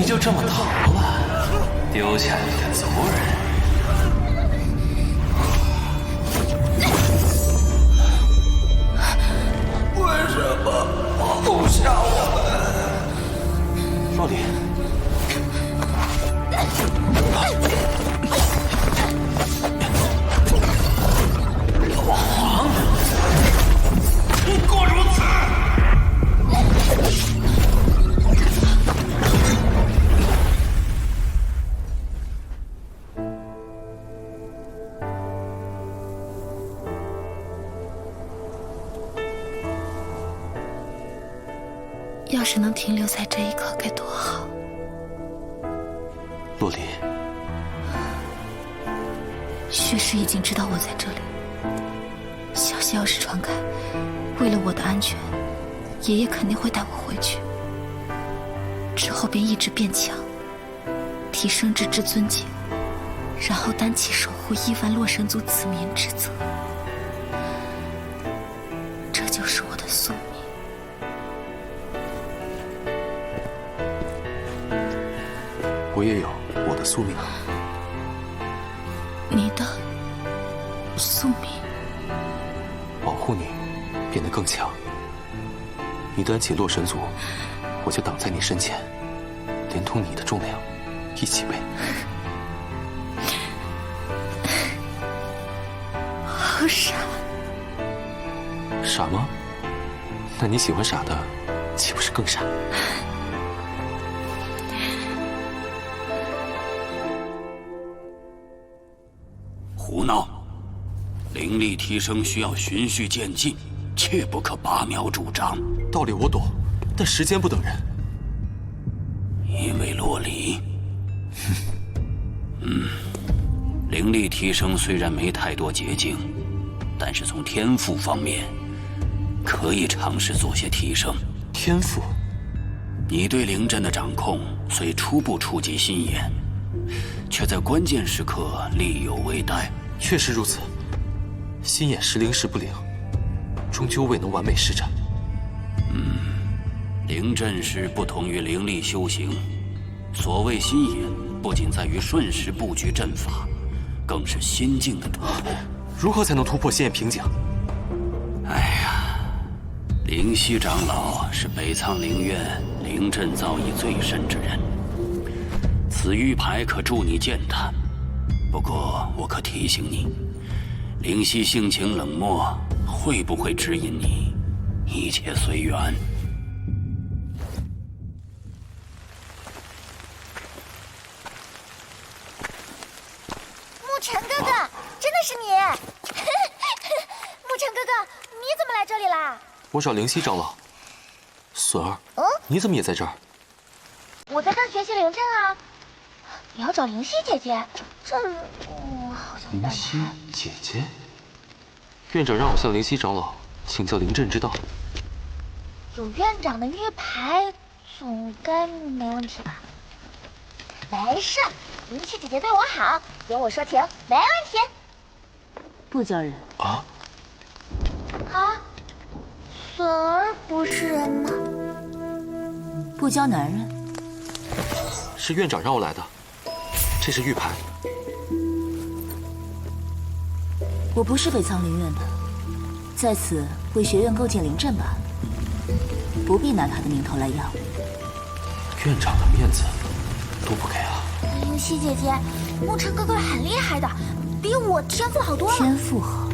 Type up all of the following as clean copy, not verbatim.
你就这么逃了，丢下你的族人？为什么不杀我们？若离，王，不过如此。 要是能停留在这一刻该多好！洛离，薛氏已经知道我在这里，消息要是传开，为了我的安全，爷爷肯定会带我回去。之后便意志变强，提升至至尊境，然后担起守护亿万洛神族子民之责。这就是我的宿命。 我也有我的宿命。你的宿命？保护你，变得更强。你担起洛神族，我就挡在你身前，连同你的重量一起背。好傻。傻吗？那你喜欢傻的，岂不是更傻？ 胡闹！灵力提升需要循序渐进，切不可拔苗助长。道理我懂，但时间不等人。因为洛离，灵力提升虽然没太多捷径，但是从天赋方面，可以尝试做些提升。天赋？你对灵阵的掌控虽初步触及心眼，却在关键时刻力有未逮。 确实如此，心眼时灵时不灵，终究未能完美施展。灵阵师不同于灵力修行，所谓心眼，不仅在于瞬时布局阵法，更是心境的突破。如何才能突破心眼瓶颈？哎呀，灵犀长老是北苍灵院灵阵造诣最深之人，此玉牌可助你践踏。 不过，我可提醒你，灵犀性情冷漠，会不会指引你？一切随缘。沐尘哥哥，真的是你！沐尘哥哥，你怎么来这里啦？我找灵犀长老。笋儿，你怎么也在这儿？我在这儿学习灵阵啊。 你要找灵犀姐姐，这好像灵犀姐姐，院长让我向灵犀长老请教灵阵之道。有院长的玉牌，总该没问题吧？没事，灵犀姐姐对我好，有我说停，没问题。不教人啊？啊？笋儿不是人吗？不教男人，是院长让我来的。 这是玉牌，我不是北苍灵院的，在此为学院构建灵阵罢了，不必拿他的名头来要。院长的面子都不给啊！灵犀姐姐，沐尘哥哥很厉害的，比我天赋好多了。天赋好，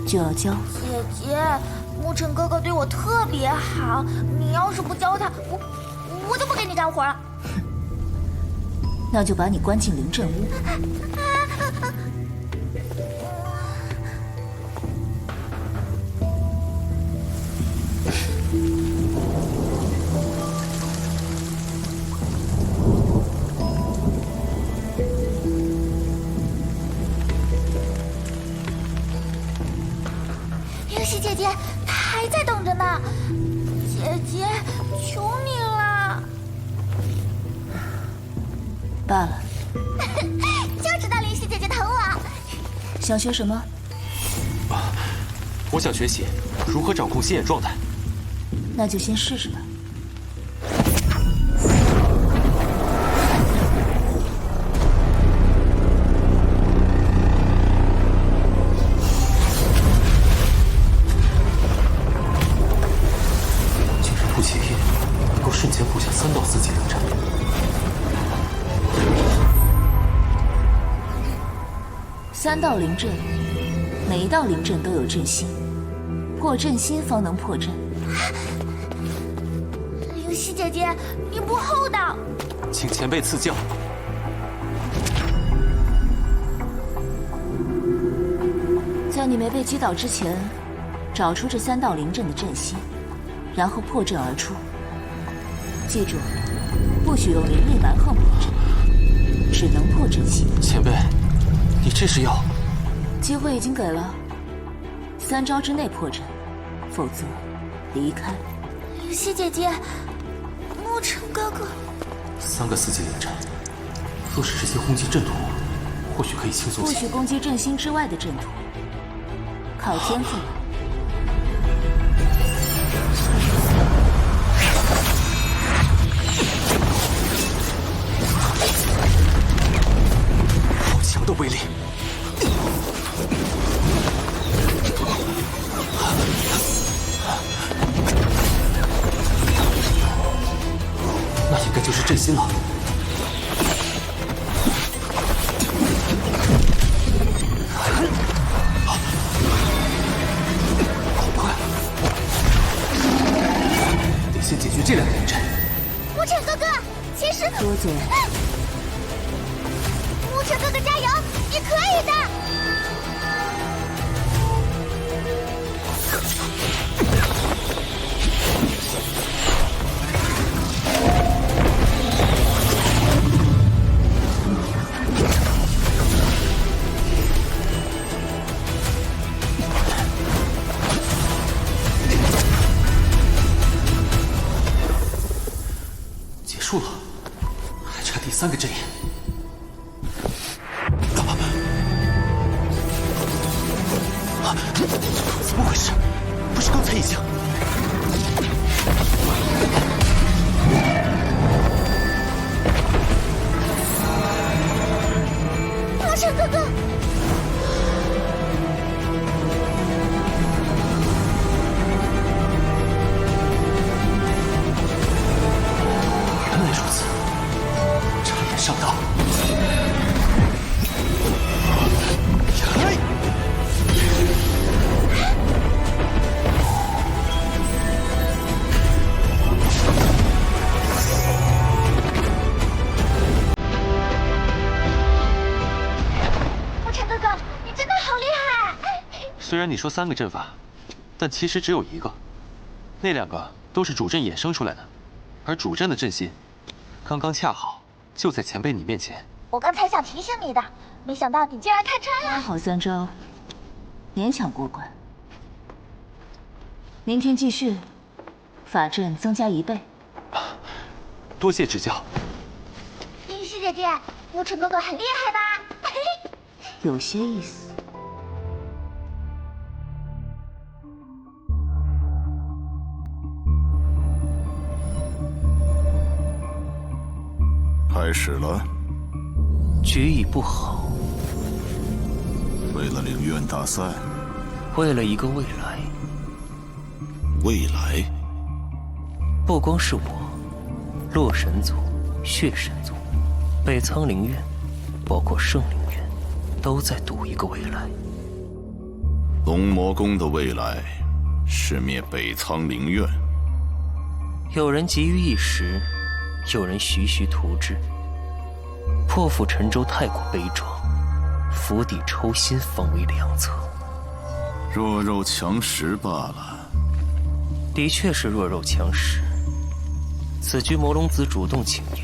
就要教。姐姐，沐尘哥哥对我特别好，你要是不教他，我就不给你干活了。 那就把你关进灵阵屋。灵犀姐姐，她还在等着呢。姐姐，求你了。 罢了，就知道灵犀姐姐疼我。想学什么？我想学习如何掌控心眼状态。那就先试试吧。3道灵阵，每一道灵阵都有阵心，破阵心方能破阵。灵犀姐姐，你不厚道！请前辈赐教。在你没被击倒之前，找出这3道灵阵的阵心，然后破阵而出。记住，不许用灵力蛮横破阵，只能破阵心。前辈，你这是要……机会已经给了，3招之内破阵，否则离开。灵犀姐姐，沐尘哥哥，3个4级灵阵，若是这些轰击阵图，或许可以轻松些。不许攻击阵心之外的阵图，靠天赋。好强的威力！那应该就是阵心了。好快！得先解决这2个灵阵。沐尘哥哥，其实多嘴。沐尘哥哥加油，你可以的！结束了，还差第3个阵眼。怎么回事？不是刚才已经……沐尘哥哥，原来如此，差点上当。沐尘哥哥，你真的好厉害！虽然你说3个阵法，但其实只有1个，那2个都是主阵衍生出来的，而主阵的阵心，刚刚恰好就在前辈你面前。我刚才想提醒你的，没想到你竟然看穿了。好3招，勉强过关。明天继续，法阵增加1倍。多谢指教。灵犀姐姐，沐尘哥哥很厉害吧？有些意思。开始了。决议不好，为了灵院大赛，为了一个未来，未来不光是我，洛神族、血神族、北苍灵院，包括圣灵院，都在赌一个未来。龙魔宫的未来是灭北苍灵院。有人急于一时，有人徐徐图之。破釜沉舟太过悲壮，釜底抽薪方为良策。弱肉强食罢了。的确是弱肉强食。此局魔龙子主动请缨，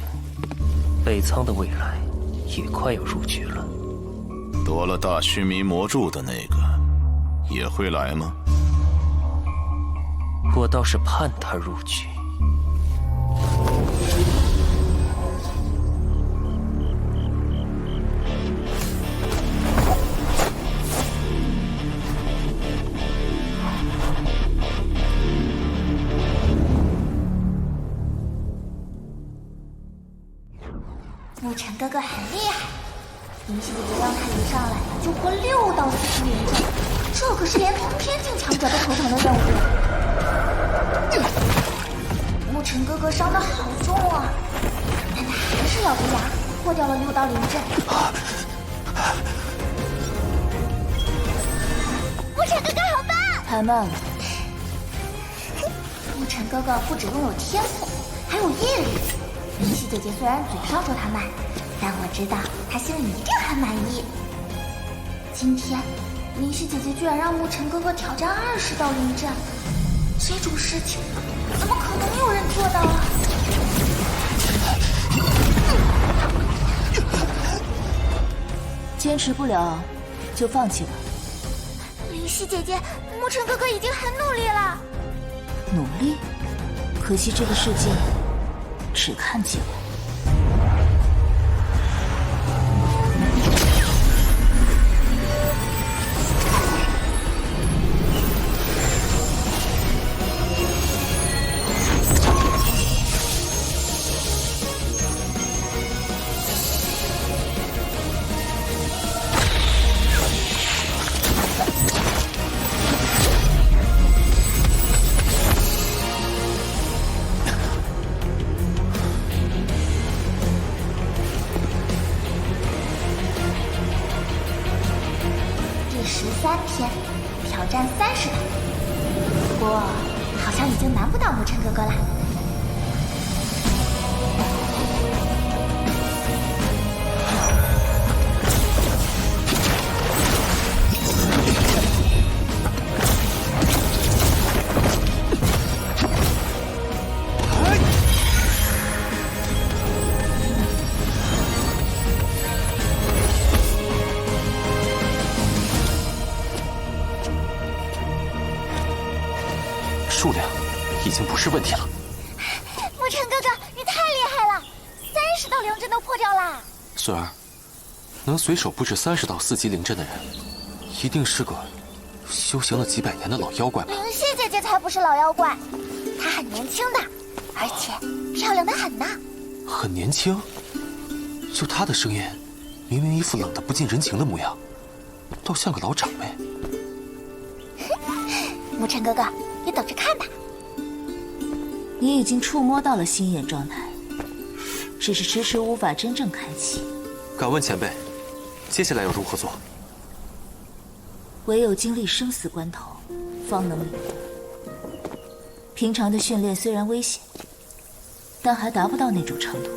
北苍的未来也快要入局了。夺了大须弥魔柱的那个也会来吗？我倒是盼他入局。沐尘哥哥很厉害，灵犀姐姐让他一上来就破6道4级灵阵，这可是连同天境强者都头疼的任务。沐尘哥哥伤得好重啊！咬着牙破掉了6道灵阵。牧尘哥哥好棒！太慢了。牧尘哥哥不只拥有天赋，还有毅力。灵犀姐姐虽然嘴上说他慢，但我知道她心里一定很满意。今天，灵犀姐姐居然让牧尘哥哥挑战20道灵阵，这种事情怎么可能有人做到啊？坚持不了，就放弃吧。灵犀姐姐，牧尘哥哥已经很努力了。努力，可惜这个世界只看结果。13天，挑战30道。不过，好像已经难不倒牧尘哥哥了。数量已经不是问题了。牧尘哥哥，你太厉害了，30道灵阵都破掉了。孙儿，能随手布置30道4级灵阵的人，一定是个修行了几百年的老妖怪吧？灵犀姐姐才不是老妖怪，她很年轻的，而且漂亮的很呢。很年轻，就她的声音，明明一副冷得不近人情的模样，倒像个老长辈。牧尘哥哥，你等着看吧。你已经触摸到了心眼状态，只是迟迟无法真正开启。敢问前辈，接下来要如何做？唯有经历生死关头，方能领悟。平常的训练虽然危险，但还达不到那种程度。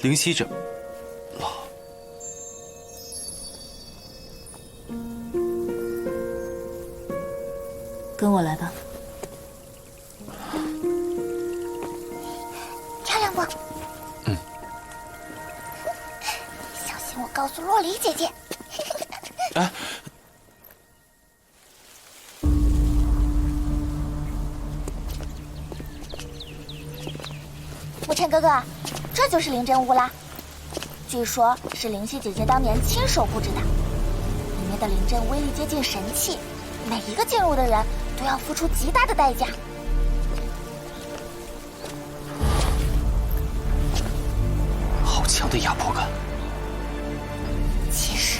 灵犀这老，跟我来吧。漂亮不？嗯。小心我告诉洛黎姐姐。哎，牧尘哥哥，这就是灵阵屋啦。据说是灵犀姐姐当年亲手布置的，里面的灵阵威力接近神器，每一个进入的人都要付出极大的代价。好强的压迫感。其实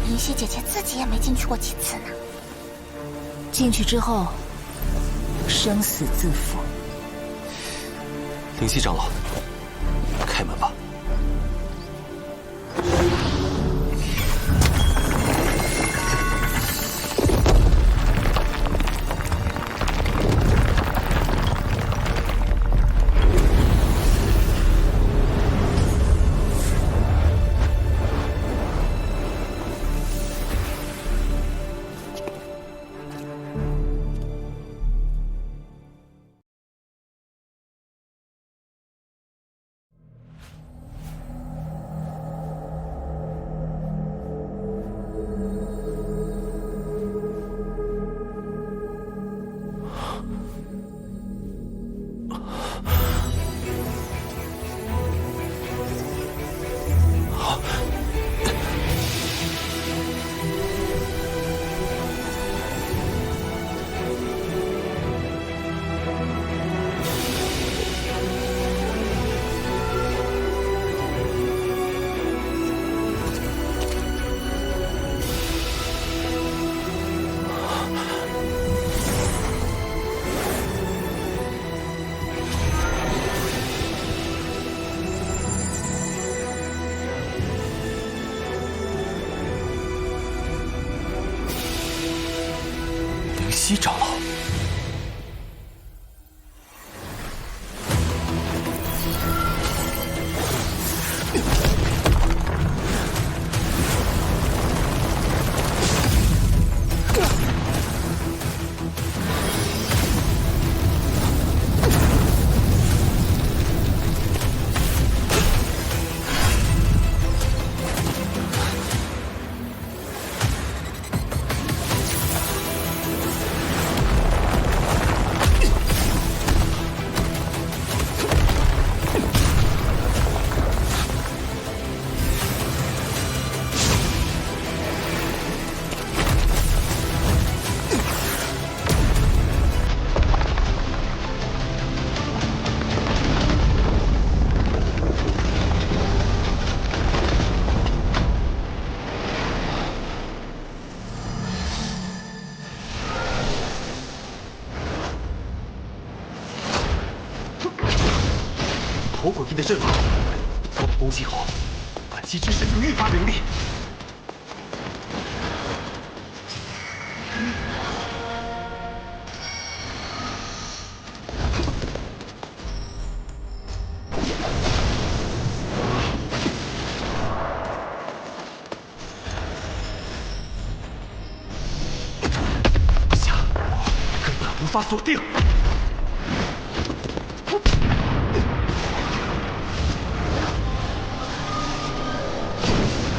灵犀姐姐自己也没进去过几次呢。进去之后，生死自负。灵犀长老，开门吧。的阵法，我们攻击后，反击之势就愈发凌厉。无法锁定，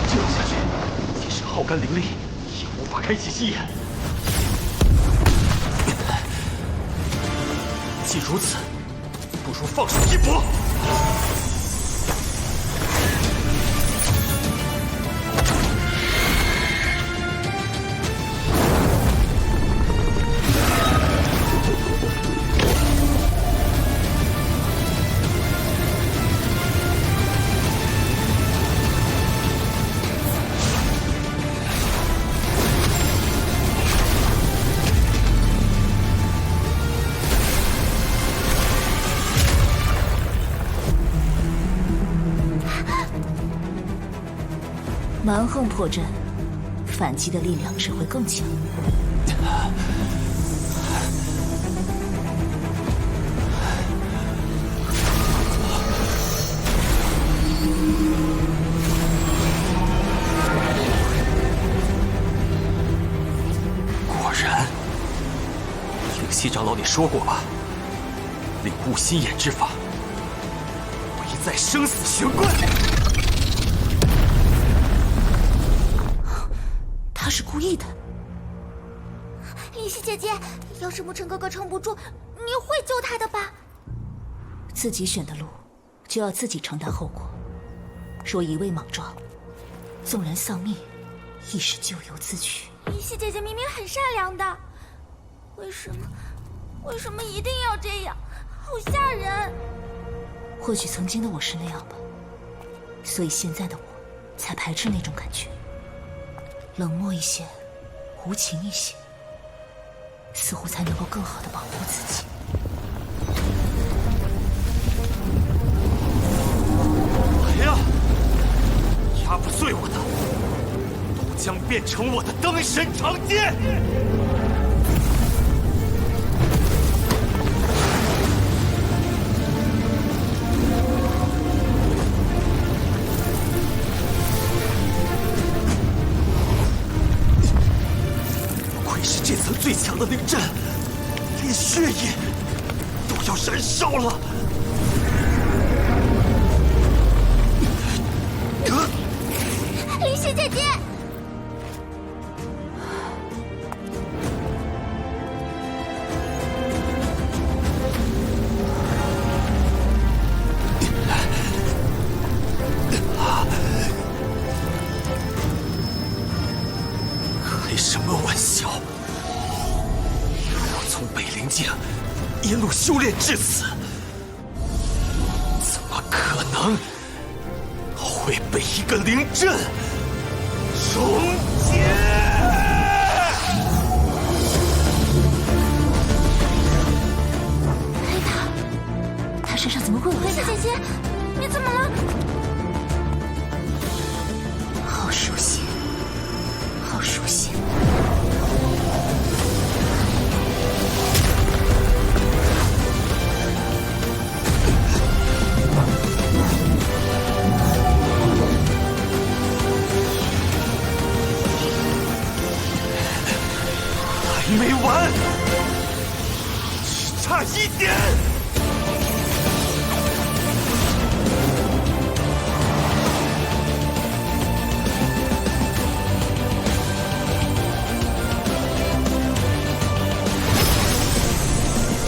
这样下去，即使耗干灵力，也无法开启心眼。既如此，不如放手一搏。蛮横破阵，反击的力量只会更强。果然，灵犀长老你说过吧？领悟心眼之法，唯在生死玄关。他是故意的。灵犀姐姐，要是沐尘哥哥撑不住，你会救他的吧？自己选的路，就要自己承担后果。若一味莽撞，纵然丧命，亦是咎由自取。灵犀姐姐明明很善良的，为什么一定要这样？好吓人！或许曾经的我是那样吧，所以现在的我才排斥那种感觉。冷漠一些，无情一些，似乎才能够更好的保护自己。来呀！压不碎我的，都将变成我的灯神长剑！是这层最强的灵阵，连血液都要燃烧了。灵犀姐姐，开什么玩笑！从北灵境一路修炼至此，怎么可能会被一个灵阵终结？黑塔，他身上怎么会有？灵犀姐姐，你怎么了？好熟悉，好熟悉。还没完，只差一点。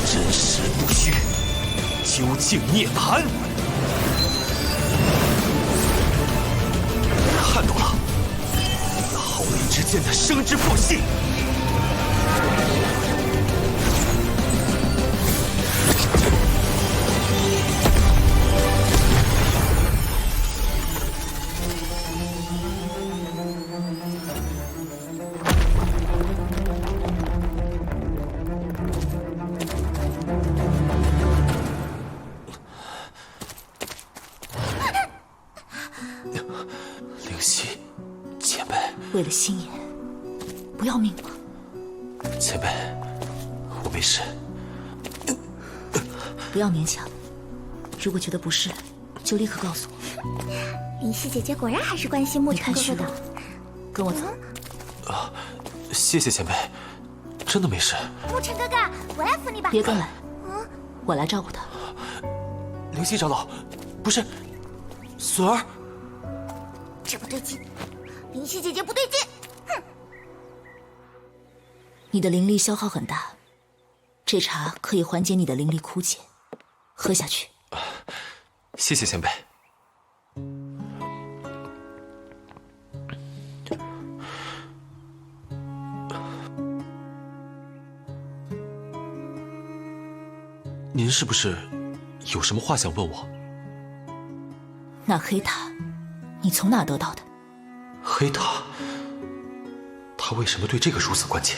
真实不虚，究竟涅槃。看到了，那浩雷之间的生之缝隙。灵犀，前辈，为了心妍，不要命吗？前辈，我没事。不要勉强，如果觉得不适，就立刻告诉我。灵犀姐姐果然还是关心沐你晨太虚了哥哥的。，跟我走。谢谢前辈，真的没事。沐晨哥哥，我来扶你吧。别跟来，我来照顾他。灵犀长老，不是，隼儿，这不对劲，灵犀姐姐不对劲。你的灵力消耗很大，这茶可以缓解你的灵力枯竭，喝下去。谢谢前辈。您是不是有什么话想问我？那黑塔，你从哪得到的？黑塔，他为什么对这个如此关切？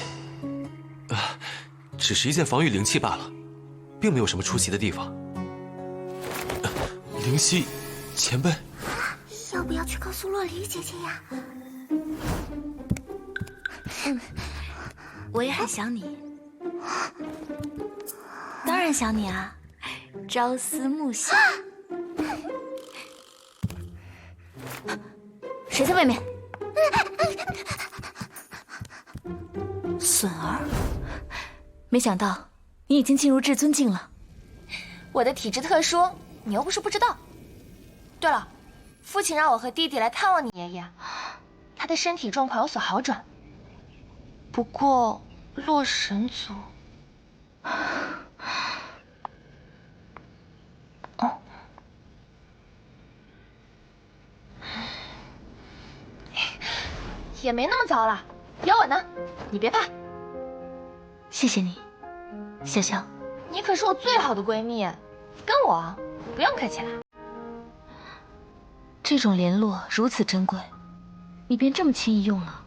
只是一件防御灵器罢了，并没有什么出奇的地方。灵犀，前辈，要不要去告诉洛离姐姐呀？我也很想你，当然想你啊，朝思暮想。谁在外面？隼儿，没想到你已经进入至尊境了。我的体质特殊，你又不是不知道。对了，父亲让我和弟弟来看望你爷爷，他的身体状况有所好转。不过，洛神族……哦，也没那么糟了，有我呢，你别怕。谢谢你，潇潇，你可是我最好的闺蜜，跟我不用客气了。这种联络如此珍贵，你便这么轻易用了？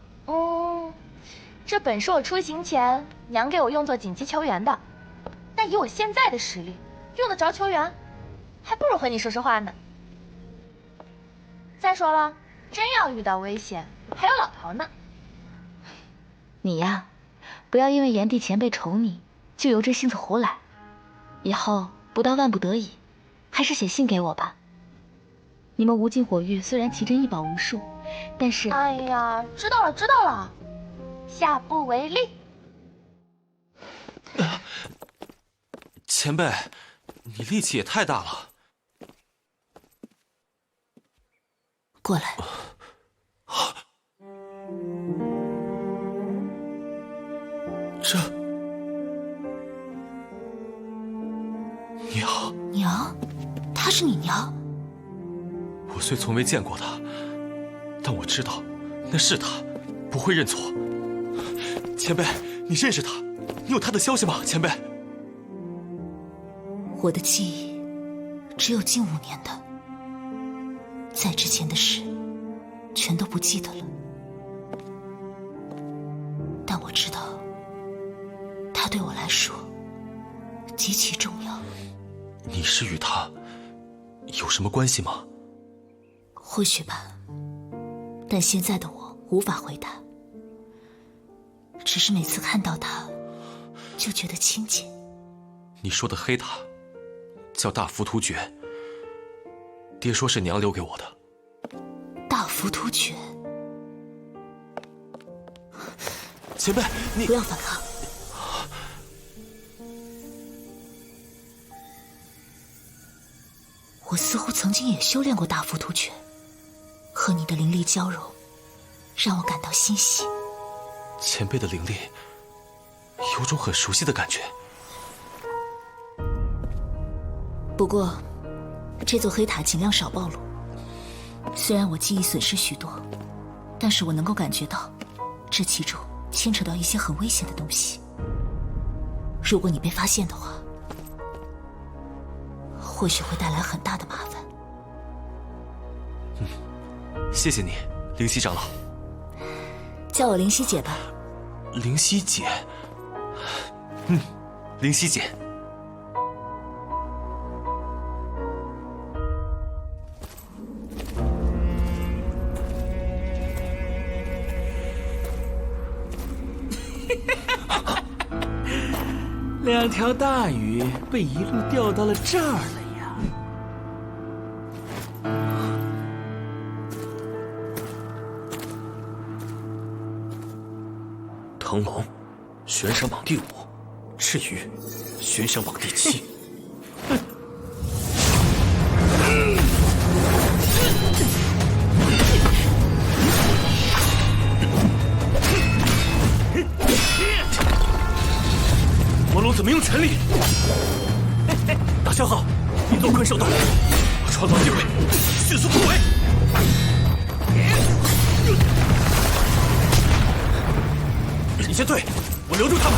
这本是我出行前娘给我用作紧急求援的，但以我现在的实力，用得着求援，还不如和你说说话呢。再说了，真要遇到危险，还有老头呢。你呀，不要因为炎帝前辈宠你，就由着性子胡来。以后不到万不得已，还是写信给我吧。你们无尽火域虽然奇珍异宝无数，但是……哎呀，知道了知道了，下不为例。前辈，你力气也太大了。过来。这娘，娘，她是你娘？我虽从未见过她，但我知道那是她，不会认错。前辈，你认识她？你有她的消息吗？前辈，我的记忆只有近5年的，在之前的事全都不记得了。但我知道，她对我来说极其重要。你是与她有什么关系吗？或许吧，但现在的我无法回答。只是每次看到她，就觉得亲切。你说的黑塔叫大浮屠诀，爹说是娘留给我的。大浮屠诀，前辈，你不要反抗。我似乎曾经也修炼过大浮屠诀，和你的灵力交融，让我感到欣喜。前辈的灵力有种很熟悉的感觉。不过，这座黑塔尽量少暴露。虽然我记忆损失许多，但是我能够感觉到，这其中牵扯到一些很危险的东西。如果你被发现的话，或许会带来很大的麻烦。谢谢你，灵犀长老。叫我灵犀姐吧。灵犀姐。灵犀姐。2条大鱼被一路钓到了这儿了呀！腾龙，悬赏榜第5，赤鱼，悬赏榜第7。魔龙怎么用全力？大消耗，你做困兽斗，我创造机会，迅速突围。你先退，我留住他们。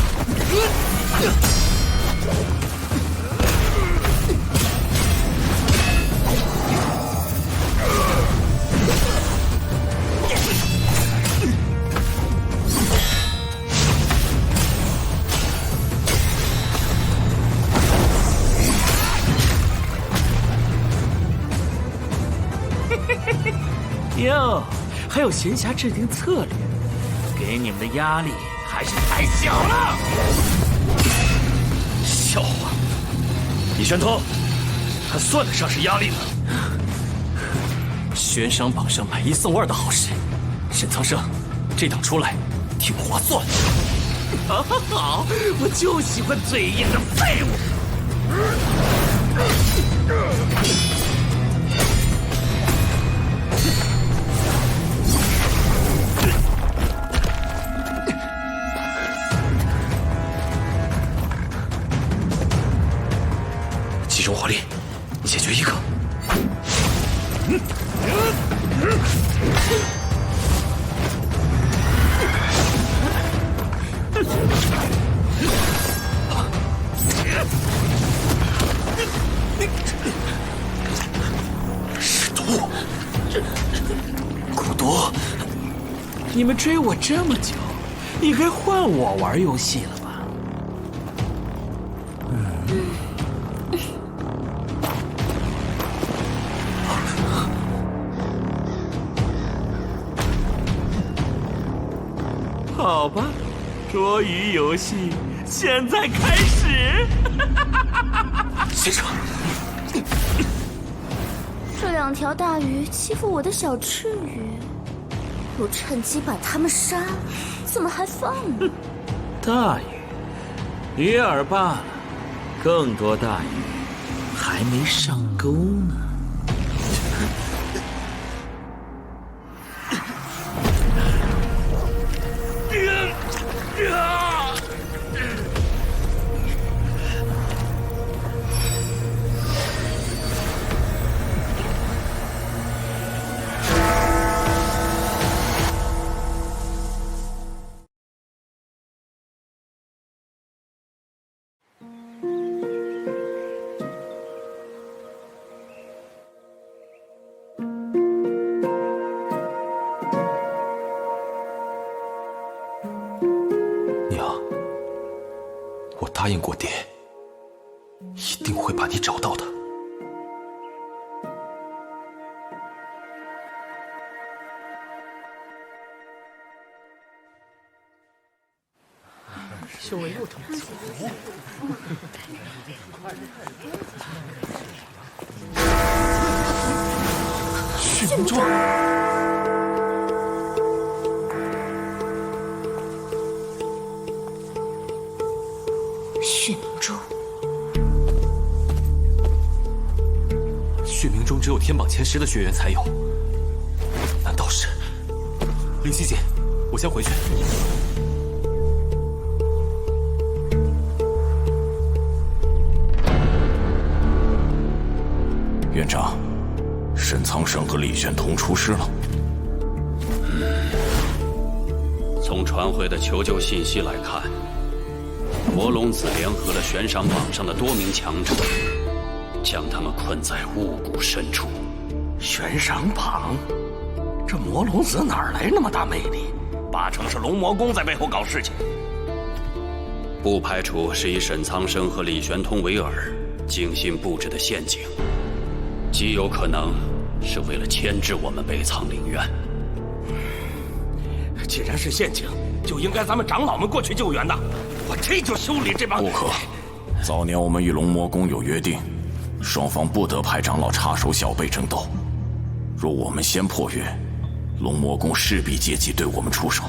哟，还有闲暇制定策略，给你们的压力还是太小了。笑话，李玄通，还算得上是压力了。悬赏榜上买1送2的好事，沈苍生，这档出来挺划算。好，我就喜欢嘴硬的废物。集中火力，解决一个。是毒，蛊毒！你们追我这么久，你该换我玩游戏了吧？好吧，捉鱼游戏现在开始。先生，这2条大鱼欺负我的小赤鱼，我趁机把它们杀了，怎么还放呢？大鱼，鱼饵罢了，更多大鱼还没上钩呢。答应过爹，一定会把你找到的。修为又成了血中，血明珠，血明中只有天榜前10的学员才有，难道是？灵犀姐，我先回去。院长，沈苍生和李玄通出事了。从传回的求救信息来看，魔龙子联合了悬赏榜上的多名强者，将他们困在雾谷深处。悬赏榜，这魔龙子哪来那么大魅力？8成是龙魔宫在背后搞事情。不排除是以沈苍生和李玄通为饵，精心布置的陷阱。极有可能是为了牵制我们北苍陵院。既然是陷阱，就应该咱们长老们过去救援的。我这就修理这帮。不可，早年我们与龙魔宫有约定，双方不得派长老插手小辈争斗。若我们先破约，龙魔宫势必借机对我们出手。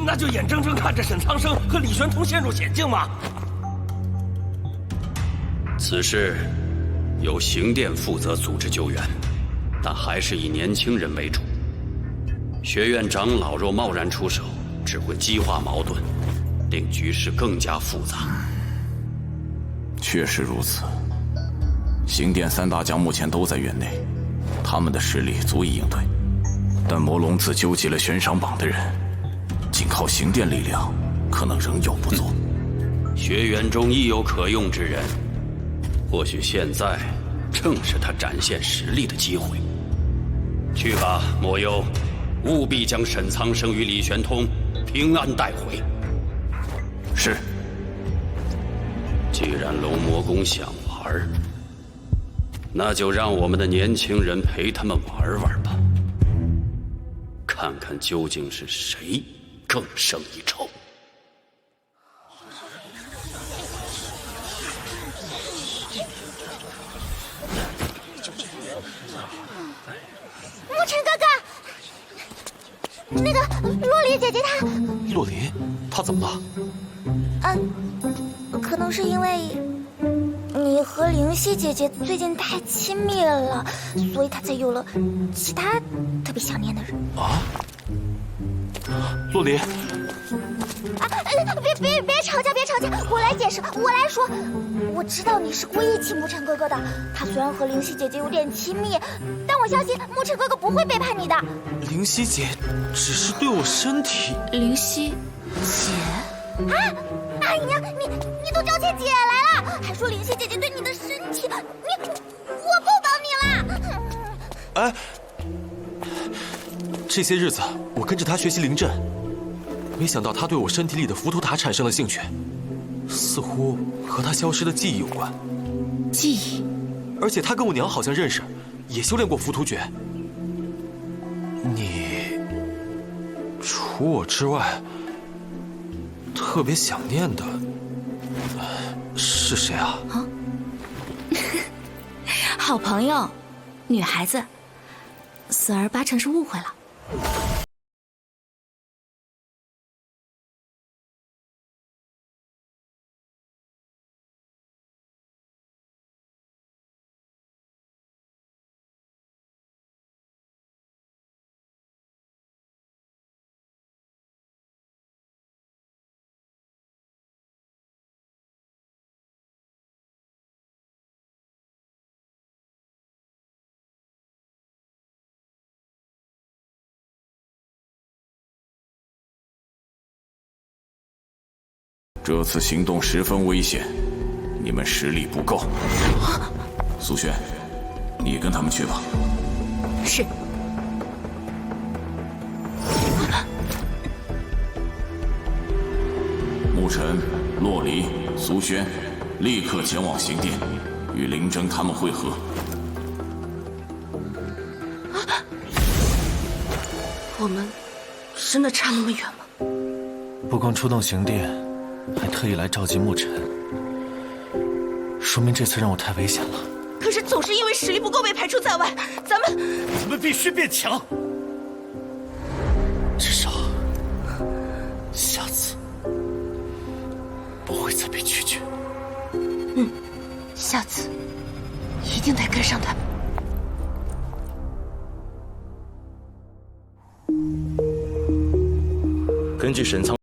那就眼睁睁看着沈苍生和李玄通陷入险境吗？此事由刑殿负责组织救援，但还是以年轻人为主。学院长老若贸然出手，只会激化矛盾，令局势更加复杂。确实如此。刑殿3大将目前都在院内，他们的实力足以应对。但魔龙子纠集了悬赏榜的人，仅靠刑殿力量，可能仍有不足。学院中亦有可用之人，或许现在正是他展现实力的机会。去吧，莫忧，务必将沈苍生与李玄通平安带回。是。既然龙魔宫想玩，那就让我们的年轻人陪他们玩玩吧，看看究竟是谁更胜一筹。沐尘哥哥，那个洛离姐姐她……洛离，她怎么了？可能是因为你和灵犀姐姐最近太亲密了，所以她才有了其他特别想念的人。啊？洛离。别吵架，别吵架！我来解释，我来说。我知道你是故意气沐尘哥哥的。他虽然和灵犀姐姐有点亲密，但我相信沐尘哥哥不会背叛你的。灵犀姐只是对我身体……灵犀姐啊！阿姨娘，你都叫起姐来了，还说灵犀姐姐对你的身体，我不帮你了。哎，这些日子我跟着她学习灵阵。没想到他对我身体里的浮屠塔产生了兴趣，似乎和他消失的记忆有关。记忆，而且他跟我娘好像认识，也修炼过浮屠诀。你除我之外，特别想念的是谁啊？好朋友，女孩子，四儿八成是误会了。这次行动十分危险，你们实力不够。苏轩，你跟他们去吧。是。沐尘、洛离、苏轩，立刻前往刑殿，与林征他们会合。我们真的差那么远吗？不光出动刑殿，还特意来召集沐尘，说明这次任务太危险了。可是总是因为实力不够被排除在外，咱们必须变强。至少下次不会再被拒绝。下次一定得跟上他们。根据沈苍。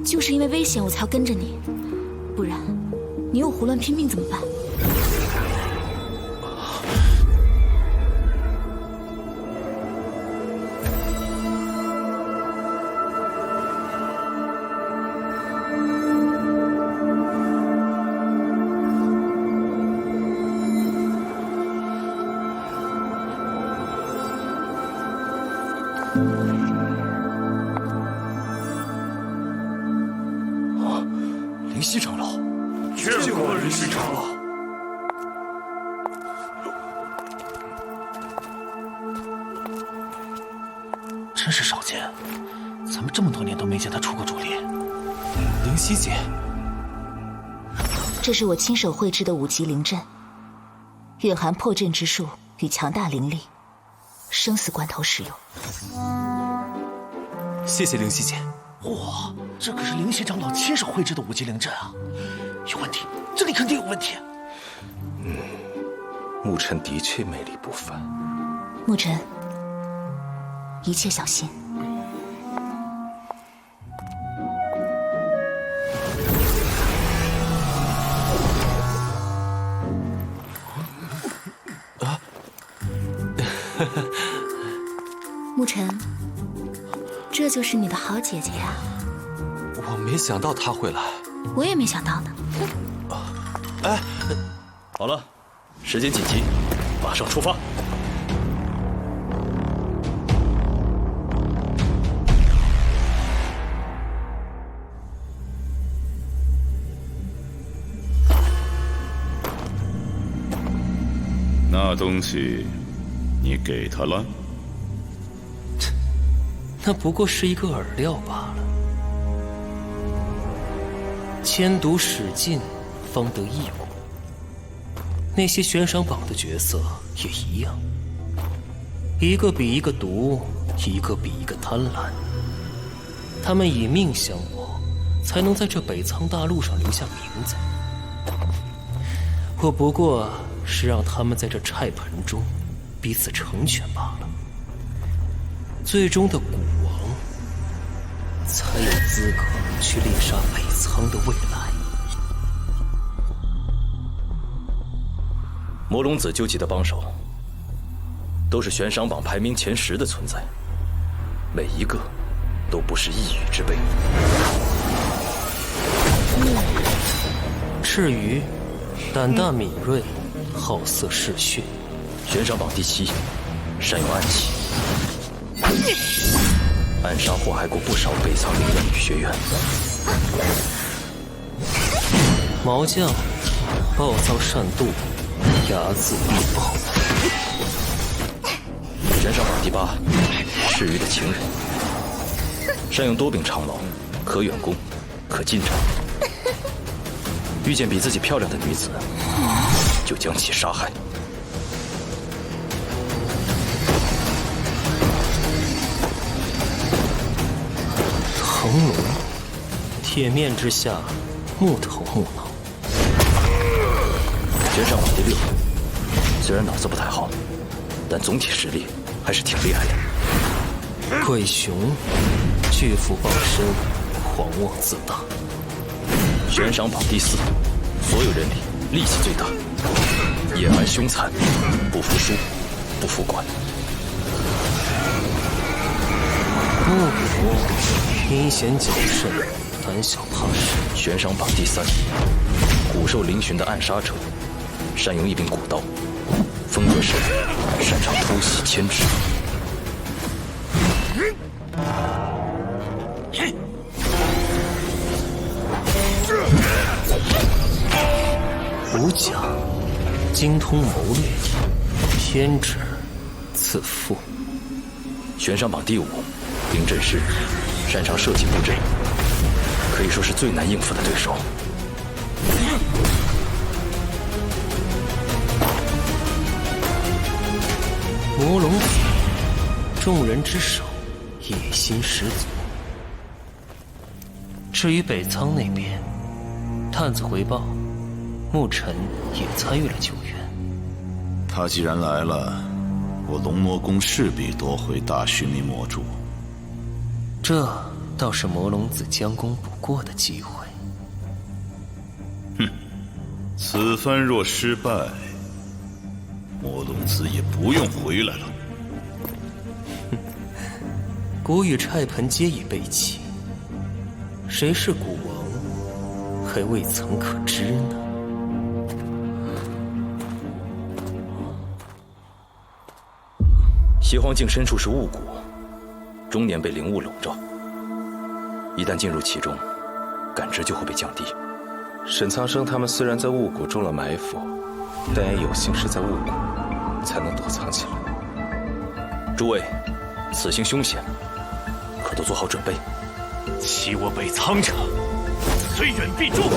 就是因为危险，我才要跟着你，不然你又胡乱拼命怎么办？灵犀长老，见过灵犀长老。真是少见，咱们这么多年都没见他出过主力。灵犀姐，这是我亲手绘制的5级灵阵，蕴含破阵之术与强大灵力，生死关头使用。谢谢灵犀姐。哇，这可是灵犀长老亲手绘制的5级灵阵啊！有问题，这里肯定有问题。沐尘的确魅力不凡。沐尘，一切小心。沐尘，这就是你的好姐姐呀！我没想到她会来。我也没想到呢。哎，好了，时间紧急，马上出发。那东西，你给他了？那不过是一个饵料罢了。千毒使尽，方得一果。那些悬赏榜的角色也一样，一个比一个毒，一个比一个贪婪。他们以命相搏，才能在这北苍大陆上留下名字。我不过是让他们在这菜盆中彼此成全罢了。最终的古王才有资格去猎杀北苍的未来。魔龙子究极的帮手，都是悬赏榜排名前10的存在，每一个都不是一羽之辈。赤鱼，胆大敏锐，好色嗜血，悬赏榜第7，善用暗器，暗杀祸害过不少北苍灵院女学员。毛将，暴躁善妒，睚眦必报。悬赏榜第8，赤鱼的情人，善用多柄长矛，可远攻，可近战。遇见比自己漂亮的女子，就将其杀害。腾龙，铁面之下，木头木脑。悬赏榜第6，虽然脑子不太好，但总体实力还是挺厉害的。鬼雄，巨富傍身，狂妄自大。悬赏榜第4，所有人里力气最大，野蛮凶残，不服输，不服管。木古，阴险狡甚，胆小怕事。悬赏榜第3，古兽嶙峋的暗杀者，善用一柄古刀，风格深，擅长偷袭牵制。武甲，精通谋略，偏执，自负。悬赏榜第5，灵阵师，擅长设计布阵，可以说是最难应付的对手。魔龙子，众人之首，野心十足。至于北苍那边，探子回报，沐尘也参与了救援。他既然来了，我龙魔宫势必夺回大须弥魔珠。这倒是魔龙子将功补过的机会。哼，此番若失败，魔龙子也不用回来了。古与菜盆皆已被弃，谁是古王，还未曾可知呢。邪皇境深处是雾谷，终年被灵雾笼罩，一旦进入其中，感知就会被降低。沈苍生他们虽然在雾谷中了埋伏，但也有幸是在雾谷才能躲藏起来。诸位，此行凶险，可都做好准备。欺我北苍者，虽远必诛！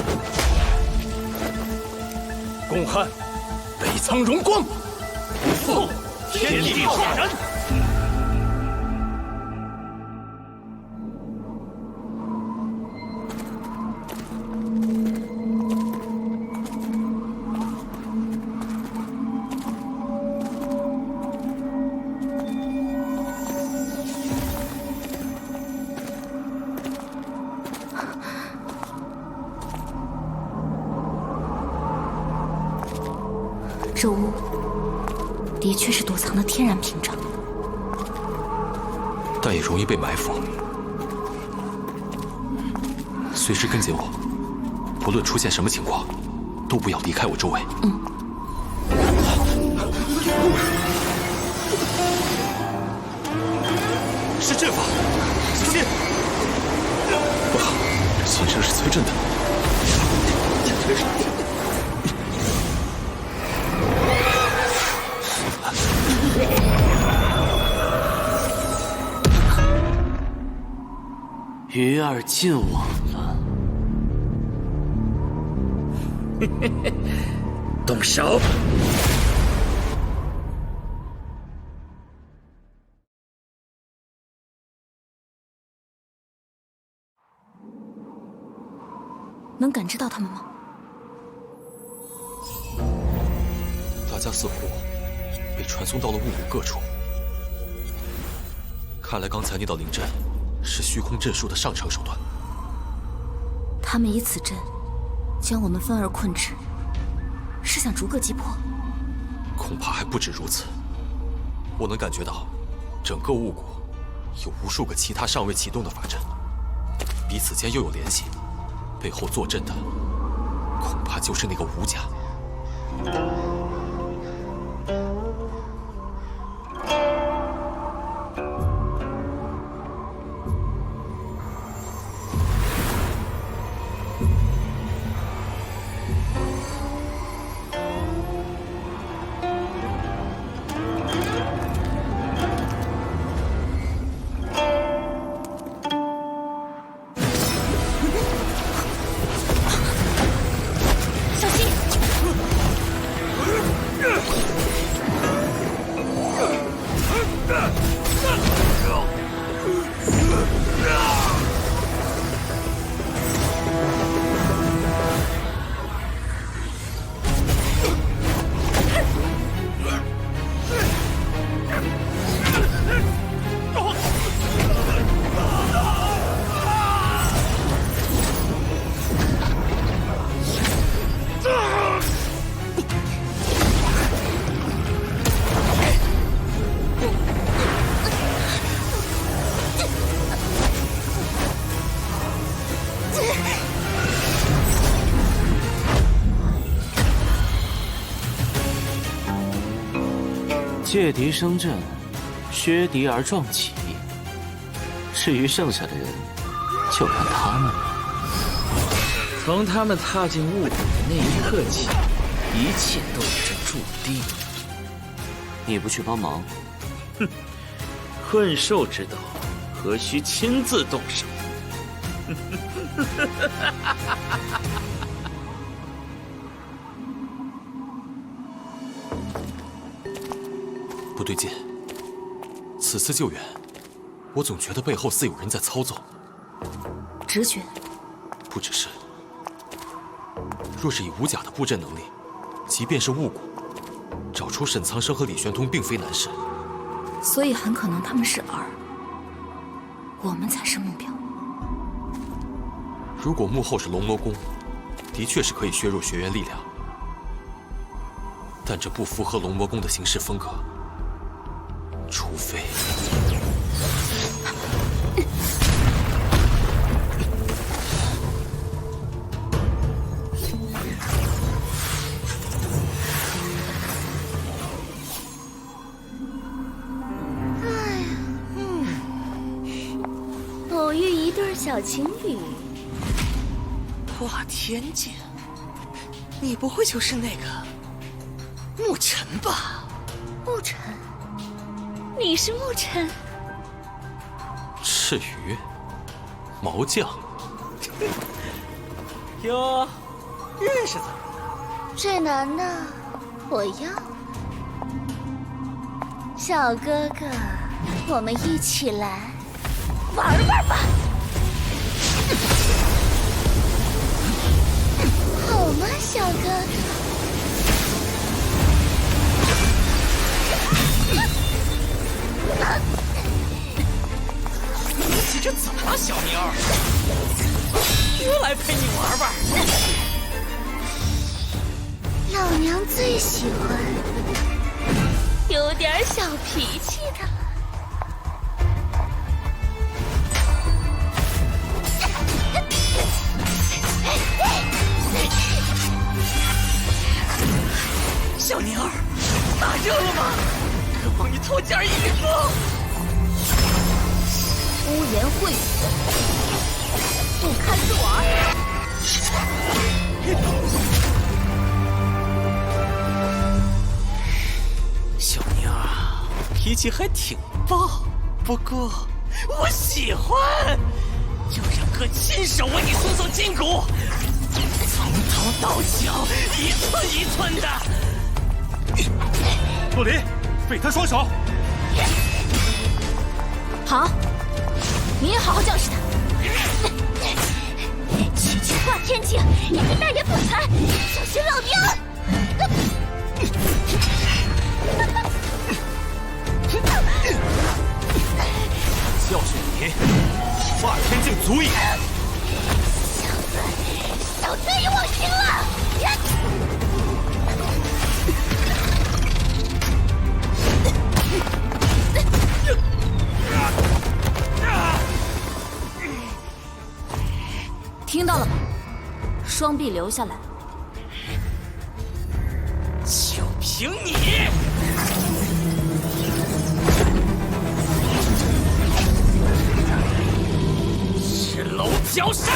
共汉北苍荣光！父，天地浩然！这屋的确是躲藏的天然屏障，但也容易被埋伏。随时跟紧我，不论出现什么情况，都不要离开我周围。是阵法，小心！不好，琴声是催阵的。鱼儿进网了，动手！能感知到他们吗？大家似乎被传送到了雾谷各处。看来刚才那道灵阵是虚空阵术的上乘手段。他们以此阵将我们分而困之，是想逐个击破？恐怕还不止如此。我能感觉到，整个雾谷有无数个其他尚未启动的法阵，彼此间又有联系。背后坐镇的，恐怕就是那个吴家。借敌生阵，削敌而壮起。至于剩下的人，就看他们了。从他们踏进雾谷的那一刻起，一切都有着注定。你不去帮忙？哼，困兽之斗，何须亲自动手？不对劲，此次救援，我总觉得背后似有人在操纵。直觉？不只是。若是以吴甲的布阵能力，即便是雾谷，找出沈苍生和李玄通并非难事。所以很可能他们是饵，我们才是目标。如果幕后是龙魔宫，的确是可以削弱学院力量，但这不符合龙魔宫的行事风格。除非……小情侣。破天剑，你不会就是那个沐尘吧？沐尘，你是沐尘？赤鱼，毛将。哟，认识怎么？这男的，我要。小哥哥，我们一起来玩玩吧。好吗，小哥哥？你这怎么了，小妞？又来陪你玩玩。老娘最喜欢有点小脾气的了。小妞儿，打热了吗？哥帮你脱件衣服。污言秽语，不堪入耳。小妞儿脾气还挺暴，不过我喜欢，就让哥亲手为你松松筋骨，从头到脚，一寸一寸的。洛林，废他双手！好，你也好好教训他。区区化天境，也跟大言不惭，小心老娘！教训你，化天境足矣。小子也忘形了！听到了吗？双臂留下来。就凭你！赤楼绞杀！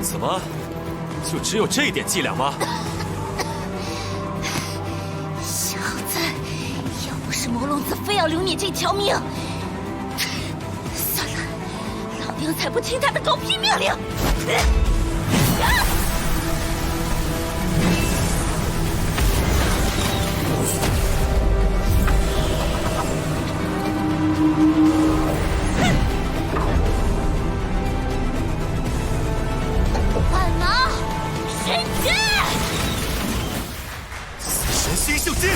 怎么，就只有这点伎俩吗？小子，要不是魔龙子非要留你这条命，算了，老娘才不听他的狗屁命令！万马神剑！死神星宿剑！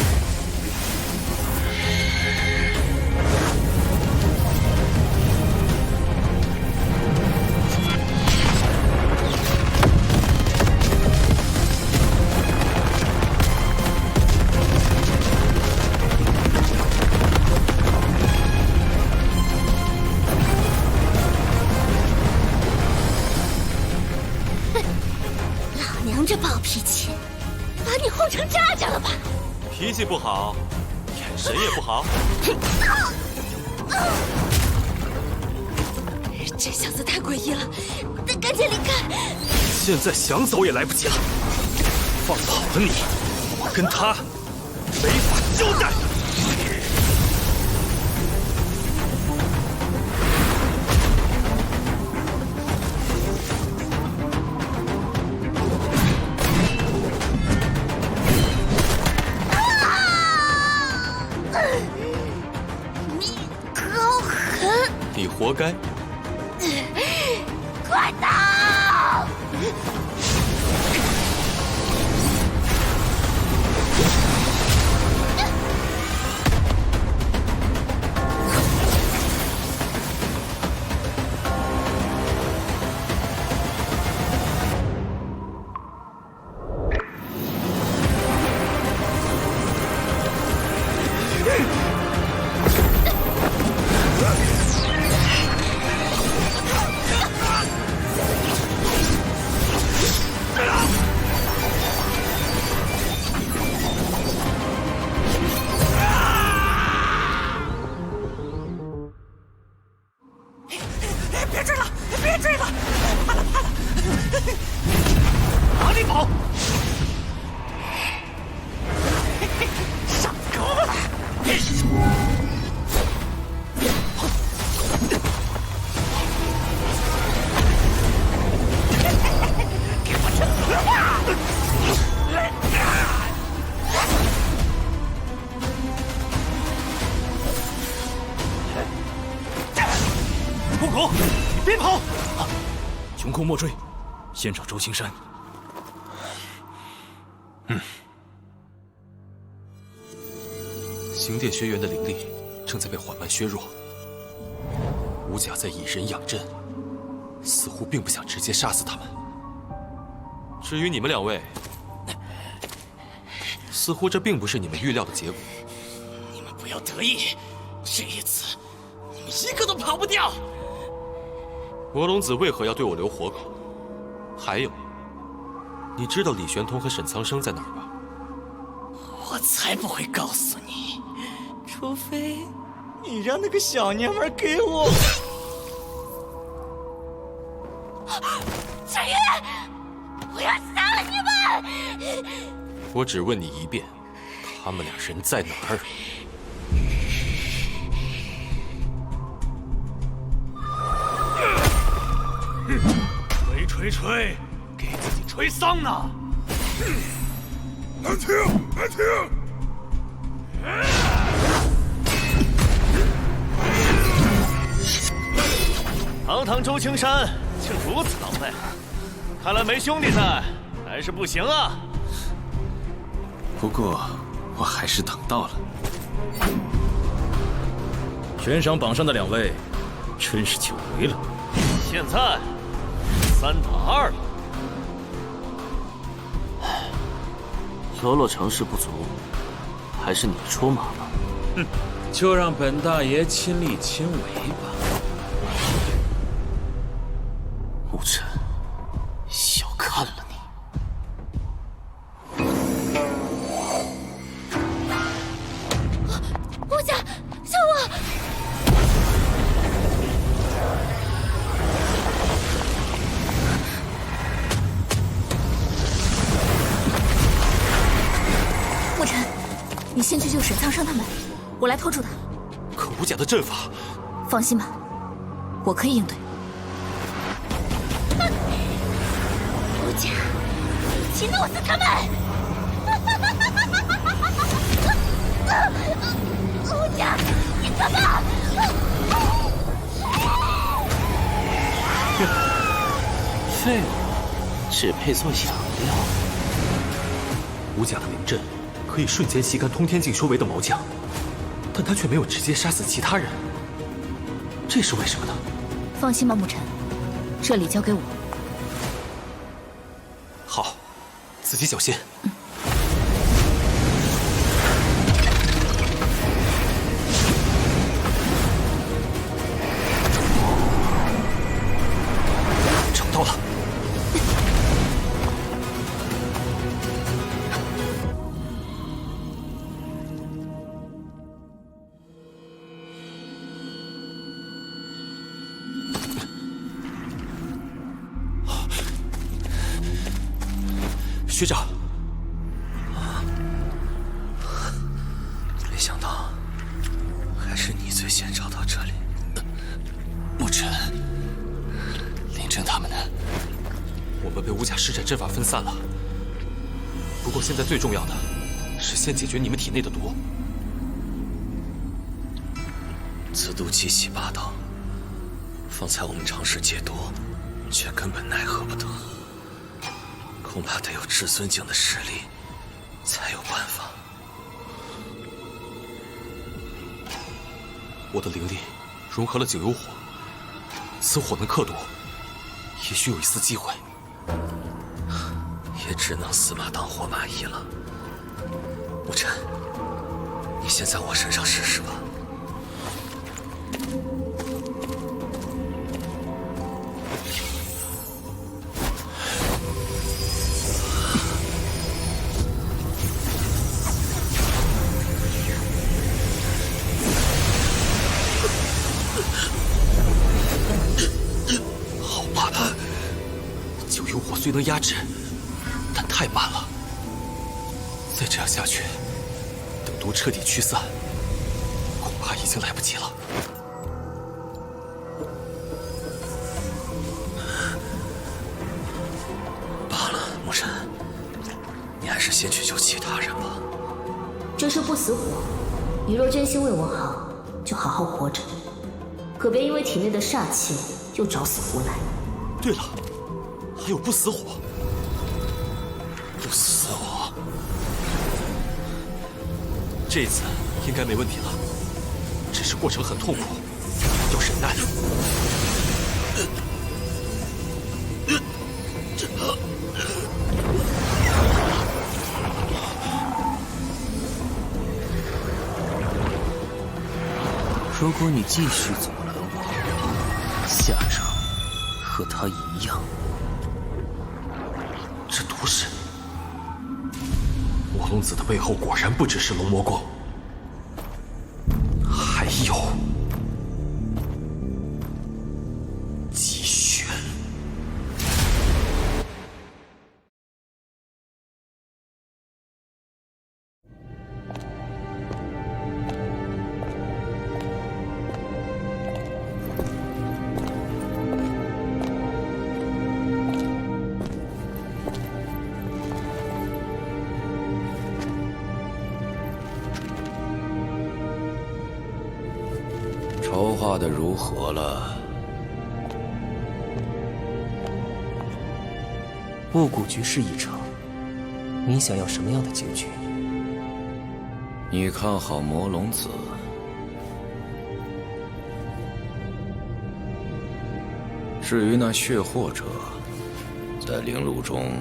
老娘这暴脾气，把你轰成渣渣了吧？脾气不好，眼神也不好。这小子太诡异了，得赶紧离开！现在想走也来不及了。放跑了你，我跟他没法交代。你好狠！你活该。快打！莫追，先找周青山。星殿学员的灵力正在被缓慢削弱，武甲在以人养阵，似乎并不想直接杀死他们。至于你们两位，似乎这并不是你们预料的结果。你们不要得意，这一次你们一个都跑不掉。魔龙子为何要对我留活口？还有，你知道李玄通和沈苍生在哪儿吧？我才不会告诉你，除非你让那个小娘们给我。小月，我要杀了你们！我只问你一遍，他们俩人在哪儿？吹，给自己吹丧呢！安停！安停！堂堂周青山竟如此狼狈，看来没兄弟在还是不行啊。不过我还是等到了。悬赏榜上的2位，真是久违了。现在3打2了。罗罗成事不足，还是你出马吧。哼，就让本大爷亲力亲为吧。牧尘，小看了你。武甲，救我！沐尘，你先去救沈苍生他们，我来拖住他。可武甲的阵法……放心吧，我可以应对。武甲，一起弄死他们！武甲，你怎么？废物，只配做养料。武甲的灵阵可以瞬间吸干通天境修为的毛将，但他却没有直接杀死其他人，这是为什么呢？放心吧，沐尘，这里交给我。好，自己小心。找到了。学长，没想到还是你最先找到这里。沐尘，林真他们呢？我们被武甲施展阵法分散了。不过现在最重要的是先解决你们体内的毒。此毒极其霸道，方才我们尝试解毒，却根本奈何不得。恐怕得有至尊境的实力，才有办法。我的灵力融合了九幽火，此火能克毒，也许有一丝机会。也只能死马当活马医了。沐尘，你先在我身上试试吧。虽能压制，但太慢了。再这样下去，等毒彻底驱散，恐怕已经来不及了。罢了，沐尘，你还是先去救其他人吧。这是不死火，你若真心为我好，就好好活着，可别因为体内的煞气又找死胡来。对了，有不死火，不死火。这次应该没问题了，只是过程很痛苦，要忍耐。如果你继续阻拦我，下场和他一样。这毒誓，魔龙子的背后果然不只是龙魔宫，还有姬轩。筹划的如何了？雾谷局势已成，你想要什么样的结局？你看好魔龙子？至于那血祸者，在灵路中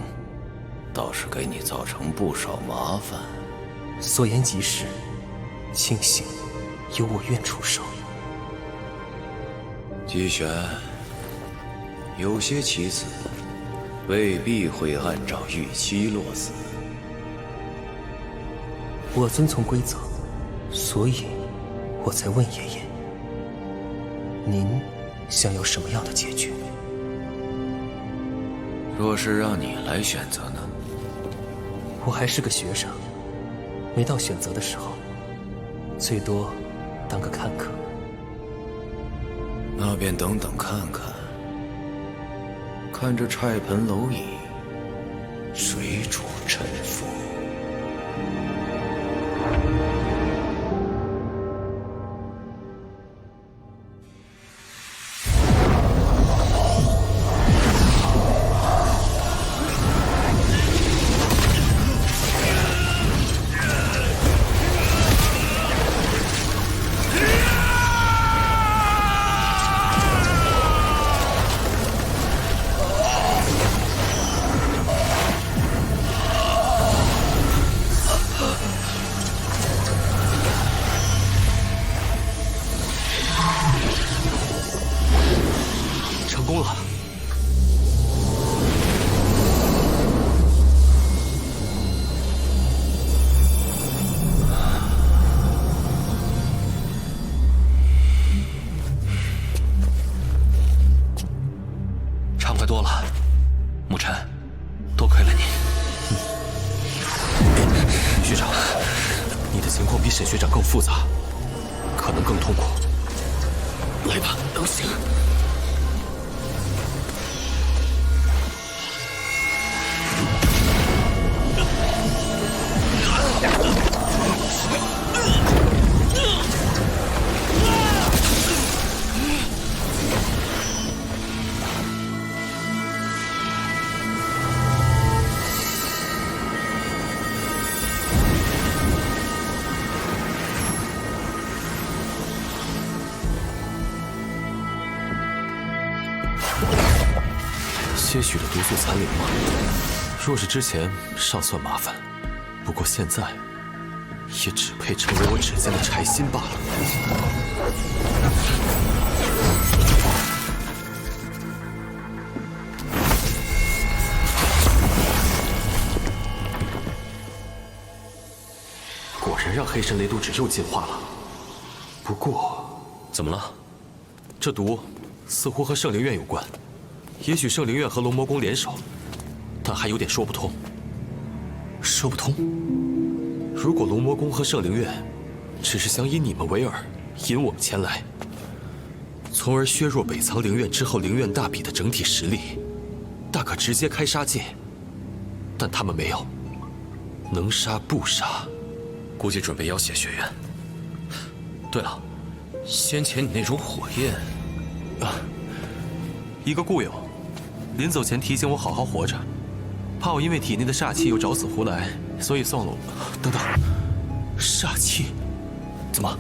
倒是给你造成不少麻烦。所言极是，庆幸有我愿出手。姬玄，有些棋子未必会按照预期落子。我遵从规则，所以我才问爷爷，您想要什么样的结局？若是让你来选择呢？我还是个学生，没到选择的时候，最多当个看客。那便等等看看，看这菜盆蝼蚁谁主沉浮。多了，沐尘，多亏了你。李学长，你的情况比沈学长更复杂，可能更痛苦。来吧，都行。些许的毒素残留吗？若是之前尚算麻烦，不过现在也只配成为我指尖的柴薪罢了。果然让黑神雷毒指又进化了。不过，怎么了？这毒似乎和圣灵院有关。也许圣灵院和龙魔宫联手，但还有点说不通。说不通？如果龙魔宫和圣灵院只是想以你们为饵，引我们前来，从而削弱北藏灵院之后灵院大比的整体实力，大可直接开杀戒。但他们没有，能杀不杀，估计准备要挟学院。对了，先前你那种火焰，一个故友。临走前提醒我好好活着，怕我因为体内的煞气又找死胡来，所以送了我。等等，煞气？怎么，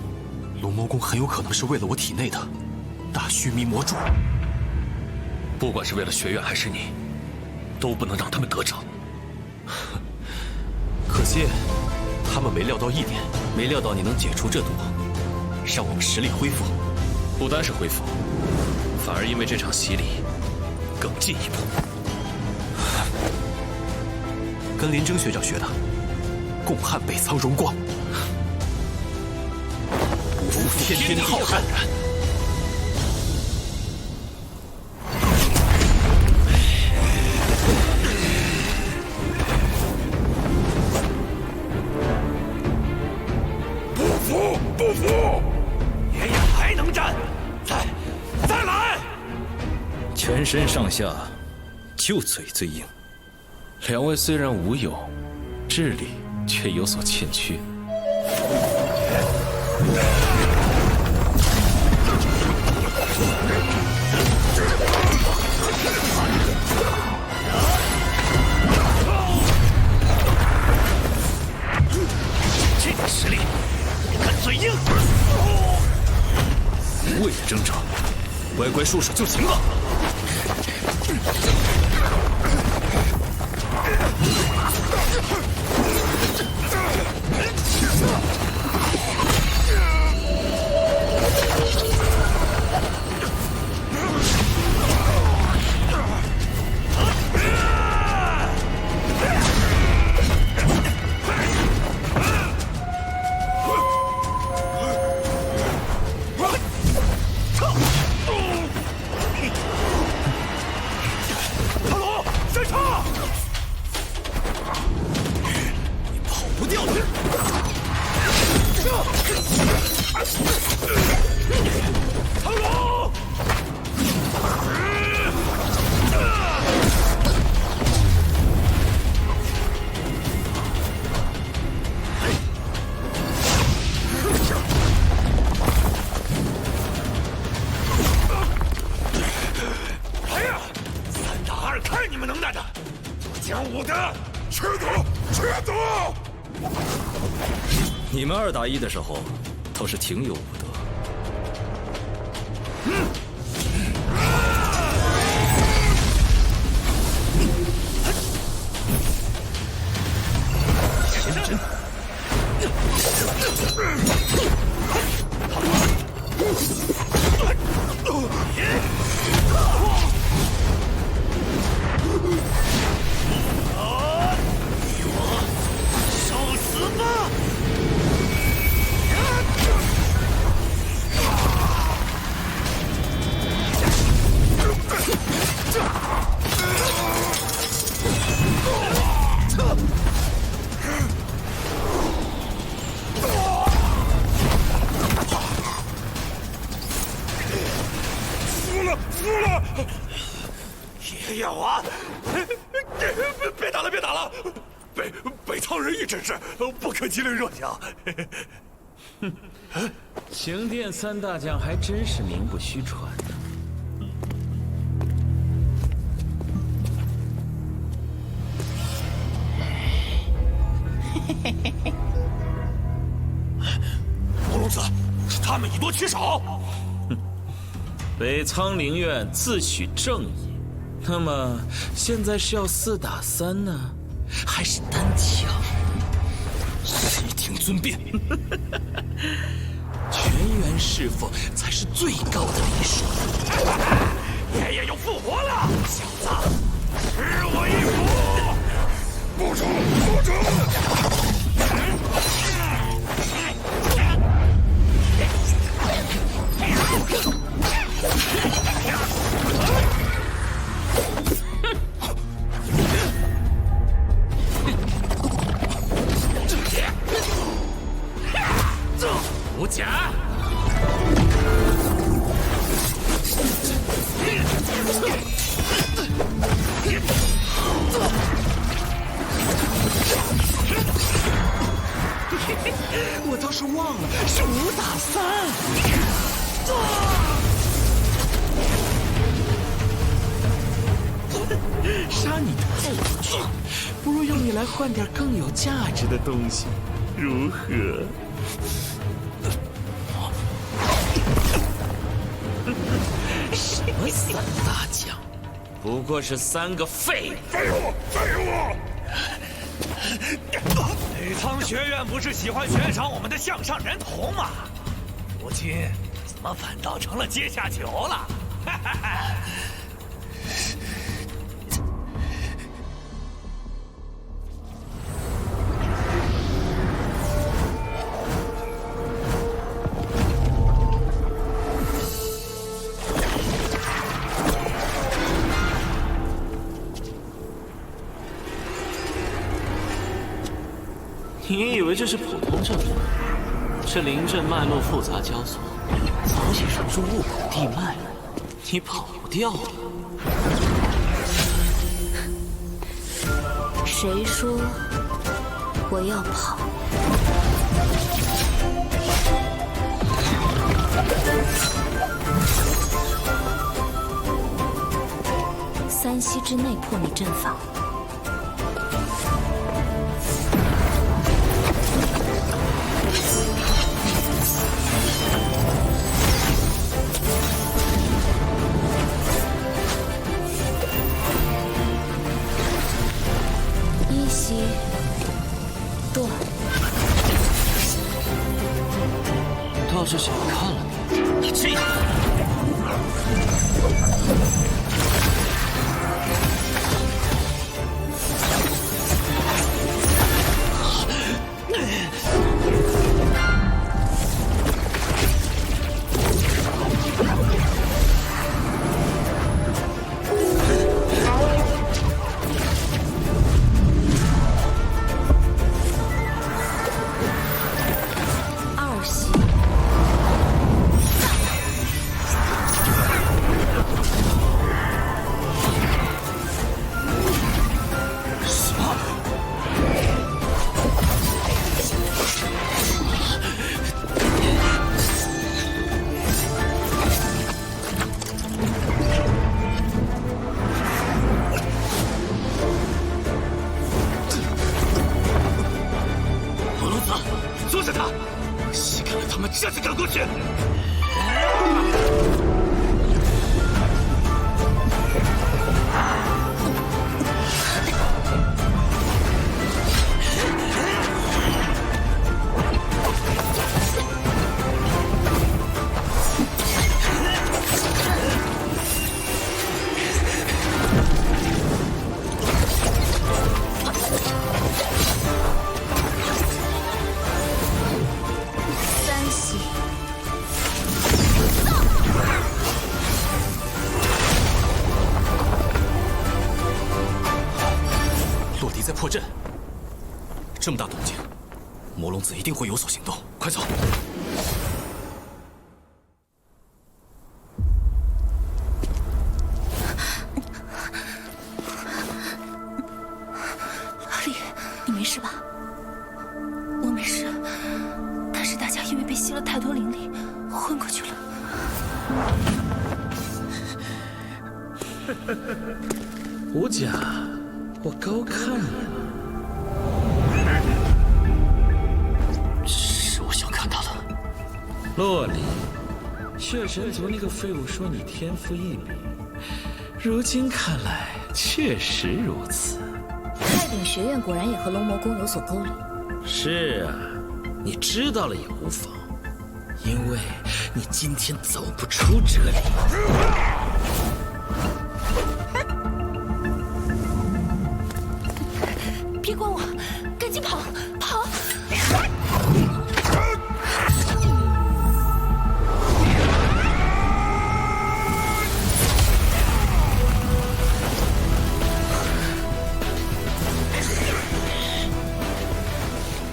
龙眸宫很有可能是为了我体内的大须弥魔柱？不管是为了学院还是你，都不能让他们得逞。可惜，他们没料到一点，没料到你能解除这毒，让我们实力恢复。不单是恢复，反而因为这场洗礼，更进一步。跟林征学长学的，共撼北苍荣光，不负天地浩瀚。不服！爷爷还能战，再来！全身上下就嘴最硬。两位虽然无友，智力却有所欠缺。这点实力，敢嘴硬？为了挣扎，乖乖束手就行了。你们2打1的时候，倒是挺有武德。前阵。爷爷我，别打了！北苍人一真是不可欺凌弱小。刑殿3大将还真是名不虚传呢。魔龙子，是他们以多欺少。北苍灵院自诩正义，那么现在是要4打3呢，还是单挑？谁听尊便？全员侍奉才是最高的礼数。爷爷又复活了，小子，吃我一斧！不成！无甲。我倒是忘了是5打3。杀你太无趣，不如用你来换点更有价值的东西，如何？什么三大将，不过是3个废物！废物！废物！北苍学院不是喜欢悬赏我们的项上人头吗？如今怎么反倒成了阶下囚了？哈哈哈！你以为这是普通阵法？这灵阵脉络复杂交错，早已融入雾谷地脉了，你跑不掉了。谁说我要跑？3息之内破你阵法。1息断。倒是小看了你，这样。2息。魔龙子，阻止他！细看了他们这就赶过去。3息。洛迪在破阵，这么大动静，魔龙子一定会有所行动，快走！阿丽，你没事吧？我没事，但是大家因为被吸了太多灵力，昏过去了。无甲，我高看你了。是我小看他了。洛里，血神族那个废物说你天赋异禀，如今看来确实如此。太鼎学院果然也和龙魔宫有所勾连。是啊，你知道了也无妨，因为你今天走不出这里。别管我，赶紧跑！跑！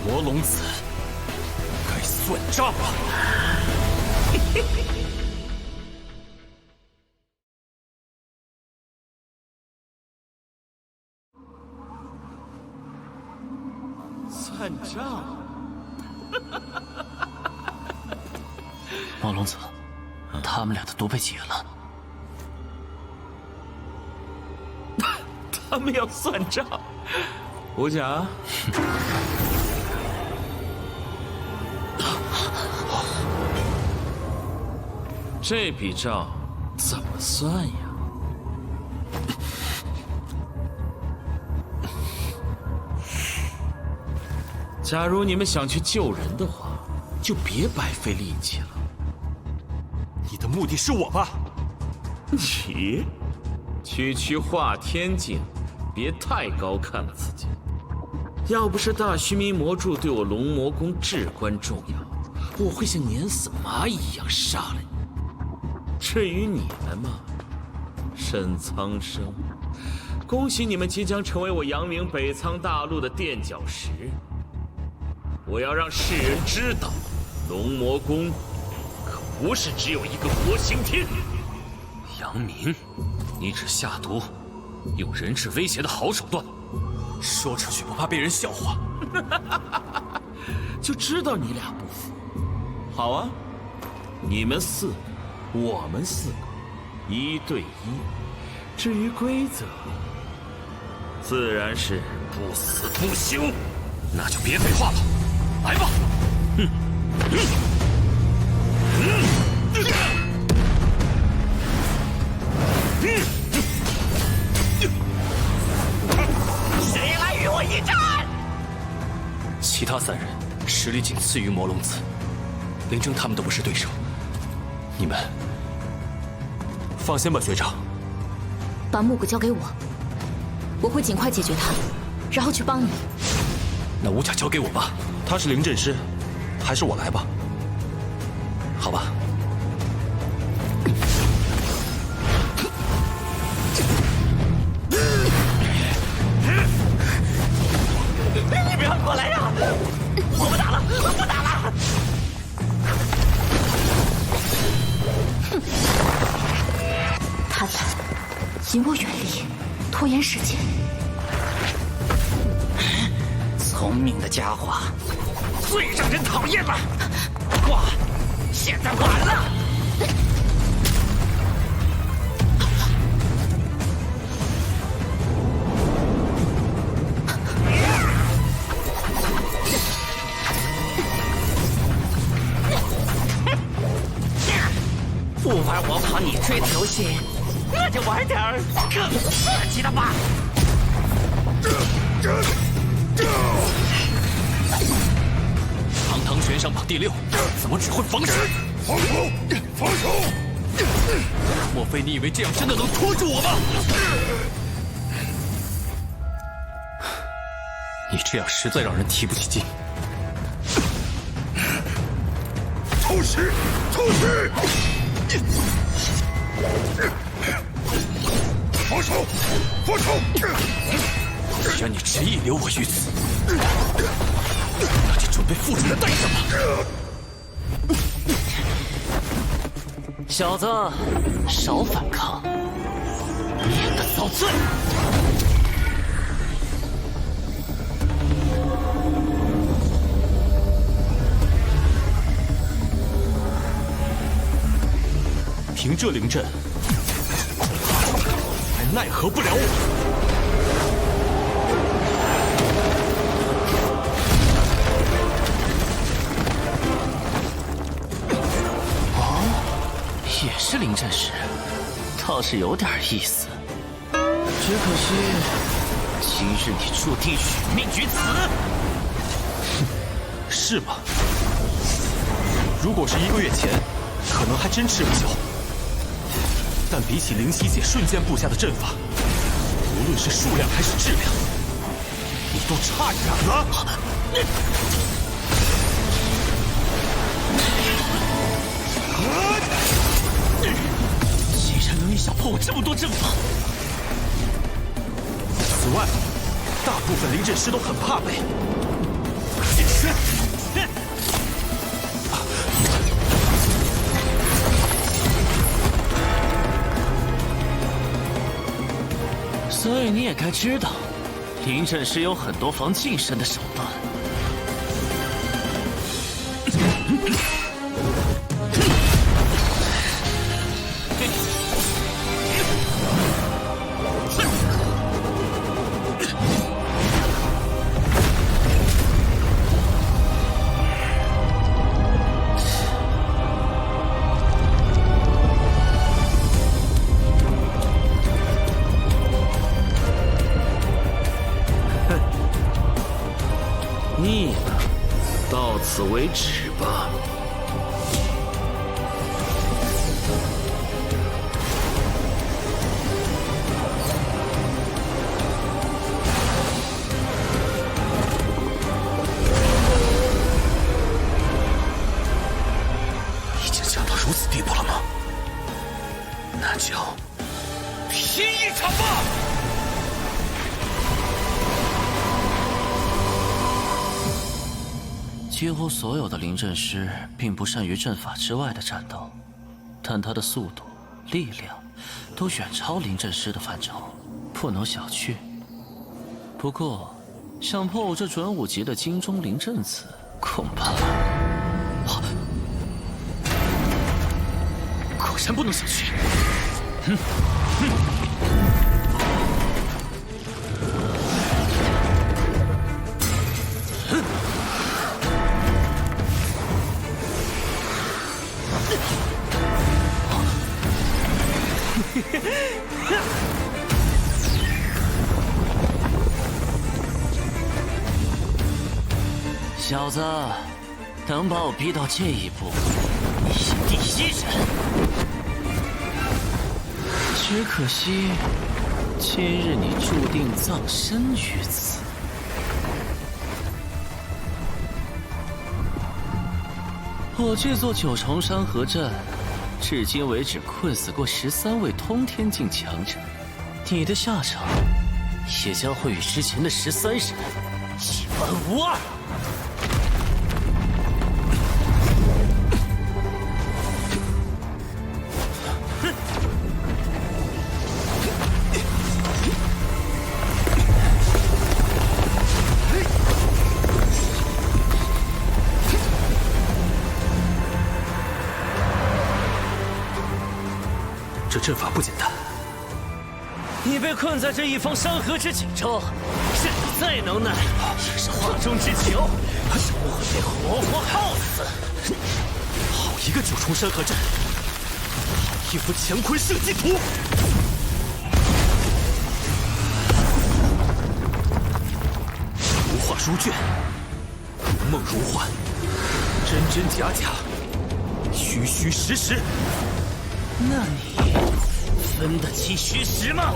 魔龙子，该算账了！算账？魔龙子，他们俩的毒被解了。他们要算账。无甲，这笔账怎么算呀？假如你们想去救人的话，就别白费力气了。你的目的是我吧？你，区化天境，别太高看了自己。要不是大须弥魔柱对我龙魔宫至关重要，我会像碾死蚂蚁一样杀了你。至于你们嘛，沈苍生，恭喜你们即将成为我扬名北苍大陆的垫脚石。我要让世人知道，龙魔宫可不是只有一个活刑天。杨明，你只下毒，用人质威胁的好手段，说出去不怕被人笑话？就知道你俩不服。好啊，你们4个，我们4个，1对1。至于规则，自然是不死不休。那就别废话了，来吧！谁来与我一战？其他3人实力仅次于魔龙子，林正他们都不是对手。你们放心吧，学长。把木谷交给我，我会尽快解决他，然后去帮你。那无甲交给我吧，他是灵阵师，还是我来吧？好吧。你不要过来呀！我不打了，不打了！他们引我远离，拖延时间。聪明的家伙，最让人讨厌了。挂，现在晚了。不玩我跑你追的游戏，那就玩点儿更刺激的吧。堂堂悬赏榜第6，怎么只会防身？防守，防守！莫非你以为这样真的能拖住我吗？你这样实在让人提不起劲。偷袭，偷袭！防守，防守！既然你执意留我于此，那就准备付出代价吧。小子，少反抗，免得遭罪。凭这灵阵，还奈何不了我。也是灵阵师，倒是有点意思。只可惜，今日你注定殒命于此。是吗？如果是1个月前，可能还真吃不消。但比起灵犀姐瞬间布下的阵法，无论是数量还是质量，你都差远了。竟然能力小破我这么多阵法！此外，大部分灵阵师都很怕被。所以你也该知道，灵阵师有很多防近身的手段。腻了，到此为止吧。已经强到如此地步了吗？那就拼一场吧！几乎所有的临阵师并不善于阵法之外的战斗，但他的速度、力量都远超临阵师的范畴，不能小觑。不过，想破我这准5级的金钟临阵子，恐怕……果然不能小觑。小子，能把我逼到这一步，你是第一人。只可惜，今日你注定葬身于此。我这座9重山河阵，至今为止困死过13位通天境强者，你的下场也将会与之前的13人一般无二。这阵法不简单。你被困在这一方山河之井中，阵法再能耐，也是画中之球，终会被活活耗死。好一个9重山河阵，好一幅乾坤圣迹图！如画如卷，如梦如幻，真真假假，虚虚实实。那你分得清虚实吗？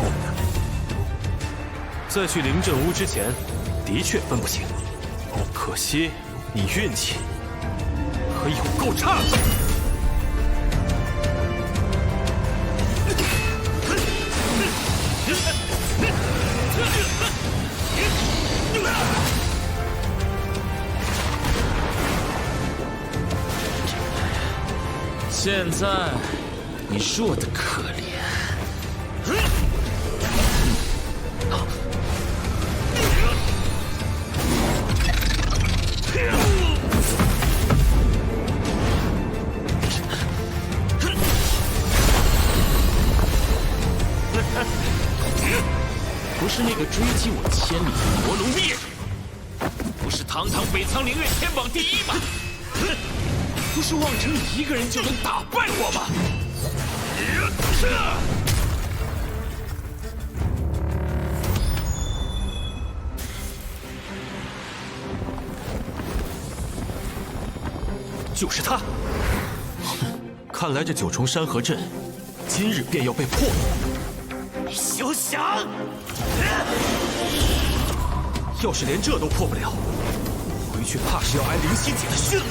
在去临阵屋之前，的确分不清。可惜你运气可有够差的。现在你弱得可怜。不是那个追击我千里的魔龙猎人，不是堂堂北苍灵岳天榜第一吗？不是妄称你一个人就能打败我吗？就是他！看来这9重山河阵，今日便要被破了。休想！要是连这都破不了，回去怕是要挨灵犀姐的训了。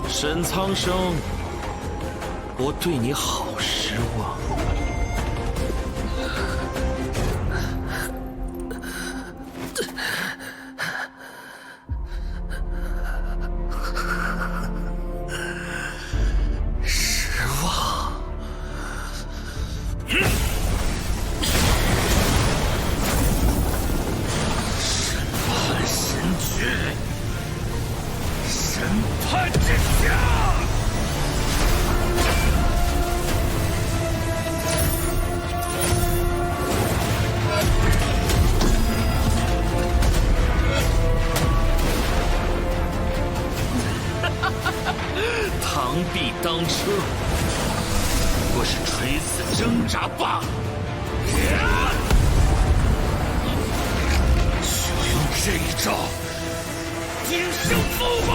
沈苍生，我对你好失望。失望。审判神诀，审判之下。螳臂当车，不过是垂死挣扎罢了。就用这一招定胜负吧！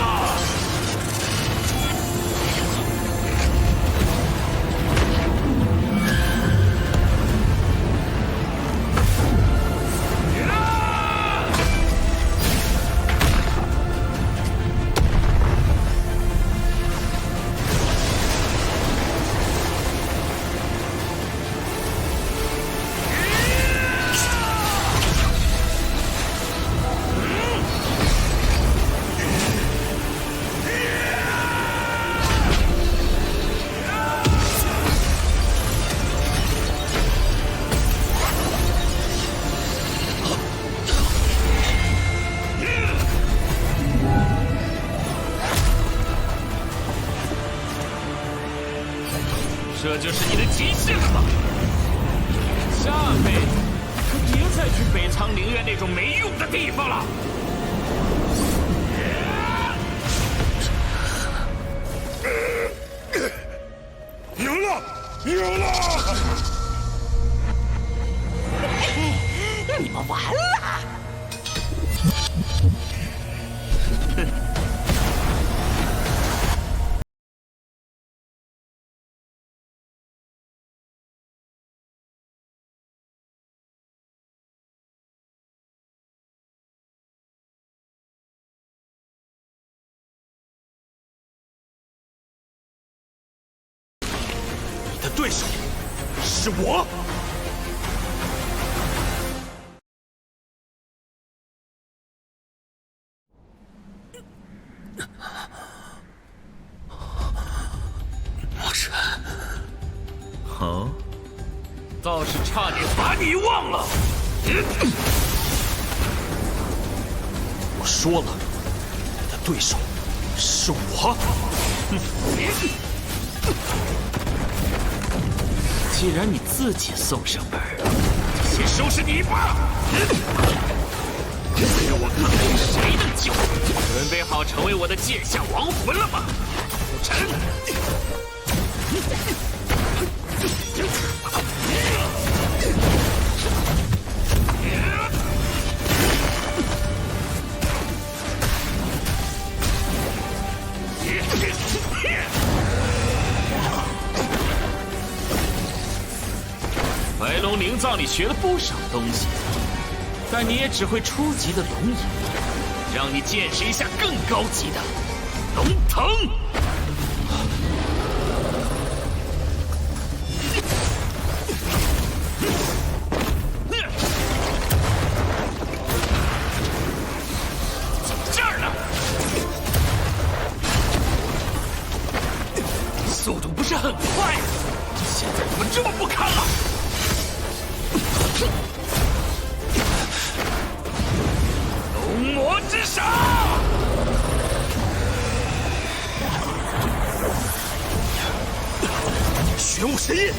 这就是你的极限了吗？下辈子可别再去北苍陵院那种没用的地方了。赢了，赢了！你们完了！你的对手是我。墨尘，哦，倒是差点把你忘了。我说了，你的对手是我。既然你自己送上门，就先收拾你吧。让我看看谁能救你！准备好成为我的剑下亡魂了吗，古尘？白龙灵藏里学了不少东西，但你也只会初级的龙影，让你见识一下更高级的龙腾。怎么这儿呢？速度不是很快，现在怎么这么不堪了？龙魔之手！玄武神印！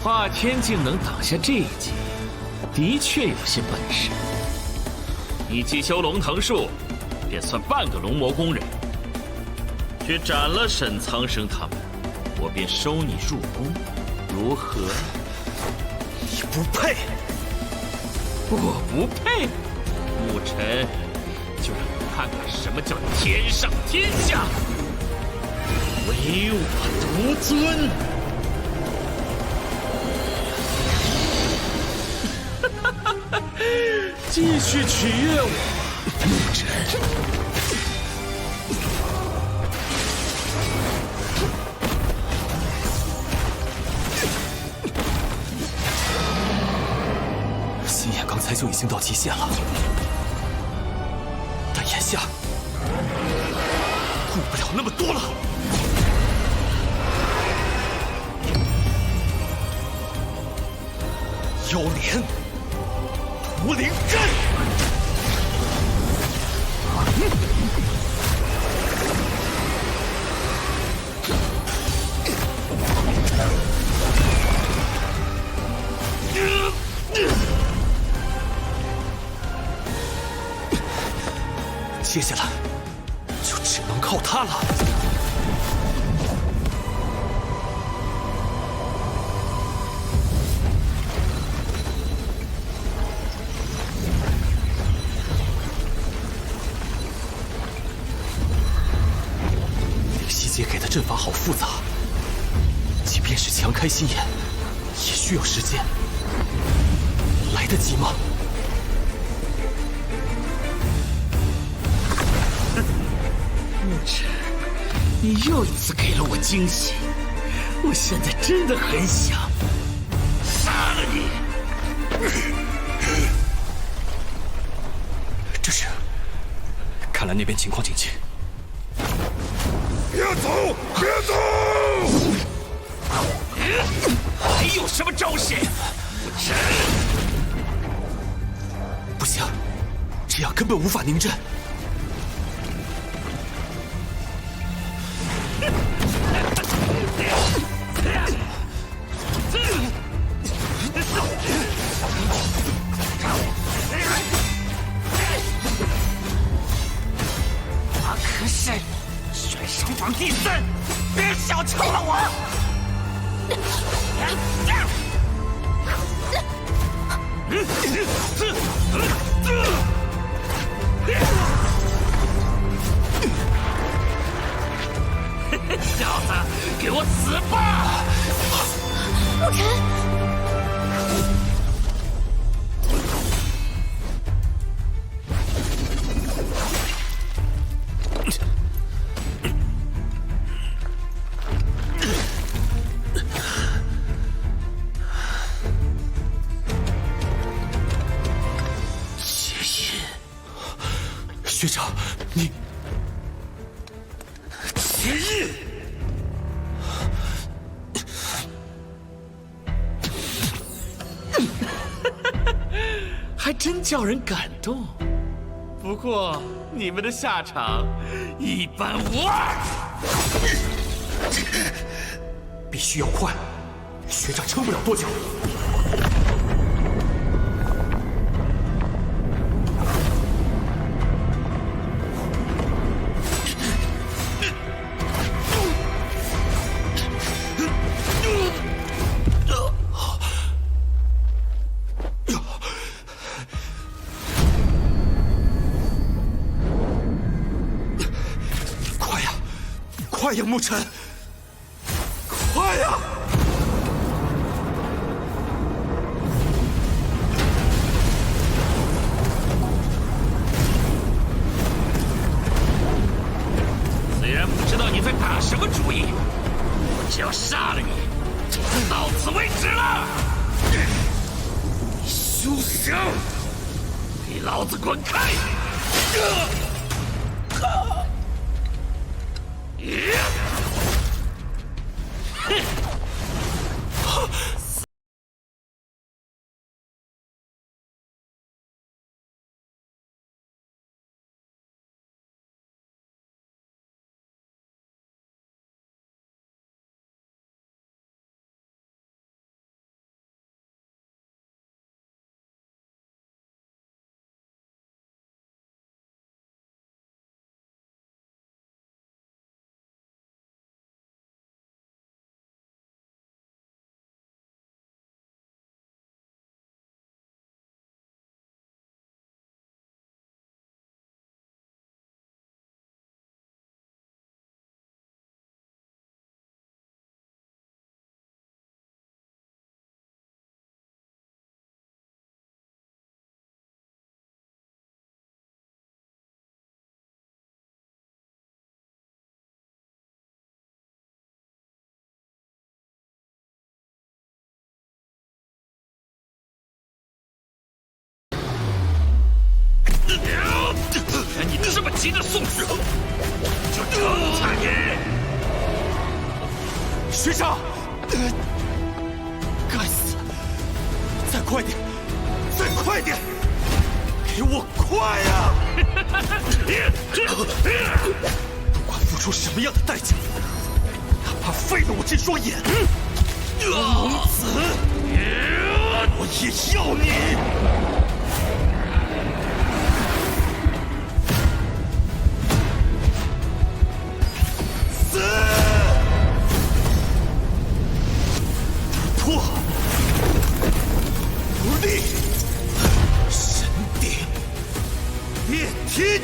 华天竟能挡下这一击，的确有些本事。你既修龙腾术，便算半个龙魔工人。去斩了沈苍生他们，我便收你入宫，如何？你不配！我不配？牧尘，就让你看看什么叫天上天下，唯我独尊！继续取悦我，牧尘。心眼刚才就已经到极限了，但眼下顾不了那么多了。妖莲，屠灵阵。接下来就只能靠他了。灵犀姐给的阵法好复杂，即便是强开心眼，也需要时间。来得及吗？牧尘，你又一次给了我惊喜，我现在真的很想杀了你。这是，看来那边情况紧急。别走！别走！还有什么招式？牧尘，不行，这样根本无法凝阵。他可是玄圣榜第3，别小瞧了我！小子，给我死吧！牧尘。学长，你结印，还真叫人感动。不过你们的下场一般无二。必须要快，学长撑不了多久。快呀，牧尘！快呀！虽然不知道你在打什么主意，我只要杀了你，就到此为止了。你休想！给老子滚开！级的送死，就成全你！学长，该死！再快点，再快点！给我快呀！不管付出什么样的代价，哪怕废了我这双眼，龙子，我也要你！死！突破！无力！神鼎！炼天阵！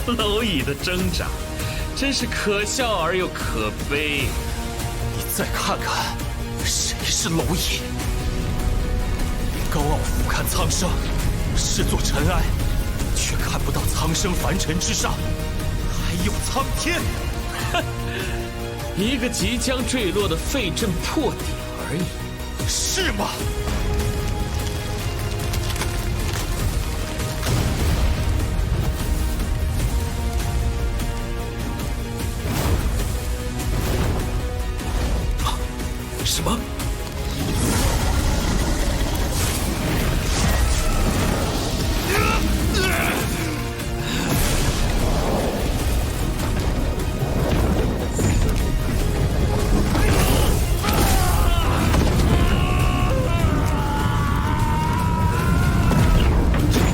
蝼蚁的挣扎，真是可笑而又可悲。你再看看，谁是蝼蚁？高傲俯瞰苍生，视作尘埃，却看不到苍生凡尘之上还有苍天。一个即将坠落的废阵破点而已，是吗？什么？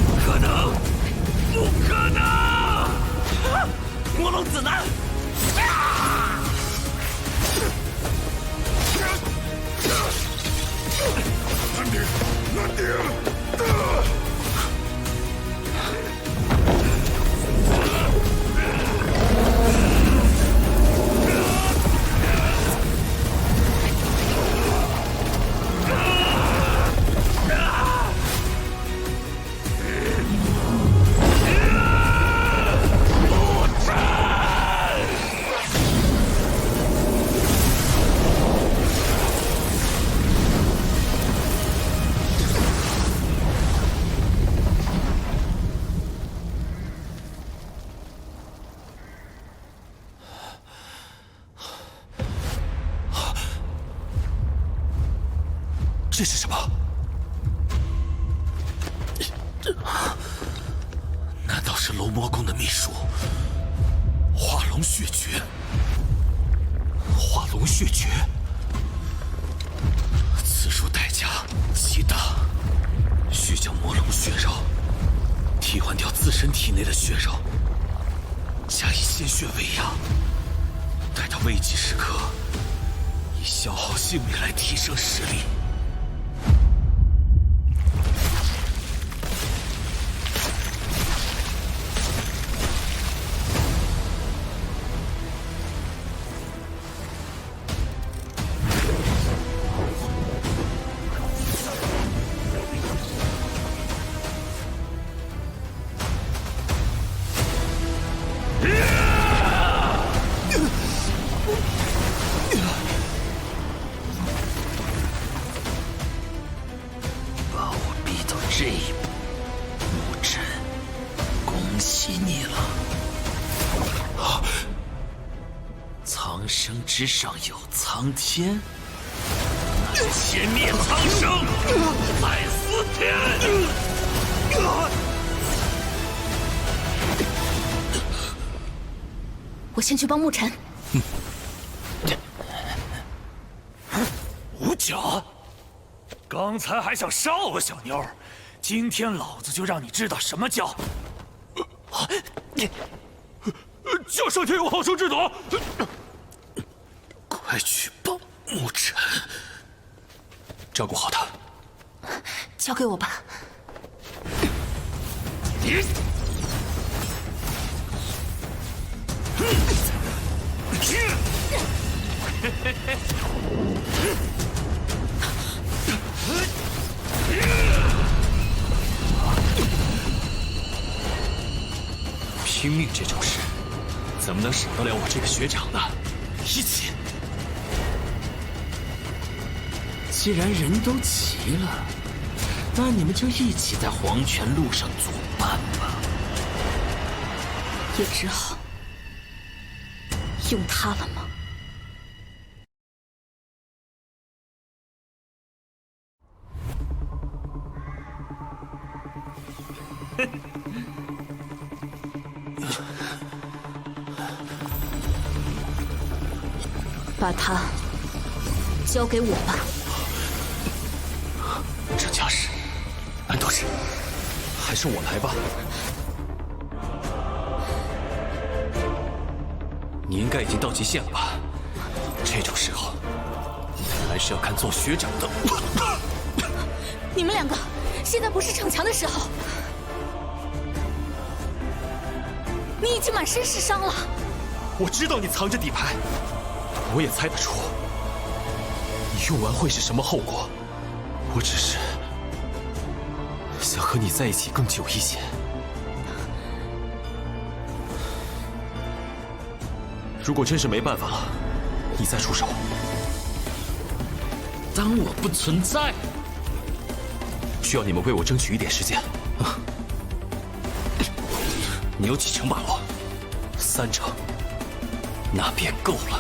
不可能！不可能！魔龙子呢？这是什么？难道是龙魔宫的秘术？化龙血诀。化龙血诀，此术代价极大，需将魔龙血肉替换掉自身体内的血肉，加以鲜血喂养，待到危急时刻，以消耗性命来提升实力。这一步，牧尘，恭喜你了！苍生之上有苍天，先灭苍生，再司天。我先去帮牧尘。五角，刚才还想杀我小妞，今天老子就让你知道什么叫……叫上天有好生之德！快去帮牧尘，照顾好他。交给我吧。拼命这种事，怎么能少得了我这个学长呢？一起！既然人都齐了，那你们就一起在黄泉路上作伴吧。也只好用它了吗？把它交给我吧。这架势，安道士，还是我来吧。你应该已经到极限了吧？这种时候，还是要看做学长的。你们两个，现在不是逞强的时候。你已经满身是伤了。我知道你藏着底牌，我也猜得出你用完会是什么后果。我只是想和你在一起更久一些。如果真是没办法了，你再出手。当我不存在。需要你们为我争取一点时间。你有几成把握？3成，那便够了。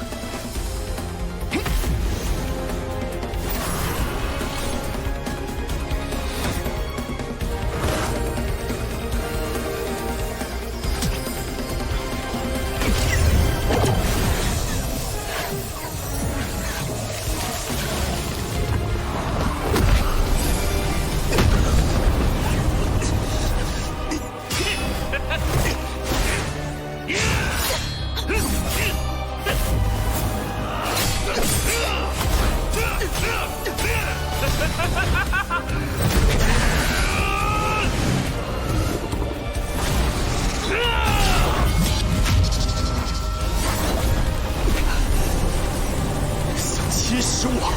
想侵蚀我，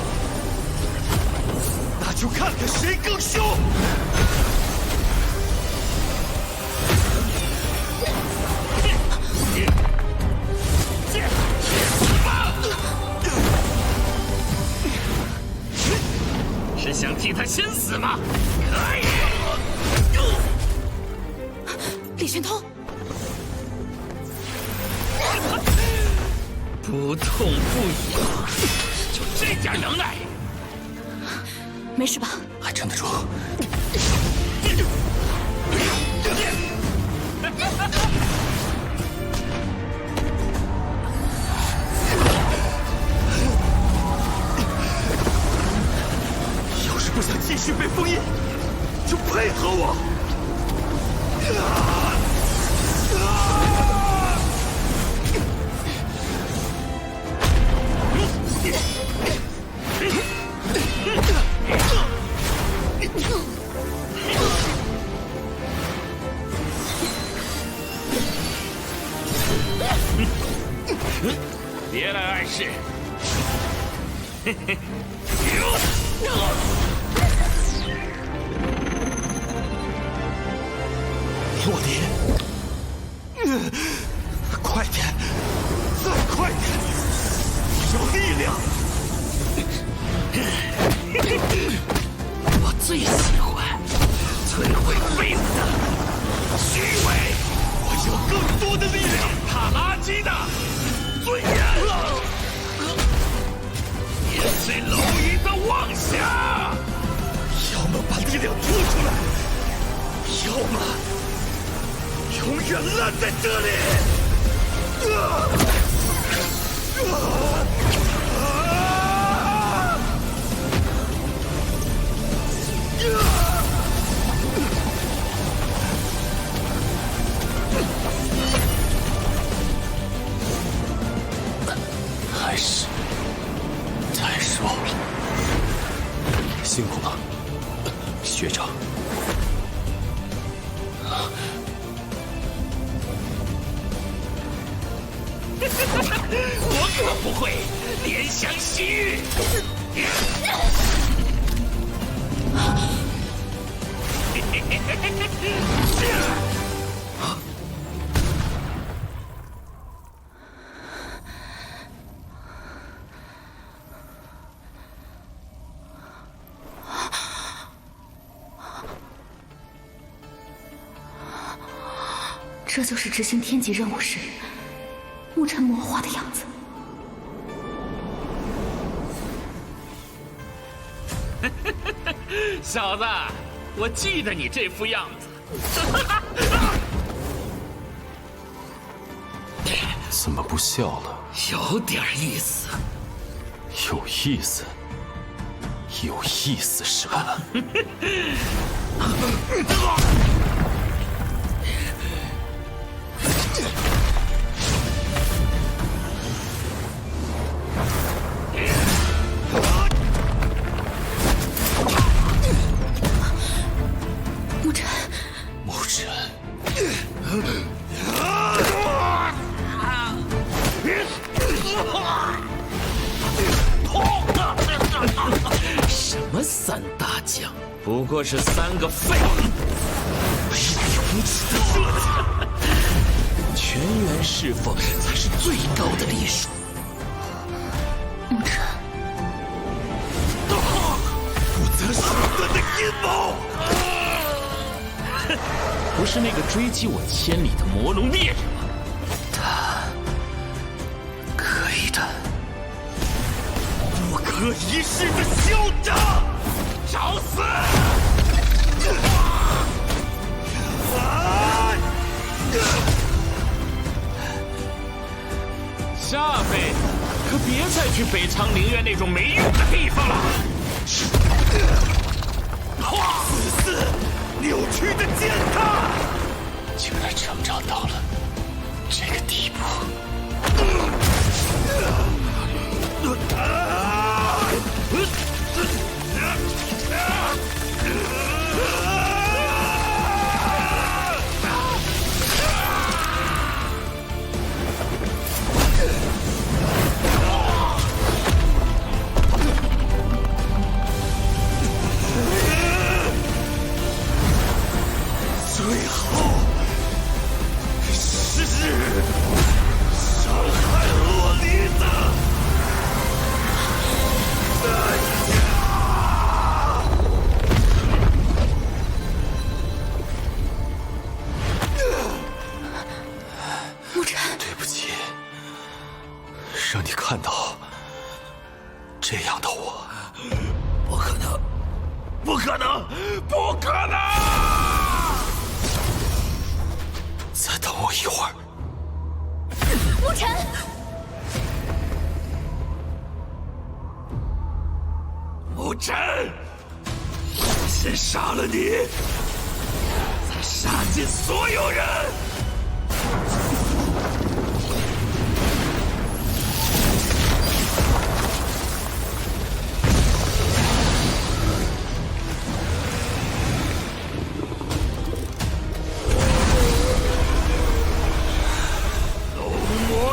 那就看看谁更凶！是想替他先死吗？可以。李玄通，不痛不痒，就这点能耐？没事吧？还撑得住。要是不想继续被封印，就配合我。别来碍事。洛离，快点，再快点，有力量！我最喜欢摧毁废物的虚伪。我有更多的力量，踏垃圾的尊严，碾碎蝼蚁的妄想。要么把力量吐出来，要么永远烂在这里！还是太弱了，辛苦了，学长。我可不会怜香惜玉。这就是执行天级任务时沐尘魔化的样子。小子，我记得你这副样子。怎么不笑了？有点意思。有意思？有意思是吧？什么三大将，不过是3个废物。唯你无耻的设计，全员侍奉才是最高的礼数。沐尘，不择手段的阴谋。不是那个追击我千里的魔龙猎人吗？他可以的。不可一世的嚣张，找死！下辈子可别再去北苍陵苑那种没用的地方了。自私扭曲的践踏，竟然成长到了这个地步。最后是伤害洛丽的代价。沐尘，对不起，让你看到这样的我。不可能，不可能，不可能！再等我一会儿。沐尘，沐尘，先杀了你，再杀尽所有人。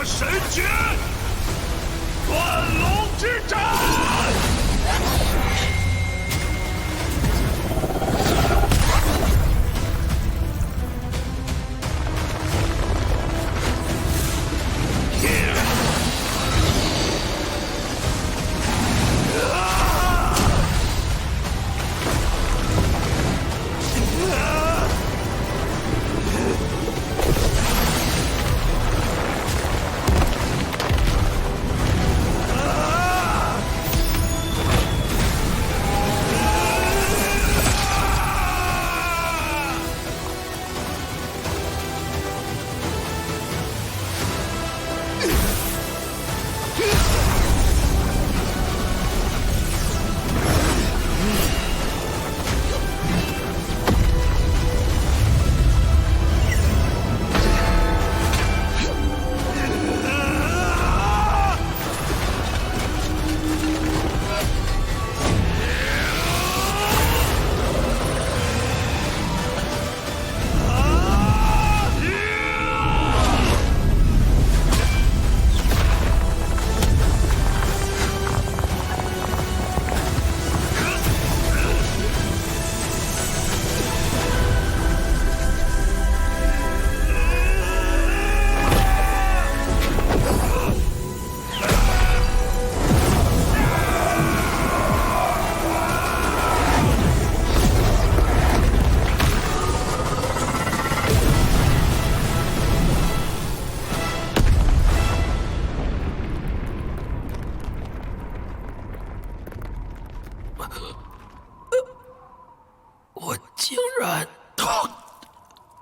神诀，断龙之战。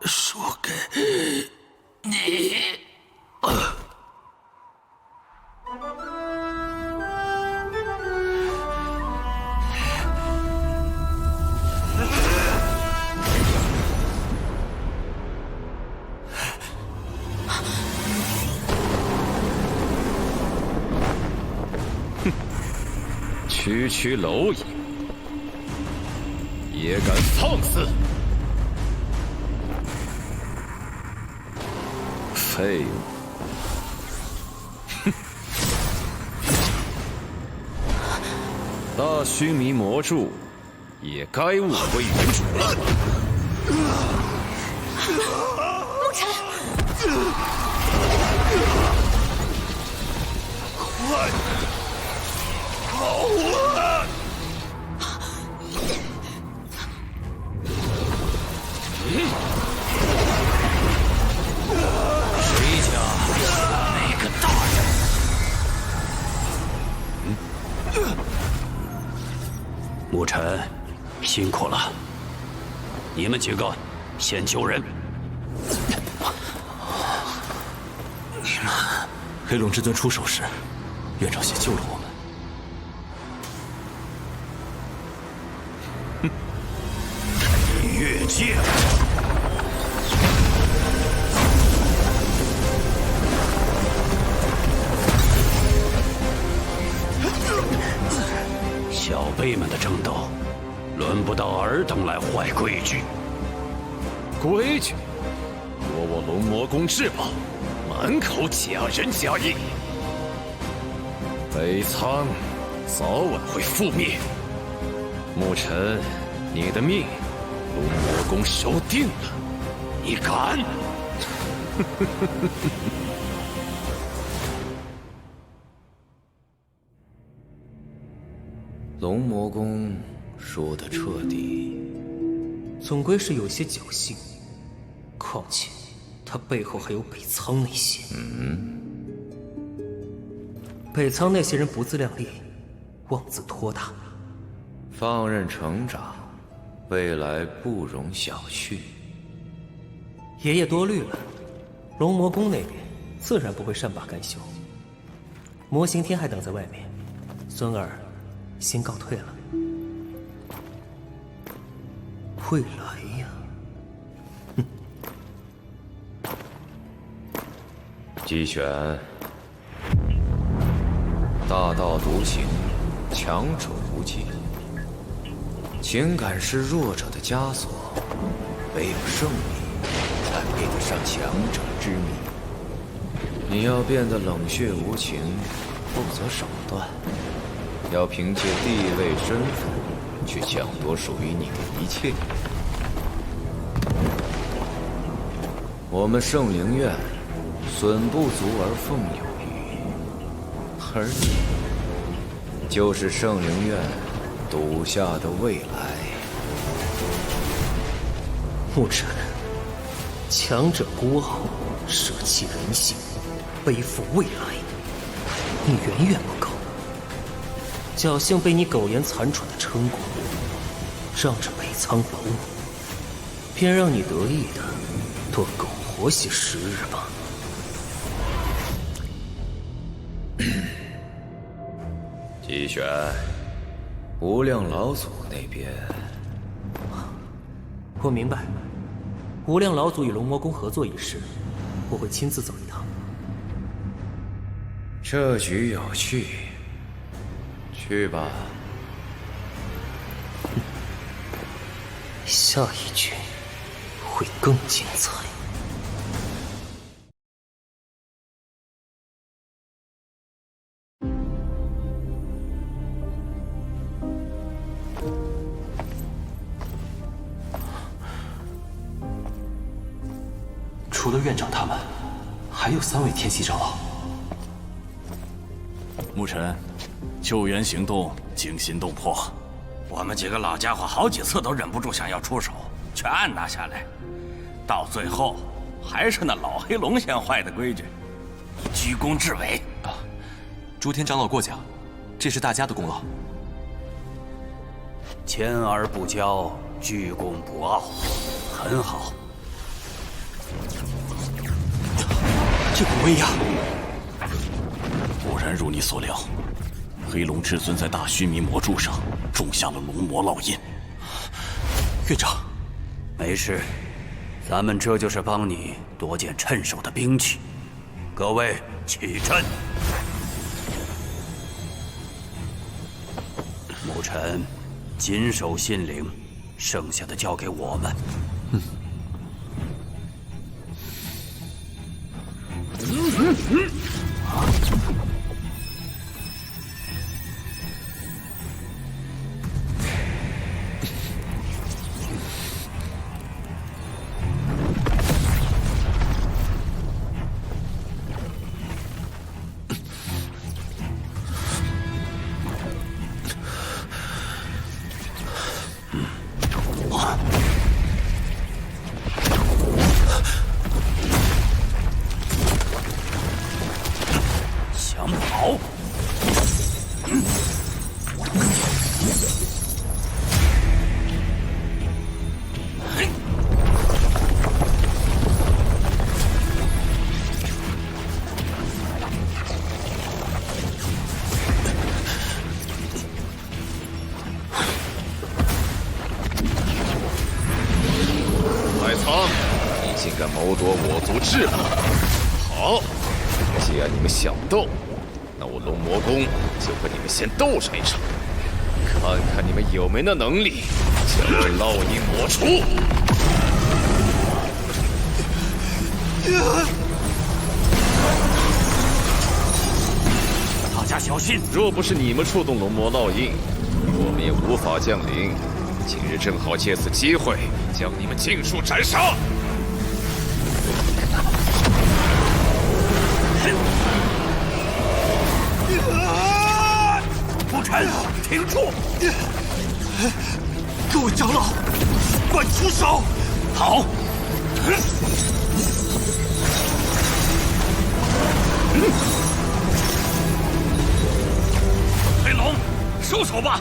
输给你。区区蝼蚁也敢放肆！废物！哼！大须弥魔柱也该物归原主了。沐尘，快！好啊！谁家没个大人？沐尘，辛苦了。你们几个先救人。黑龙之尊出手时，院长先救了我们。越界！小辈们的争斗，轮不到尔等来坏规矩。规矩？夺我龙魔宫至宝，满口假仁假义，北苍早晚会覆灭。沐尘，你的命，龙魔宫收定了。你敢？龙魔宫输得彻底，总归是有些侥幸。况且，他背后还有北苍那些。北苍那些人不自量力，妄自托大，放任成长，未来不容小觑。爷爷多虑了，龙魔宫那边自然不会善罢甘休。魔刑天还等在外面，孙儿先告退了。未来呀，姬玄，大道独行，强者无界。情感是弱者的枷锁，唯有胜利才配得上强者之名。你要变得冷血无情，不择手段，要凭借地位身份去抢夺属于你的一切。我们圣灵院损不足而奉有余，而你就是圣灵院赌下的未来。沐尘，强者孤傲，舍弃人性，背负未来，你远远不够。侥幸被你苟延残喘的撑过，仗着北苍保你，便让你得意的多苟活些时日吧。姬玄，无量老祖那边，我明白，无量老祖与龙魔宫合作一事，我会亲自走一趟。这局有趣，去吧。下一局会更精彩。除了院长他们，还有3位天系长老。沐尘，救援行动惊心动魄，我们几个老家伙好几次都忍不住想要出手，全按捺下来，到最后还是那老黑龙先坏的规矩，以居功至伟。诸天长老过奖，这是大家的功劳。谦而不骄，居功不傲，很好。这个威压，果然如你所料，黑龙至尊在大须弥魔柱上种下了龙魔烙印。院长，没事，咱们这就是帮你多件趁手的兵器。各位起阵。牧尘，谨守信令，剩下的交给我们。想跑？海苍，你竟敢谋夺我族至宝！好，既然你们想斗，那我龙魔宫就和你们先斗上一场，看看你们有没那能力将这烙印抹除。大家小心！若不是你们触动龙魔烙印，我们也无法降临。今日正好借此机会将你们尽数斩杀。牧尘，停住！各位长老，快出手！好。黑龙，收手吧，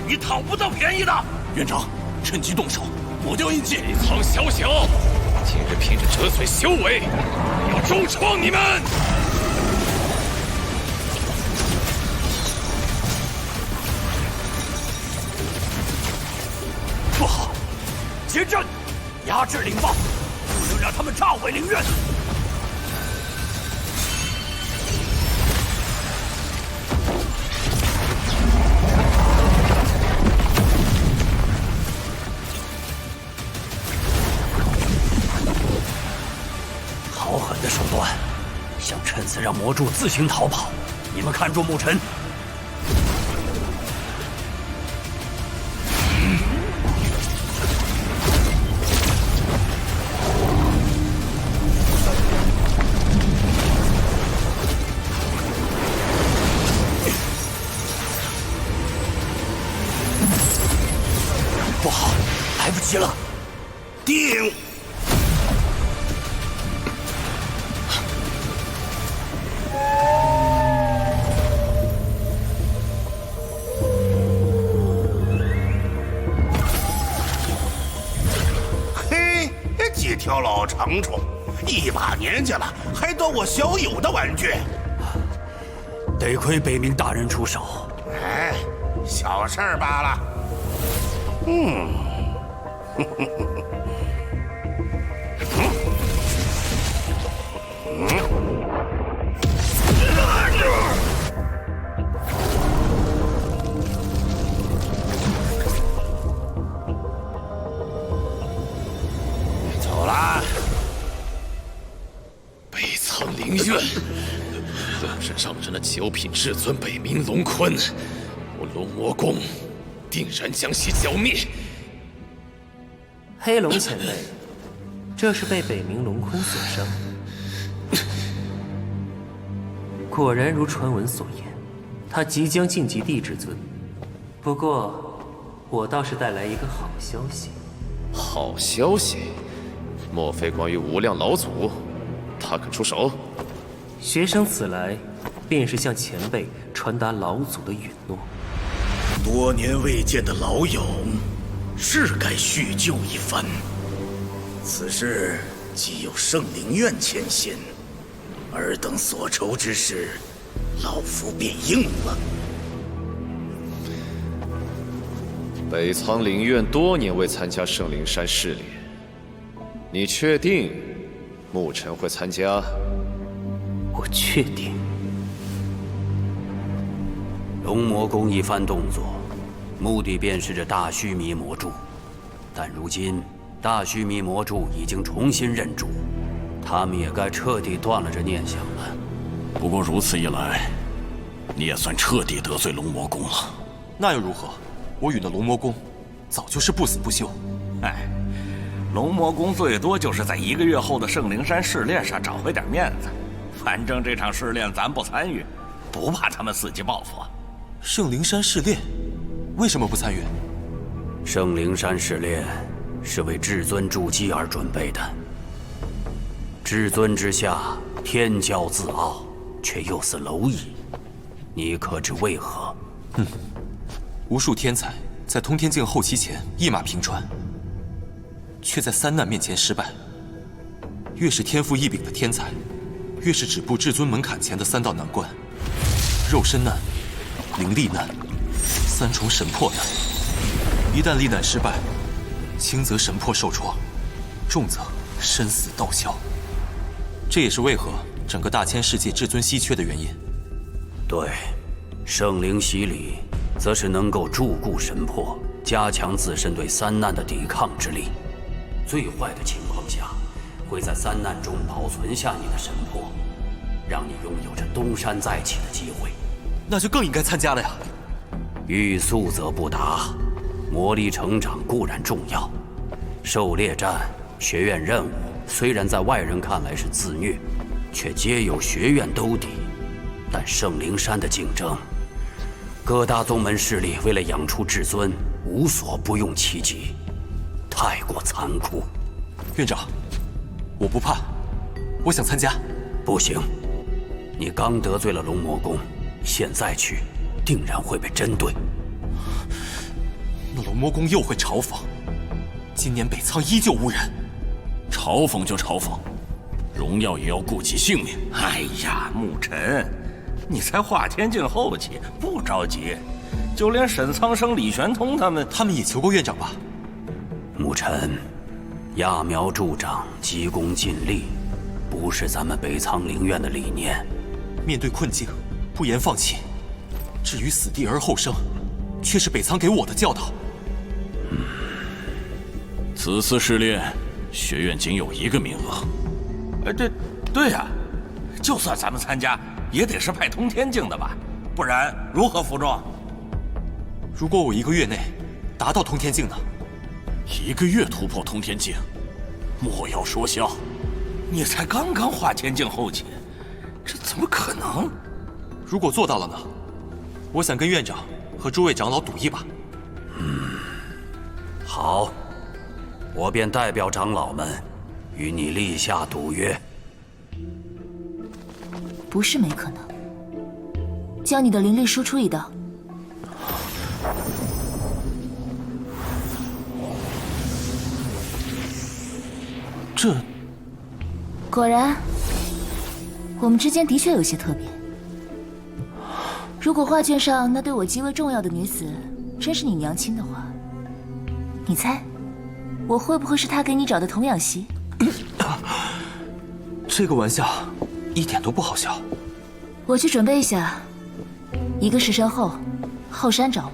你讨不到便宜的。院长，趁机动手，抹掉印记。北苍小小，今日凭着折髓修为，要重创你们！不好，结阵，压制灵豹，不能让他们炸毁灵院。好狠的手段，想趁此让魔柱自行逃跑。你们看住牧尘。不好，来不及了！定！嘿，几条老长虫，一把年纪了，还当我小友的玩具？得亏北冥大人出手。哎，小事儿罢了。走啦！北苍灵院，若是仗着那九品至尊北冥龙坤，我龙魔宫定然将其剿灭。黑龙前辈，这是被北冥龙坤所伤。果然如传闻所言，他即将晋级地至尊。不过，我倒是带来一个好消息。好消息？莫非关于无量老祖？他肯出手？学生此来，便是向前辈传达老祖的允诺。多年未见的老友，是该叙旧一番。此事既有圣灵院牵线，尔等所筹之事，老夫便应了。北苍灵院多年未参加圣灵山试炼，你确定牧尘会参加？我确定。龙魔宫一番动作，目的便是这大须弥魔柱，但如今大须弥魔柱已经重新认主，他们也该彻底断了这念想了。不过如此一来，你也算彻底得罪龙魔宫了。那又如何？我与那龙魔宫早就是不死不休。哎，龙魔宫最多就是在1个月后的圣灵山试炼上找回点面子。反正这场试炼咱不参与，不怕他们伺机报复。圣灵山试炼，为什么不参与？圣灵山试炼是为至尊筑基而准备的。至尊之下，天骄自傲，却又似蝼蚁。你可知为何？无数天才在通天境后期前一马平川，却在3难面前失败。越是天赋异禀的天才，越是止步至尊门槛前的3道难关：肉身难、灵力难、3重神魄难。一旦历难失败，轻则神魄受创，重则身死道消。这也是为何整个大千世界至尊稀缺的原因。对，圣灵洗礼则是能够铸固神魄，加强自身对3难的抵抗之力。最坏的情况下，会在3难中保存下你的神魄，让你拥有着东山再起的机会。那就更应该参加了呀！欲速则不达，魔力成长固然重要，狩猎战、学院任务虽然在外人看来是自虐，却皆有学院兜底。但圣灵山的竞争，各大宗门势力为了养出至尊，无所不用其极，太过残酷。院长，我不怕，我想参加。不行，你刚得罪了龙魔宫，现在去，定然会被针对。那龙魔宫又会嘲讽，今年北苍依旧无人。嘲讽就嘲讽，荣耀也要顾及性命。哎呀，牧尘，你才化天境后期，不着急。就连沈苍生、李玄通他们也求过院长吧？牧尘，揠苗助长，急功近利，不是咱们北苍灵院的理念。面对困境，不言放弃；至于死地而后生，却是北苍给我的教导。此次试炼，学院仅有1个名额。对呀，就算咱们参加，也得是派通天境的吧？不然如何服众？如果我1个月内达到通天境呢？1个月突破通天境，莫要说笑。你才刚刚化天境后期，这怎么可能？如果做到了呢？我想跟院长和诸位长老赌一把。好，我便代表长老们与你立下赌约。不是没可能，将你的灵力输出一道。这果然，我们之间的确有些特别。如果画卷上那对我极为重要的女子真是你娘亲的话，你猜，我会不会是她给你找的童养媳？这个玩笑一点都不好笑。我去准备一下，1个时辰后，后山找我。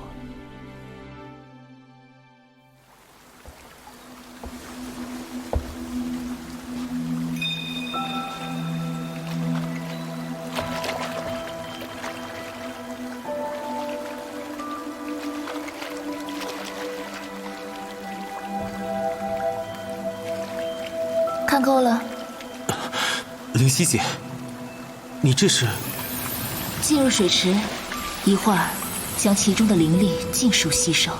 看够了。灵犀姐，你这是？进入水池，一会儿将其中的灵力尽数吸收。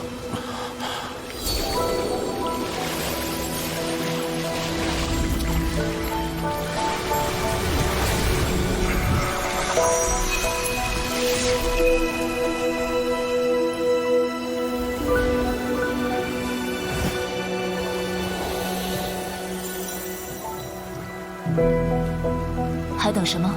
还等什么？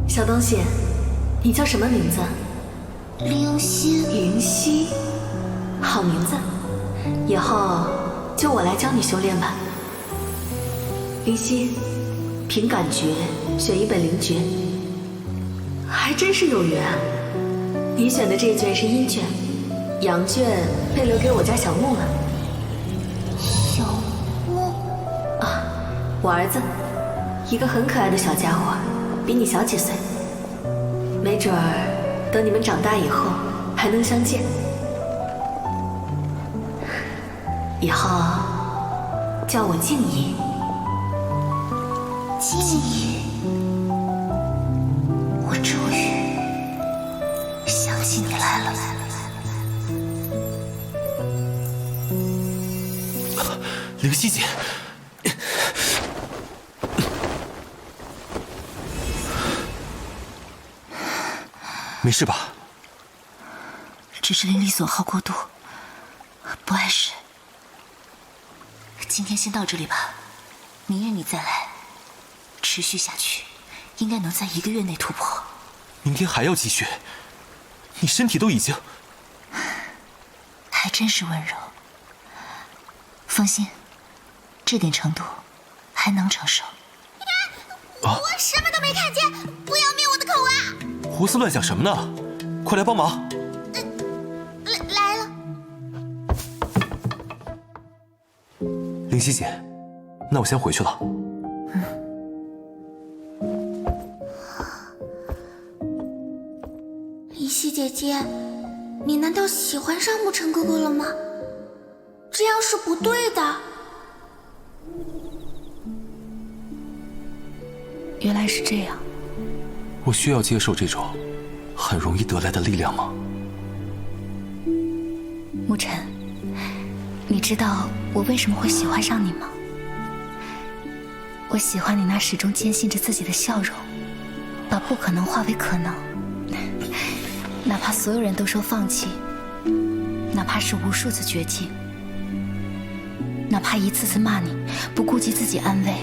小东西，你叫什么名字？灵犀。灵犀，好名字。以后就我来教你修炼吧。灵犀，凭感觉选一本灵诀，还真是有缘。你选的这卷是阴卷，阳卷被留给我家小木了。小木啊，我儿子，一个很可爱的小家伙，比你小几岁。没准儿等你们长大以后还能相见。以后叫我静怡。静怡，我终于想起你来了。灵犀姐，没事吧？只是灵力损耗过度，不碍事。今天先到这里吧，明日你再来，持续下去，应该能在1个月内突破。明天还要继续？你身体都已经……还真是温柔。放心，这点程度还能承受。我什么都没看见，不要灭我的口啊！胡思乱想什么呢？快来帮忙！来了。灵犀姐，那我先回去了。灵犀姐姐，你难道喜欢上沐尘哥哥了吗？这样是不对的。原来是这样。我需要接受这种很容易得来的力量吗？沐尘，你知道我为什么会喜欢上你吗？我喜欢你那始终坚信着自己的笑容，把不可能化为可能。哪怕所有人都说放弃，哪怕是无数次绝境，哪怕一次次骂你，不顾及自己安危，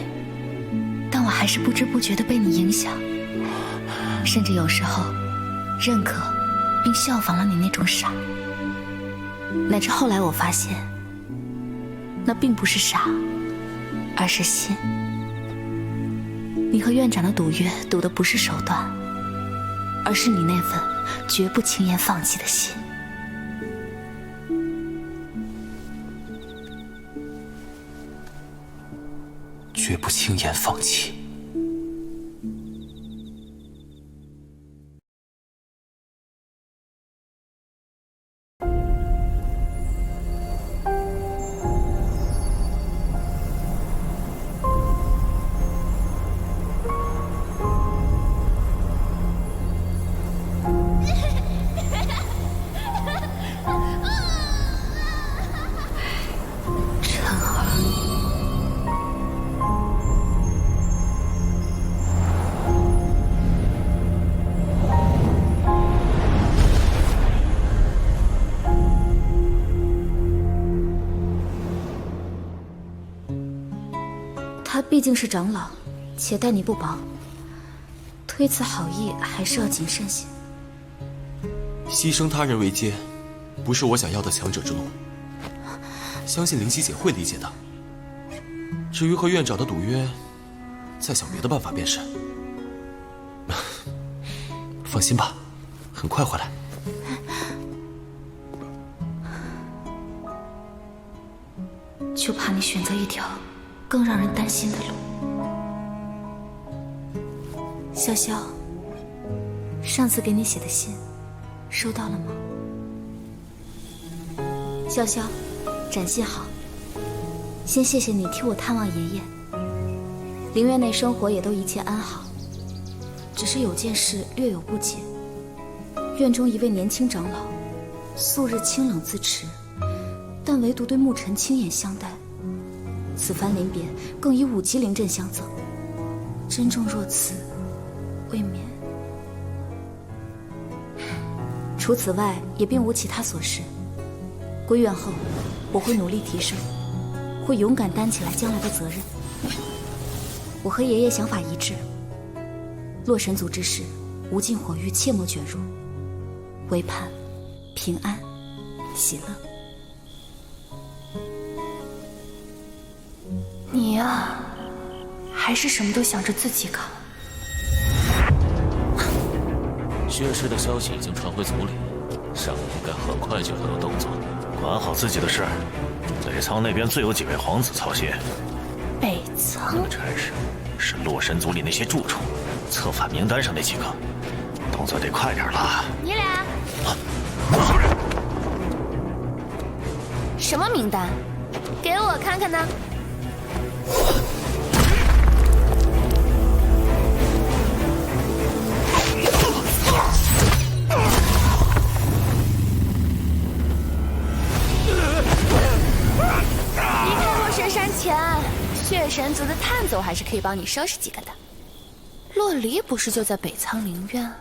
但我还是不知不觉地被你影响，甚至有时候认可并效仿了你那种傻。乃至后来我发现，那并不是傻，而是信。你和院长的赌约赌的不是手段，而是你那份绝不轻言放弃的心。绝不轻言放弃。他毕竟是长老，且待你不薄，推辞好意还是要谨慎些。牺牲他人为艰，不是我想要的强者之路。相信灵犀姐会理解的。至于和院长的赌约，再想别的办法便是。放心吧，很快回来。就怕你选择一条更让人担心的路。潇潇，上次给你写的信，收到了吗？潇潇，展戏好。先谢谢你替我探望爷爷。陵院内生活也都一切安好，只是有件事略有不解。院中一位年轻长老，素日清冷自持，但唯独对牧尘轻眼相待。此番临别，更以5级灵阵相赠。珍重若此，未免……除此外，也并无其他所事。归院后，我会努力提升，会勇敢担起来将来的责任。我和爷爷想法一致，洛神族之事，无尽火域切莫卷入，唯盼平安喜乐。你呀，还是什么都想着自己搞。血尸的消息已经传回族里，上人应该很快就会有动作。管好自己的事，北仓那边自有几位皇子操心。北仓那个差事是洛神族里那些蛀虫，策反名单上那几个，动作得快点了。你俩什么名单？给我看看呢。离开洛神山前，血神族的探走还是可以帮你收拾几个的。洛离不是就在北仓陵院？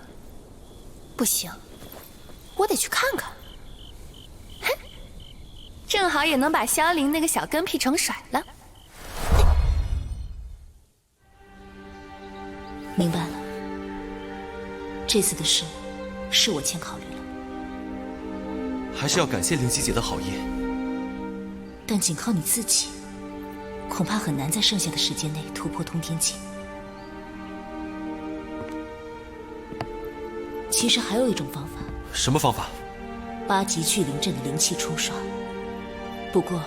不行，我得去看看。哼，正好也能把萧凌那个小跟屁虫甩了。明白了，这次的事是我欠考虑了，还是要感谢灵犀姐的好意。但仅靠你自己，恐怕很难在剩下的时间内突破通天境。其实还有一种方法。什么方法？8级聚灵阵的灵气冲刷，不过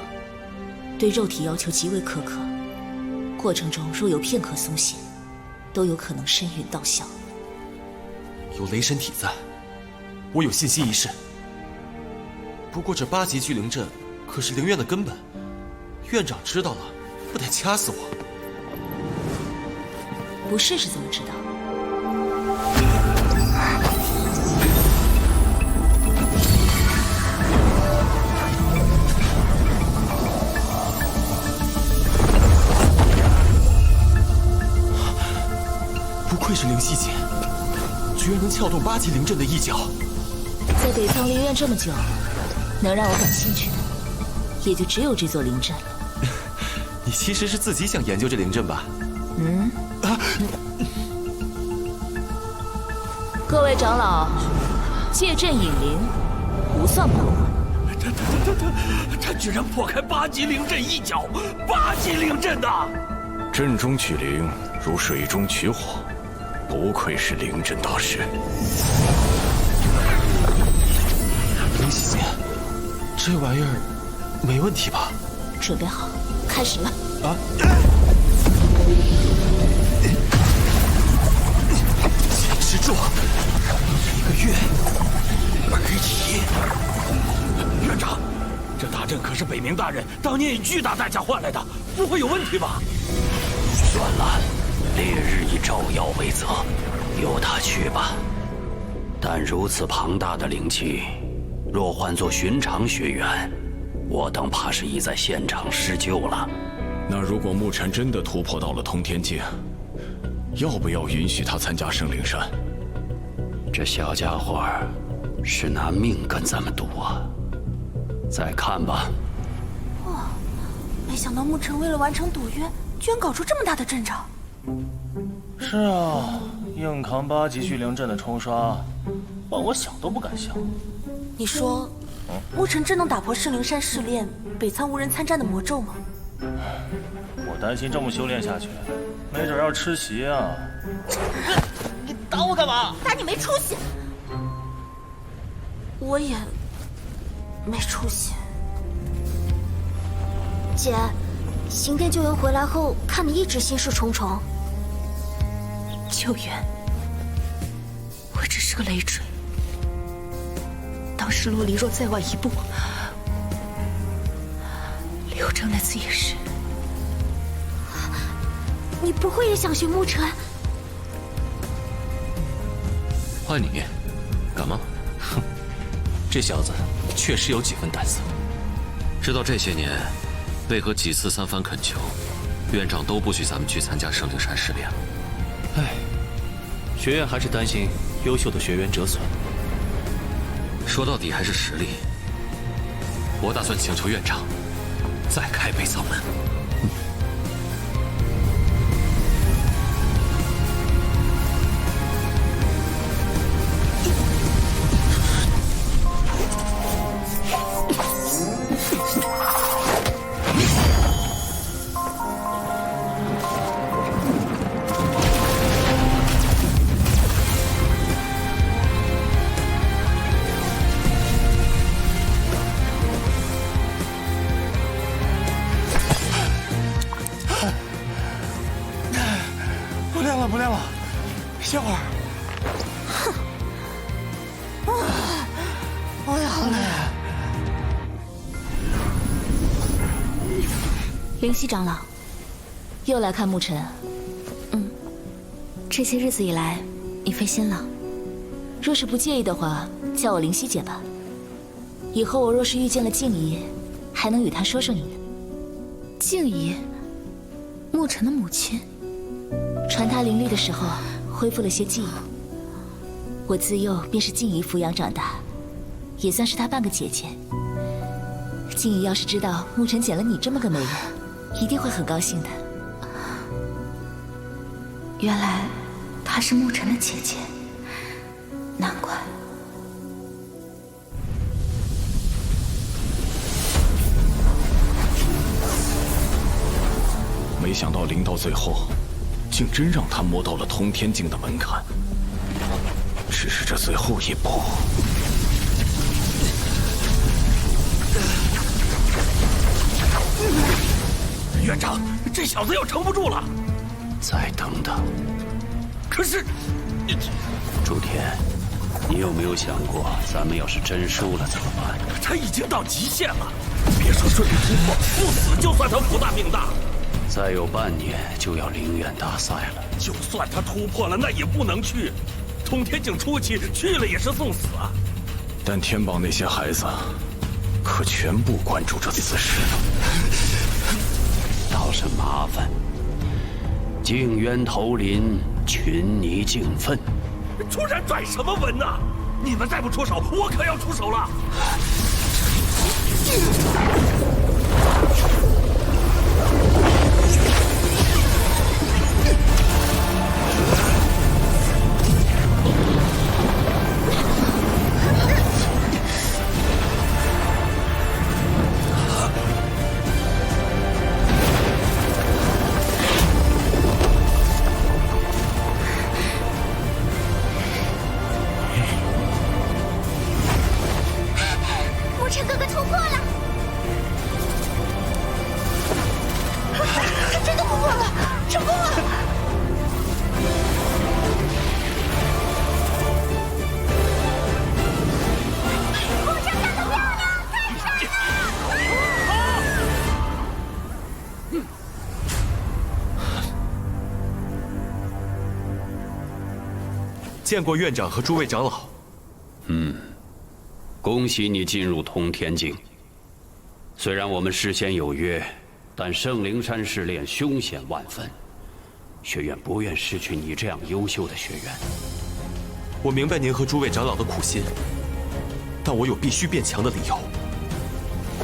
对肉体要求极为苛刻，过程中若有片刻松懈，都有可能身陨道消。有雷神体在，我有信心一试。不过这8级聚灵阵可是灵院的根本，院长知道了，不得掐死我？不试试怎么知道？不愧是灵犀姐，居然能撬动8级灵阵的一角。在北仓灵院这么久，能让我感兴趣的，也就只有这座灵阵了。你其实是自己想研究这灵阵吧？各位长老，借阵引灵，不算破坏。他居然破开8级灵阵一角，8级灵阵呐！阵中取灵，如水中取火，不愧是灵阵大师。灵犀姐，这玩意儿没问题吧？准备好，开始了。啊！坚持住，1个月而已。院长，这大阵可是北冥大人当年以巨大代价换来的，不会有问题吧？算了，烈日以照耀为则，由他去吧。但如此庞大的灵气，若换作寻常学员，我等怕是已在现场施救了。那如果牧尘真的突破到了通天境，要不要允许他参加圣灵山？这小家伙是拿命跟咱们赌啊！再看吧。哇，没想到牧尘为了完成赌约，居然搞出这么大的阵仗。是啊，硬扛8级聚灵阵的冲刷，换我想都不敢想。你说，牧尘真能打破圣灵山试炼北仓无人参战的魔咒吗？我担心这么修炼下去，没准要吃席啊！你打我干嘛？打你没出息！我也没出息。姐，刑天救援回来后，看你一直心事重重。救援，我只是个累赘。当时洛离若再晚一步，成那次也是。你不会也想学沐尘？换你，干嘛？哼，这小子确实有几分胆色。知道这些年，为何几次三番恳求，院长都不许咱们去参加圣灵山试炼了？唉，学院还是担心优秀的学员折损。说到底还是实力。我打算请求院长再开北仓门。不练了，歇会儿。哼，哎呀，好累。灵犀长老，又来看沐尘。这些日子以来，你费心了。若是不介意的话，叫我灵犀姐吧。以后我若是遇见了静怡，还能与她说说你呢。静怡，沐尘的母亲。传她灵力的时候，恢复了些记忆。我自幼便是静怡抚养长大，也算是她半个姐姐。静怡要是知道沐尘捡了你这么个美人，一定会很高兴的。原来她是沐尘的姐姐，难怪。没想到临到最后，竟真让他摸到了通天境的门槛。只是这最后一步，院长，这小子要撑不住了。再等等。可是，朱天，你有没有想过，咱们要是真输了怎么办？他已经到极限了，别说顺利突破，不死就算他福大命大。再有半年就要灵院大赛了，就算他突破了，那也不能去。通天境初期去了也是送死啊！但天榜那些孩子，可全部关注着此事呢。倒是麻烦。静渊投林，群尼竞奋。突然拽什么文啊！你们再不出手，我可要出手了。见过院长和诸位长老。恭喜你进入通天境。虽然我们事先有约，但圣灵山试炼凶险万分，学院不愿失去你这样优秀的学员。我明白您和诸位长老的苦心，但我有必须变强的理由。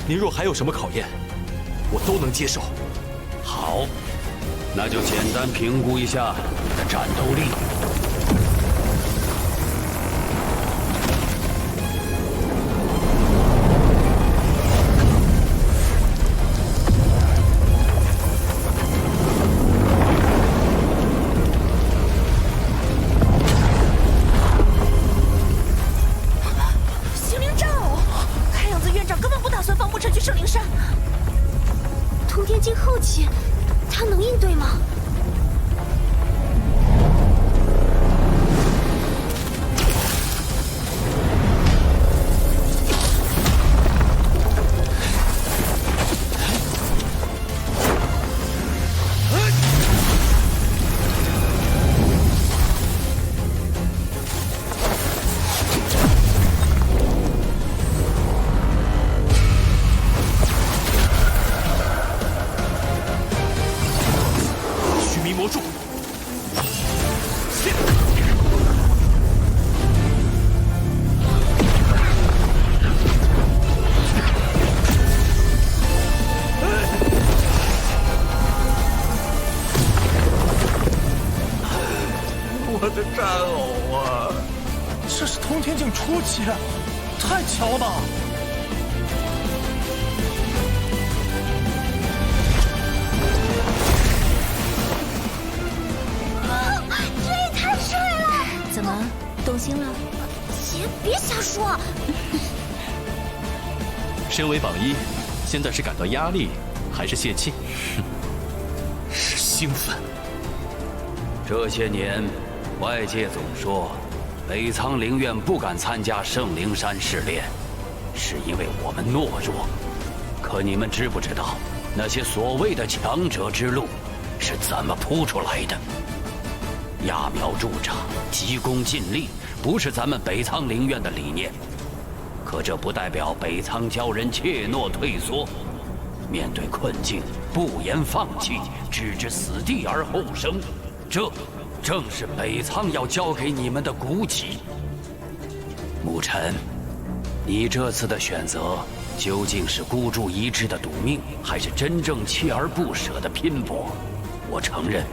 您若还有什么考验，我都能接受。好，那就简单评估一下你的战斗力。他能应对吗？出奇，太巧了！这也太帅了！怎么动心了？姐，别瞎说。身为榜一，现在是感到压力，还是泄气？是兴奋。这些年，外界总说北苍灵院不敢参加圣灵山试炼，是因为我们懦弱。可你们知不知道，那些所谓的强者之路是怎么铺出来的？揠苗助长、急功近利，不是咱们北苍灵院的理念。可这不代表北苍教人怯懦退缩。面对困境，不言放弃，置之死地而后生，这正是北苍要教给你们的骨气。沐尘，你这次的选择究竟是孤注一掷的赌命，还是真正锲而不舍的拼搏？我承认，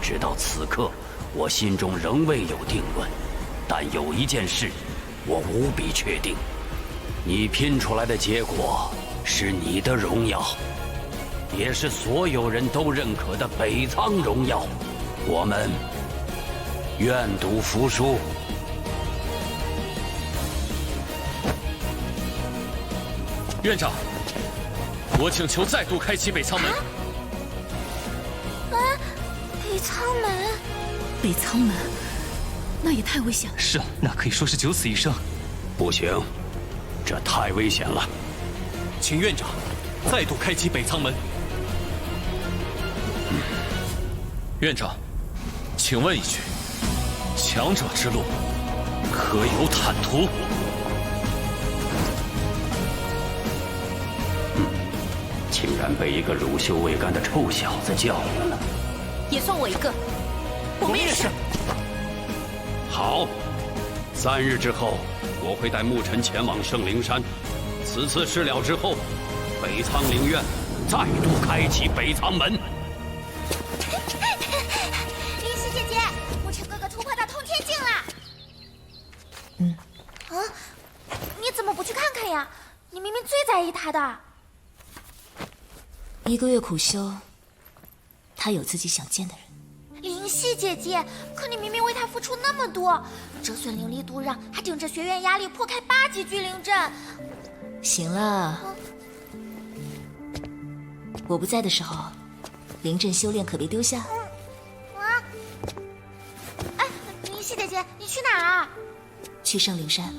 直到此刻，我心中仍未有定论。但有一件事，我无比确定：你拼出来的结果是你的荣耀，也是所有人都认可的北苍荣耀。我们愿赌服输。院长，我请求再度开启北苍门。北苍门，北苍门，那也太危险了。是啊，那可以说是九死一生。不行，这太危险了。请院长再度开启北苍门。院长，请问一句，强者之路可有坦途？竟然被一个乳臭未干的臭小子教育了。也算我一个。我们也是。好，3日之后，我会带沐尘前往圣灵山。此次事了之后，北苍灵院再度开启北苍门。灵犀姐姐，沐尘哥哥突破到通天境了。你怎么不去看看呀？你明明最在意他的。1个月苦修，他有自己想见的人。灵犀姐姐，可你明明为他付出那么多，折损灵力度让，还顶着学院压力破开8级聚灵阵。行了，我不在的时候，灵阵修炼可别丢下。灵犀姐姐，你去哪儿啊？去圣灵山。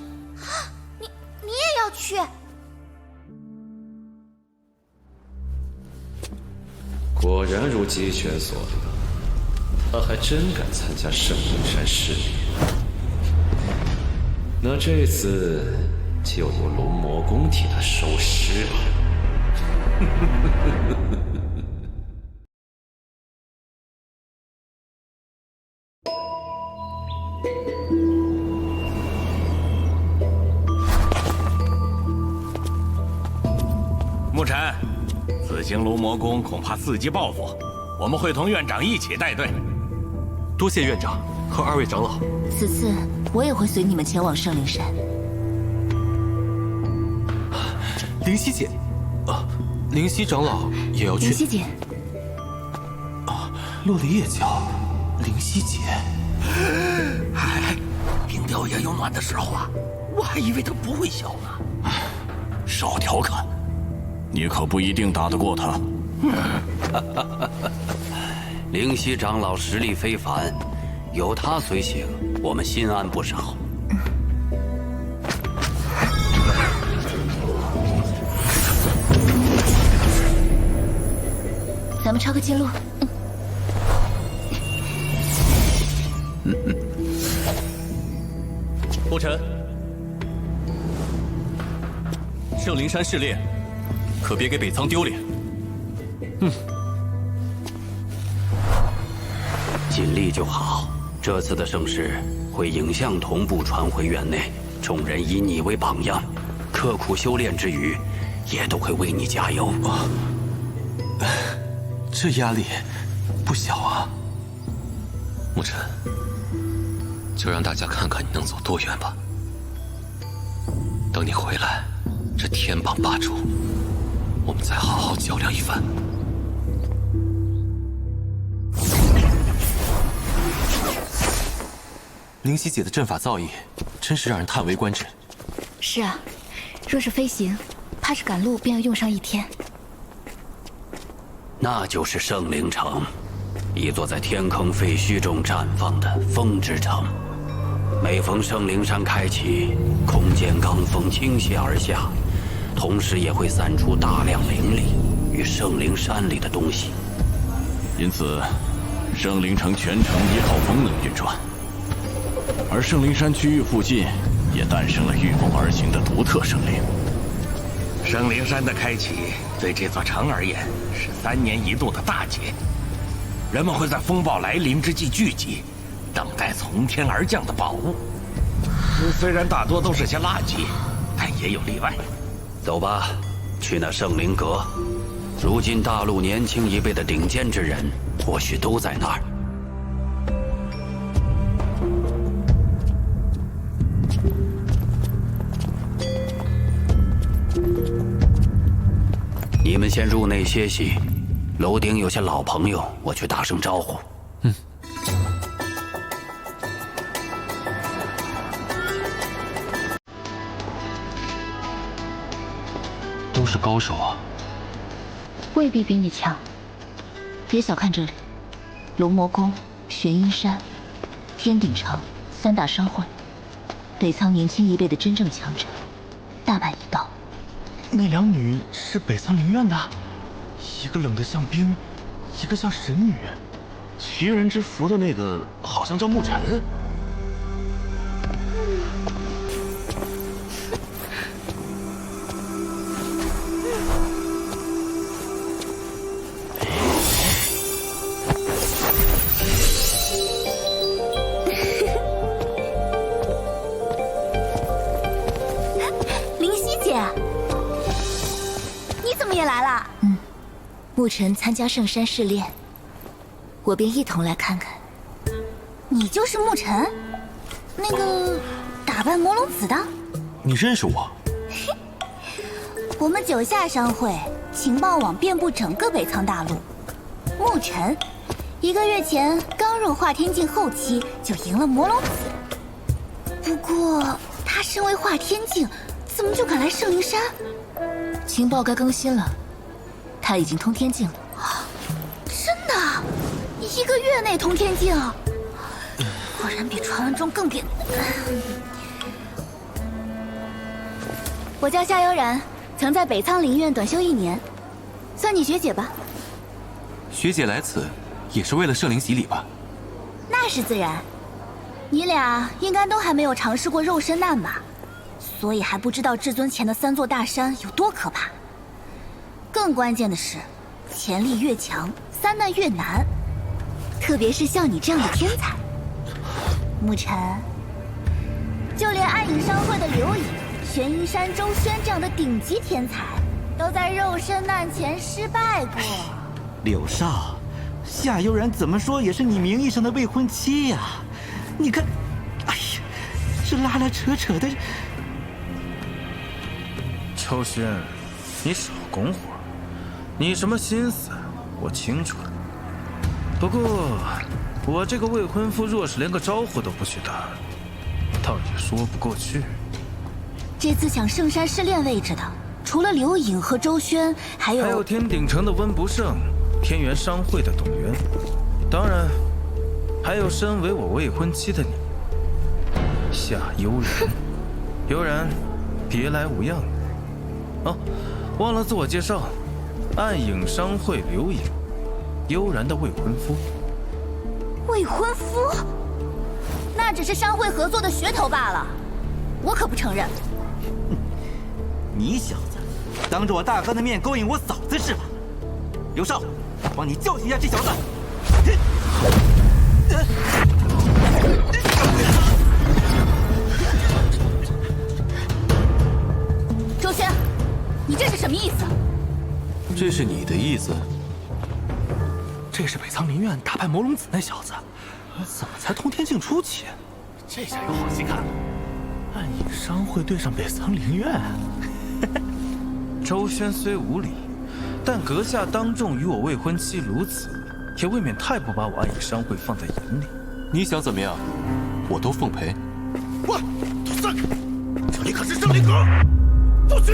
你也要去？果然如姬玄所料，他还真敢参加圣灵山试炼。那这次就由龙魔宫替他收尸吧。沐尘，此行龙魔宫恐怕伺机报复，我们会同院长一起带队。多谢院长和2位长老。此次我也会随你们前往圣灵山。灵犀姐，灵犀长老也要去。灵犀姐，洛离也叫灵犀姐。冰雕也有暖的时候啊，我还以为他不会笑呢。少调侃。你可不一定打得过他。灵犀长老实力非凡，有他随行，我们心安不少。咱们抄个近路。沐尘，圣灵山试炼，可别给北苍丢脸。尽力就好。这次的盛世会影像同步传回院内，众人以你为榜样，刻苦修炼之余，也都会为你加油。这压力不小啊。沐尘，就让大家看看你能走多远吧。等你回来，这天榜霸主，我们再好好较量一番。灵犀姐的阵法造诣，真是让人叹为观止。是啊，若是飞行，怕是赶路便要用上1天。那就是圣灵城，一座在天坑废墟中绽放的风之城。每逢圣灵山开启，空间罡风倾泻而下，同时也会散出大量灵力与圣灵山里的东西。因此，圣灵城全程依靠风能运转，而圣灵山区域附近也诞生了御风而行的独特圣灵。圣灵山的开启对这座城而言是3年1度的大节，人们会在风暴来临之际聚集，等待从天而降的宝物。虽然大多都是些垃圾，但也有例外。走吧，去那圣灵阁。如今大陆年轻一辈的顶尖之人，或许都在那儿。你们先入内歇息，楼顶有些老朋友，我去打声招呼。都是高手啊，未必比你强。别小看这里，龙魔宫、玄阴山、天鼎城3大商会，北仓年轻一辈的真正强者，大半已到。那2女是北仓灵院的，一个冷得像冰，一个像神女。奇人之福的那个好像叫沐尘。灵犀姐，你怎么也来了？沐尘参加圣山试炼，我便一同来看看。你就是沐尘，那个打败魔龙子的？你认识我？我们9下商会情报网遍布整个北仓大陆。沐尘1个月前刚入化天境后期就赢了魔龙子，不过他身为化天境，怎么就敢来圣灵山？情报该更新了，他已经通天境了。真的？1个月内通天境？果然比传闻中更变。我叫夏悠然，曾在北仓灵院短修1年，算你学姐吧。学姐来此也是为了圣灵洗礼吧？那是自然。你俩应该都还没有尝试过肉身难吧？所以还不知道至尊前的3座大山有多可怕。更关键的是，潜力越强，3难越难。特别是像你这样的天才，沐尘，就连暗影商会的刘颖、玄阴山周轩这样的顶级天才，都在肉身难前失败过。柳少，夏悠然怎么说也是你名义上的未婚妻呀！你看，哎呀，这拉拉扯扯的。秋轩，你少拱火，你什么心思我清楚。不过，我这个未婚夫若是连个招呼都不许打，倒也说不过去。这次抢圣山试炼位置的，除了刘颖和周轩，还有天鼎城的温不胜，天元商会的董渊，当然，还有身为我未婚妻的你，夏悠然。悠然，别来无恙。哦，忘了自我介绍，暗影商会刘颖，悠然的未婚夫。未婚夫？那只是商会合作的噱头罢了，我可不承认。你小子，当着我大哥的面勾引我嫂子是吧？刘少，帮你教训一下这小子。周轩，你这是什么意思？这是你的意思？这是北仓灵院打败魔龙子那小子，怎么才通天境初期？这下有好戏看了。暗影商会对上北苍灵院。周轩虽无礼，但阁下当众与我未婚妻如此，也未免太不把我暗影商会放在眼里。你想怎么样，我都奉陪。喂，都散开！这里可是圣灵阁，不许！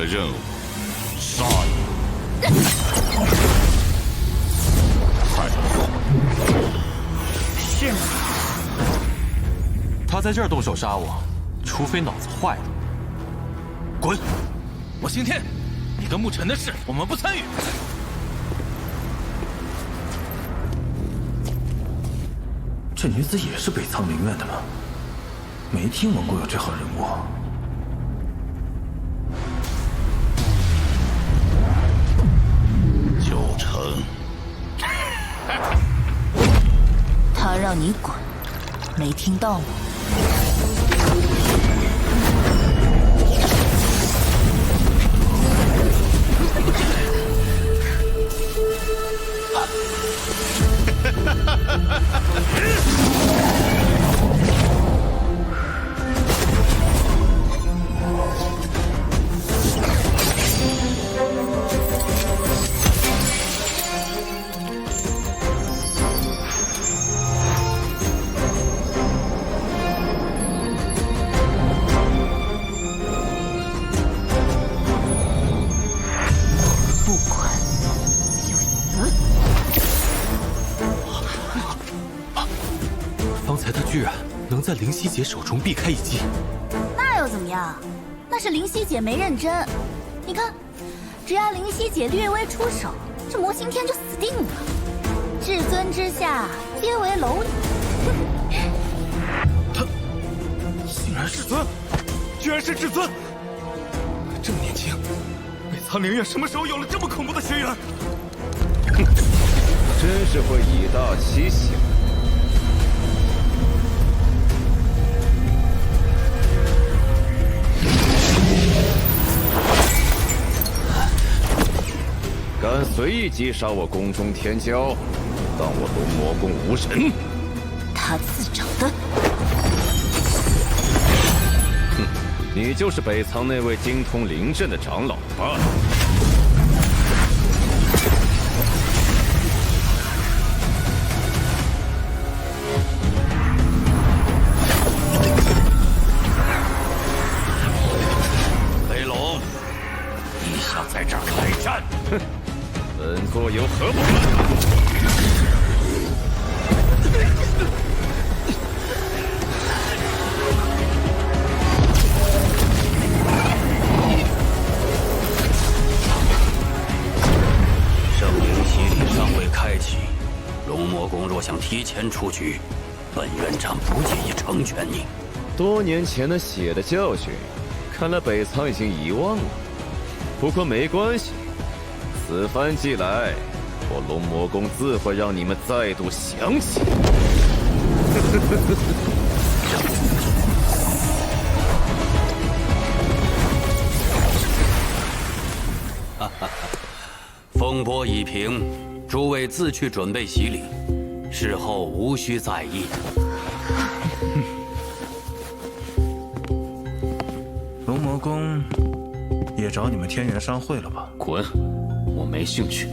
任务，杀你！快走！是吗？他在这儿动手杀我，除非脑子坏了。滚！我刑天，你跟沐尘的事我们不参与。这女子也是北苍灵院的吗？没听闻过有这号人物。九成。他让你滚，没听到吗？在灵犀姐手中避开一击，那又怎么样？那是灵犀姐没认真。你看，只要灵犀姐略微出手，这魔刑天就死定了。至尊之下，皆为蝼蚁。他竟然是至尊，居然是至尊！这么年轻，北苍灵院什么时候有了这么恐怖的学员？哼，真是会以大欺小。敢随意击杀我宫中天骄，当我龙魔宫无神？他自找的。哼，你就是北苍那位精通灵阵的长老吧？飞龙，你想在这儿开战？哼！本座有何不可？圣灵洗礼尚未开启，龙魔宫若想提前出局，本院长不介意成全你。多年前的血的教训，看来北苍已经遗忘了。不过没关系。此番既来，我龙魔宫自会让你们再度想起。哈哈，风波已平，诸位自去准备洗礼，事后无需在意。龙魔宫也找你们天元商会了吧？滚！我没兴趣。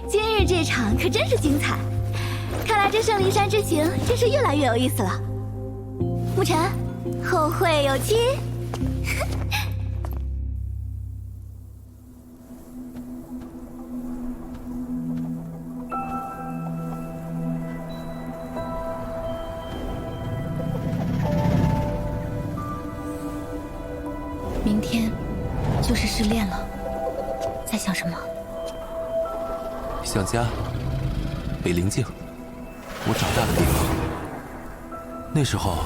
今日这场可真是精彩，看来这圣灵山之行真是越来越有意思了。沐尘，后会有期。明天就是试炼了，在想什么？想家，北灵境，我长大的地方。那时候，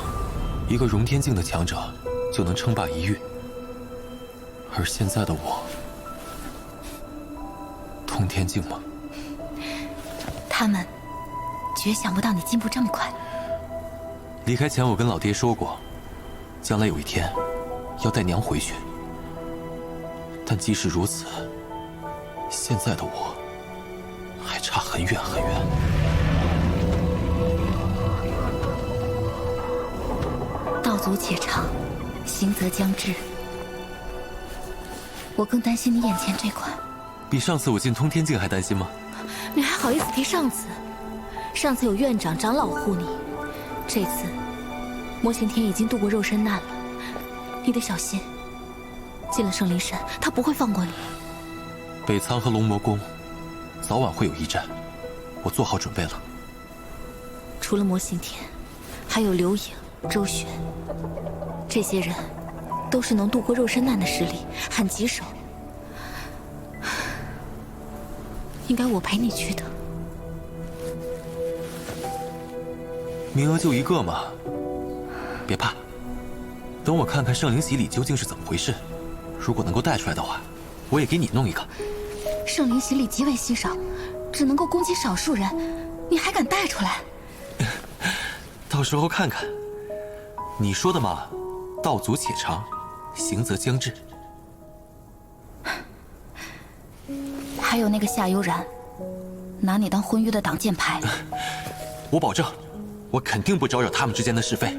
一个融天境的强者就能称霸一域，而现在的我，通天境吗？他们绝想不到你进步这么快。离开前，我跟老爹说过，将来有一天要带娘回去。但即使如此，现在的我还差很远很远。道阻且长，行则将至。我更担心你眼前这款。比上次我进通天境还担心吗？你还好意思提上次？上次有院长、长老护你，这次魔刑天已经渡过肉身难了，你得小心。进了圣灵山，他不会放过你。北苍和龙魔宫早晚会有一战，我做好准备了。除了魔刑天，还有刘颖、周旋，这些人都是能渡过肉身难的实力，很棘手。应该我陪你去的。名额就一个嘛，别怕，等我看看圣灵洗礼究竟是怎么回事。如果能够带出来的话，我也给你弄一个。圣灵洗礼极为稀少，只能够攻击少数人，你还敢带出来？到时候看看。你说的嘛，道阻且长，行则将至。还有那个夏悠然，拿你当婚约的挡箭牌。我保证，我肯定不招惹他们之间的是非。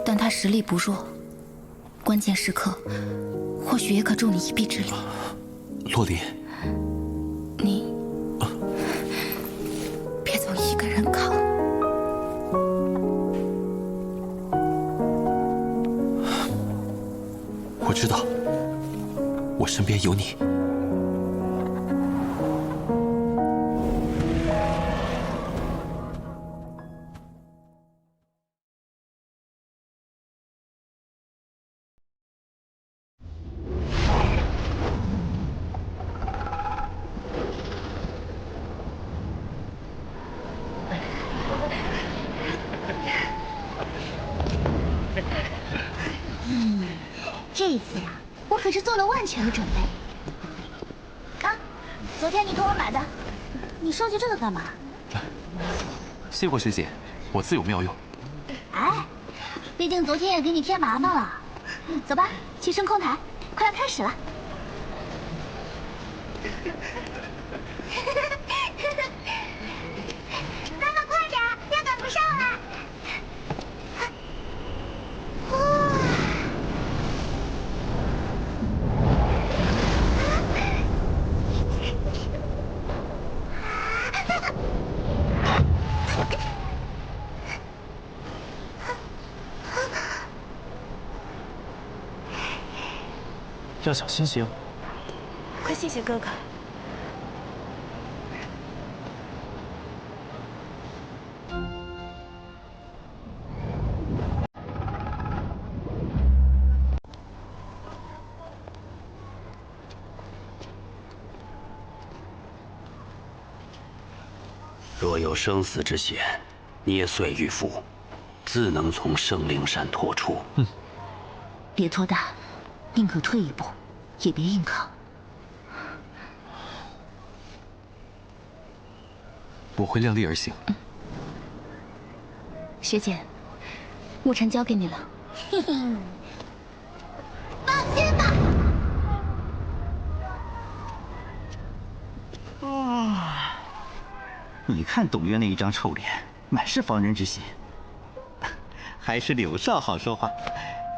但他实力不弱，关键时刻或许也可助你一臂之力。洛离，你别总一个人扛。我知道，我身边有你。这次呀，我可是做了万全的准备。啊，昨天你给我买的，你收集这个干嘛？谢过师姐，我自有妙用。哎，毕竟昨天也给你添麻烦了。走吧，去升空台，快要开始了。咱们快点，要赶不上了。要小心些哦。快谢谢哥哥。若有生死之险，捏碎玉符，自能从圣灵山脱出。别拖大，宁可退一步，也别硬扛。我会量力而行。学姐，牧尘交给你了。放心吧。你看董月那一张臭脸，满是防人之心。还是柳少好说话，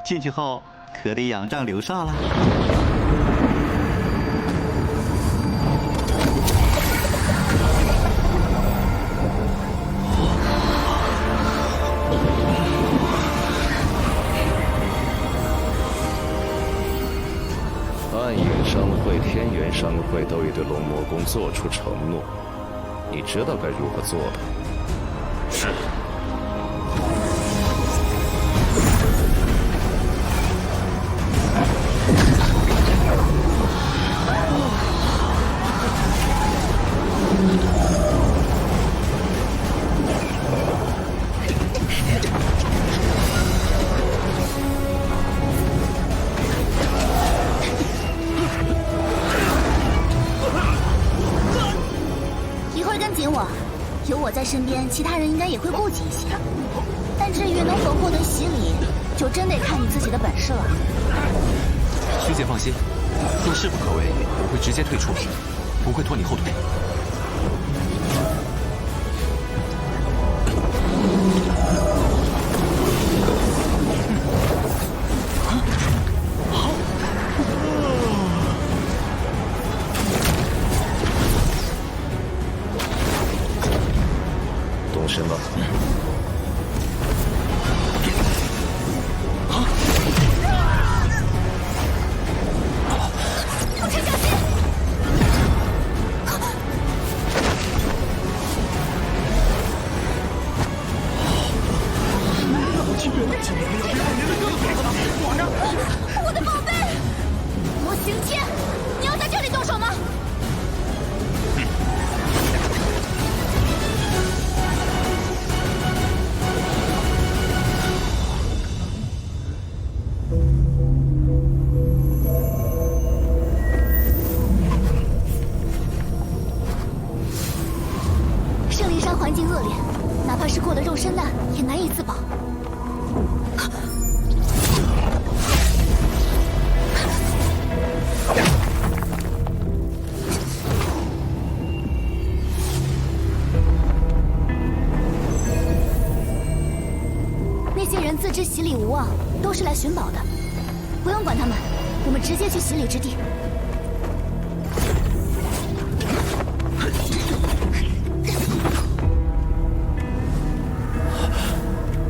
进去后可得仰仗柳少了。暗影商会、天元商会都已对龙魔宫做出承诺，你知道该如何做了。是。我在身边，其他人应该也会顾忌一些。但至于能否获得洗礼，就真得看你自己的本事了。师姐放心，若势不可为，我会直接退出，不会拖你后腿。动身吧。我的宝贝，魔刑天，你要在这里动手吗？圣灵山环境恶劣，哪怕是过了肉身难，也难以自保。那些人自知洗礼无望，都是来寻宝的，不用管他们，我们直接去洗礼之地。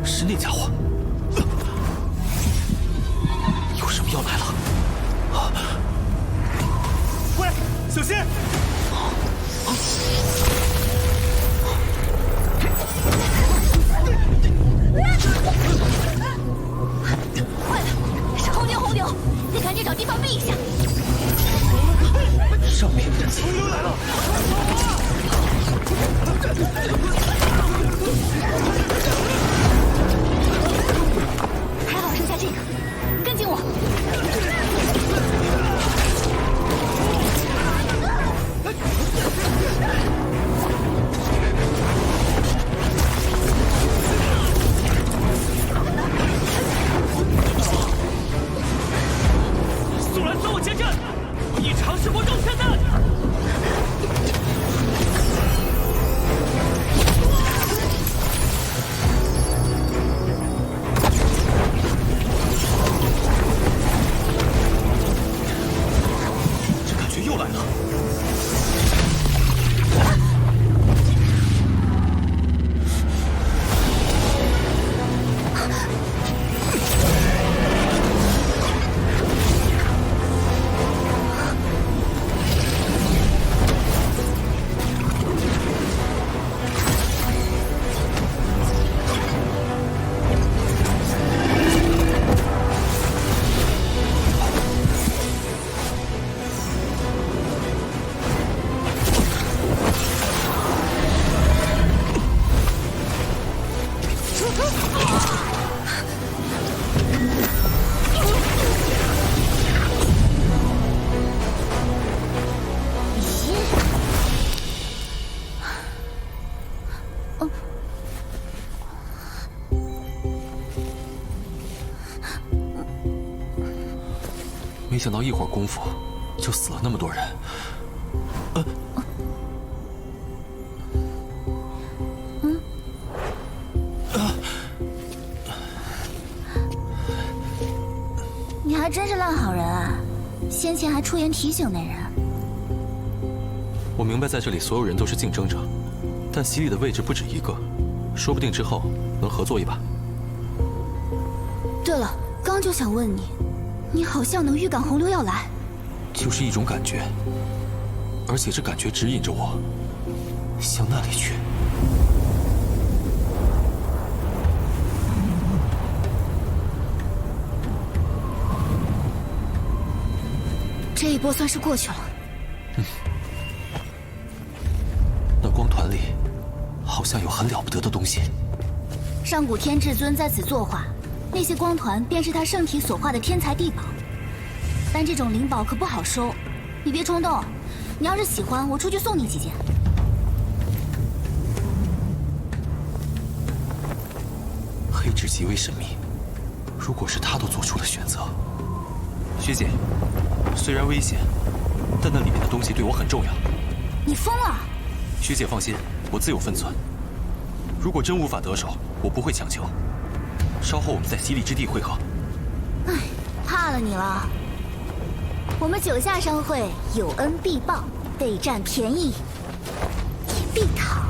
是那家伙，有什么要来了？喂，小心！快了，是红牛，红牛，得赶紧找地方避一下。上面有人，红牛来了！还好剩下这个，跟紧我。速来走我前阵，你尝试过肉身的。这感觉又来了。没想到一会儿功夫就死了那么多人。你还真是烂好人啊！先前还出言提醒那人。我明白在这里所有人都是竞争者，但洗礼的位置不止一个，说不定之后能合作一把。对了，刚就想问你，你好像能预感洪流要来。就是一种感觉，而且这感觉指引着我向那里去。这一波算是过去了。那光团里好像有很了不得的东西。上古天至尊在此作画，那些光团便是他圣体所化的天才地宝。但这种灵宝可不好收，你别冲动。你要是喜欢，我出去送你几件。黑痣极为神秘，如果是他都做出了选择，学姐，虽然危险，但那里面的东西对我很重要。你疯了？学姐放心，我自有分寸。如果真无法得手，我不会强求。稍后我们在洗礼之地会合。唉，怕了你了。我们九夏商会有恩必报，备战便宜也必讨。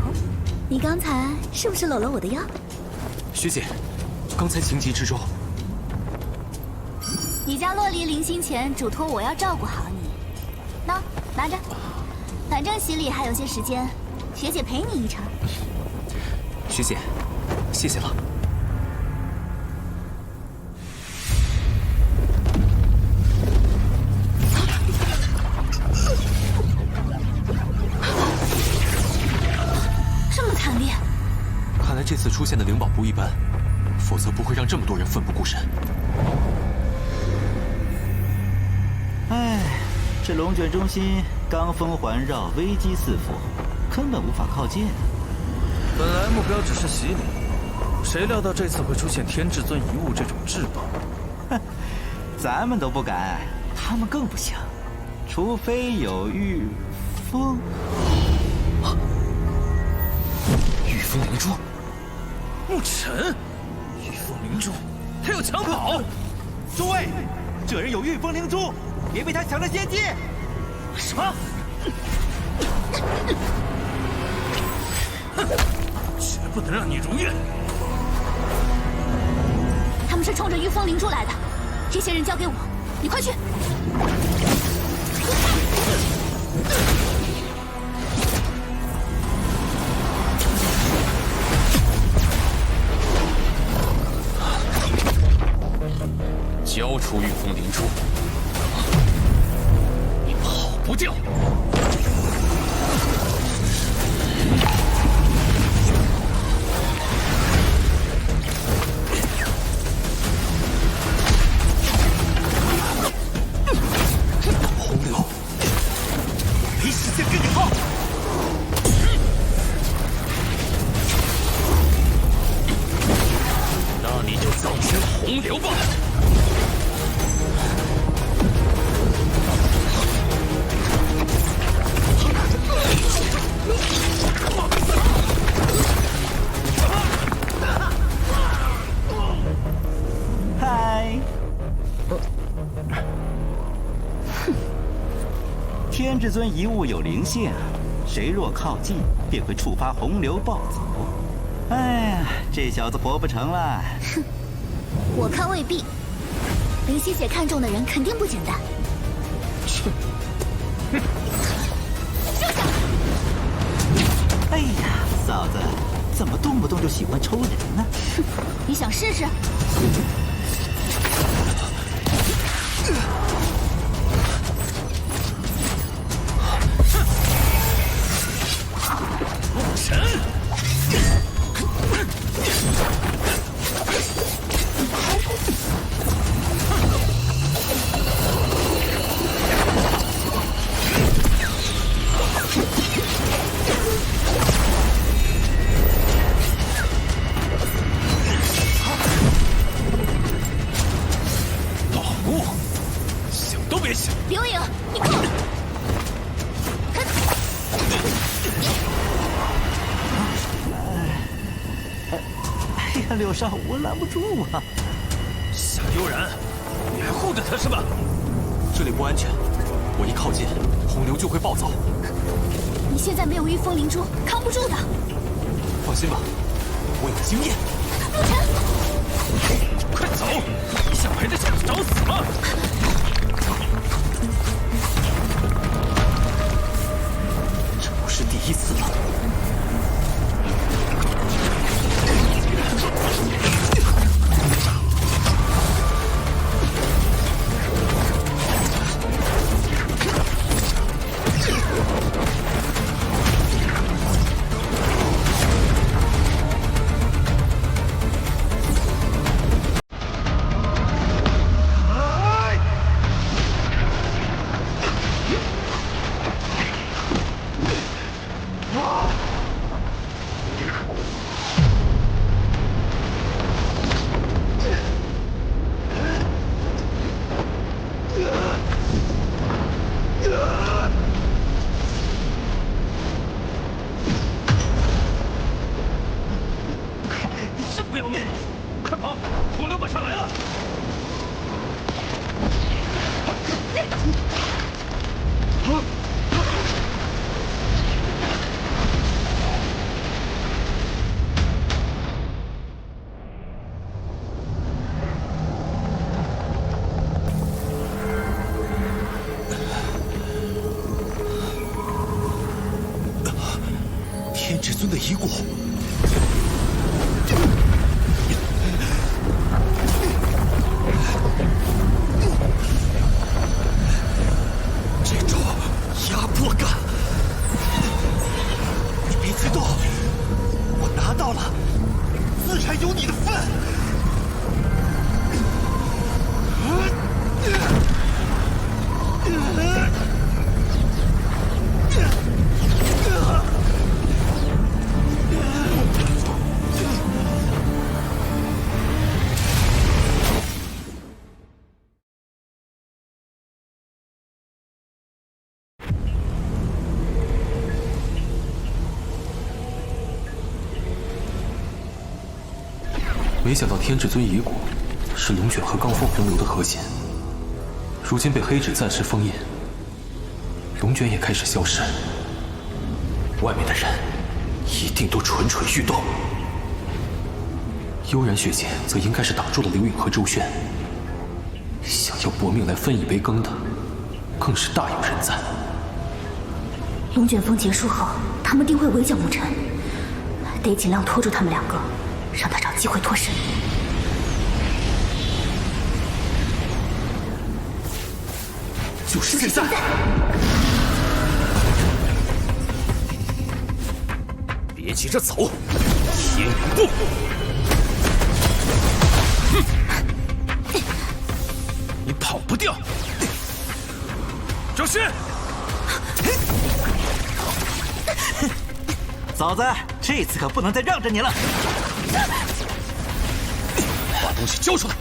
你刚才是不是搂了我的腰？学姐，刚才情急之中。你家洛离临行前嘱托我要照顾好你，喏，拿着。反正洗礼还有些时间，学姐陪你一程。学姐，谢谢了。这么惨烈，看来这次出现的灵宝不一般，否则不会让这么多人奋不顾身。唉，这龙卷中心罡风环绕，危机四伏，根本无法靠近。本来目标只是洗礼，谁料到这次会出现天至尊遗物这种至宝？哼，咱们都不敢，他们更不行。除非有御风。御风灵珠，牧尘，御风灵珠，他要抢宝！诸位，这人有御风灵珠，别被他抢了先机！什么？哼！绝不能让你如愿！他们是冲着御风灵珠来的，这些人交给我，你快去！交出御风灵珠，你跑不掉！洪流，没时间跟你耗！那你就造成洪流吧！嗨！哼！天至尊遗物有灵性，谁若靠近，便会触发洪流暴走。哎呀，这小子活不成了。哼，我看未必。灵犀姐看中的人肯定不简单。切！哎呀，嫂子，怎么动不动就喜欢抽人呢？哼，你想试试？牧神！宝物，想都别想！刘颖，你过来！哎呀，柳少，我拦不住啊！夏悠然，你还护着他是吧？这里不安全，我一靠近，洪流就会暴走。你现在没有御风灵珠，扛不住的。放心吧，我有经验。牧尘，快走！一下陪着小子找死吗？这不是第一次了。哎！真不要命！快跑！洪流马上来了！天至尊的遗骨。这种压迫感，你别激动，我拿到了，自然有你的份。没想到天至尊遗骨是龙卷和罡风洪流的核心，如今被黑纸暂时封印，龙卷也开始消失，外面的人一定都蠢蠢欲动。悠然血剑则应该是挡住了刘允和周旋，想要搏命来分一杯羹的，更是大有人在。龙卷风结束后，他们定会围剿牧尘，得尽量拖住他们两个，让他找机会脱身。就是现在！别急着走，天元步！你跑不掉！周师，嫂子，这次可不能再让着你了。把东西交出来！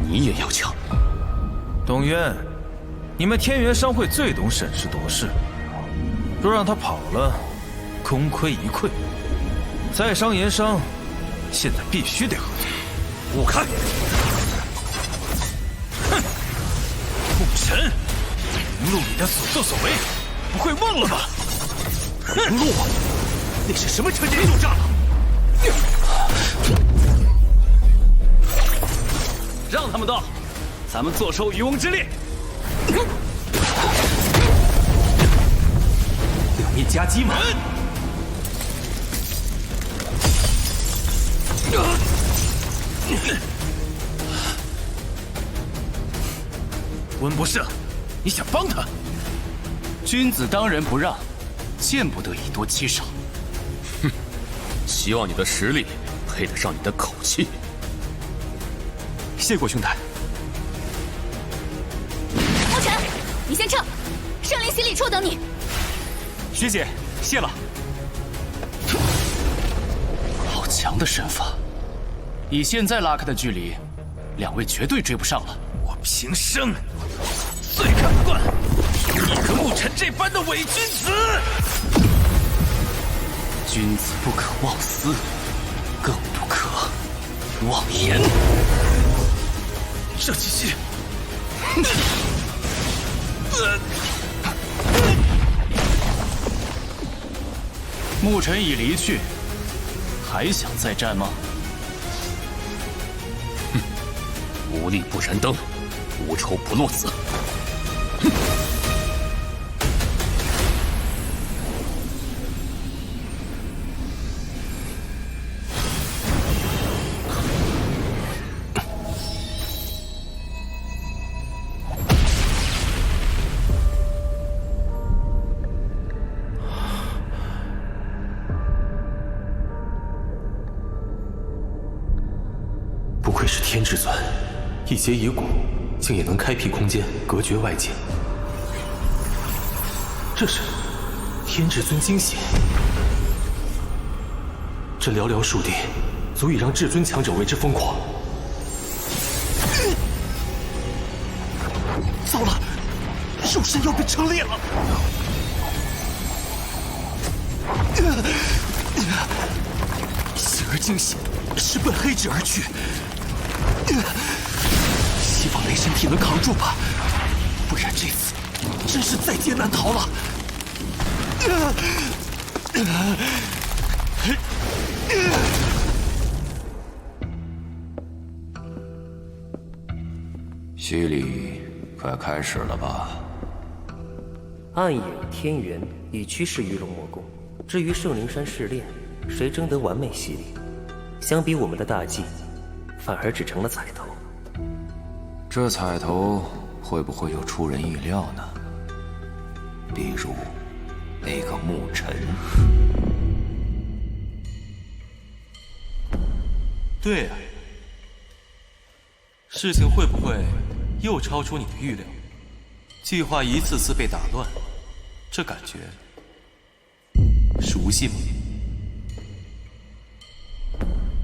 你也要抢？董渊，你们天元商会最懂审时度势，若让他跑了，功亏一篑。在商言商，现在必须得合作。我看，哼，牧尘，灵路里的所作所为，不会忘了吧？灵路，那是什么陈年旧账？让他们到，咱们坐收渔翁之利。两面夹击嘛！温不胜，你想帮他？君子当仁不让，见不得以多欺少。哼，希望你的实力配得上你的口气。谢过兄台。牧尘，你先撤，圣灵洗礼处等你。学姐，谢了。好强的身法，以现在拉开的距离，两位绝对追不上了。我平生最看不惯你和牧尘这般的伪君子。君子不可忘私，更不可妄言。这几句，牧尘已离去，还想再战吗？哼，无利不燃灯，无仇不落子。哼！不愧是天至尊，一截遗骨竟也能开辟空间，隔绝外界。这是天至尊精血，这寥寥数地，足以让至尊强者为之疯狂。糟了，肉身要被撑裂了！形而惊险，是奔黑纸而去。希望雷神体能扛住吧，不然这次真是在劫难逃了。洗礼快开始了吧？暗影天元已驱使于龙魔宫。至于圣灵山试炼，谁争得完美洗礼？相比我们的大计，反而只成了彩头。这彩头会不会有出人意料呢？比如那个牧尘。对啊，事情会不会又超出你的预料？计划一次次被打乱，这感觉熟悉吗？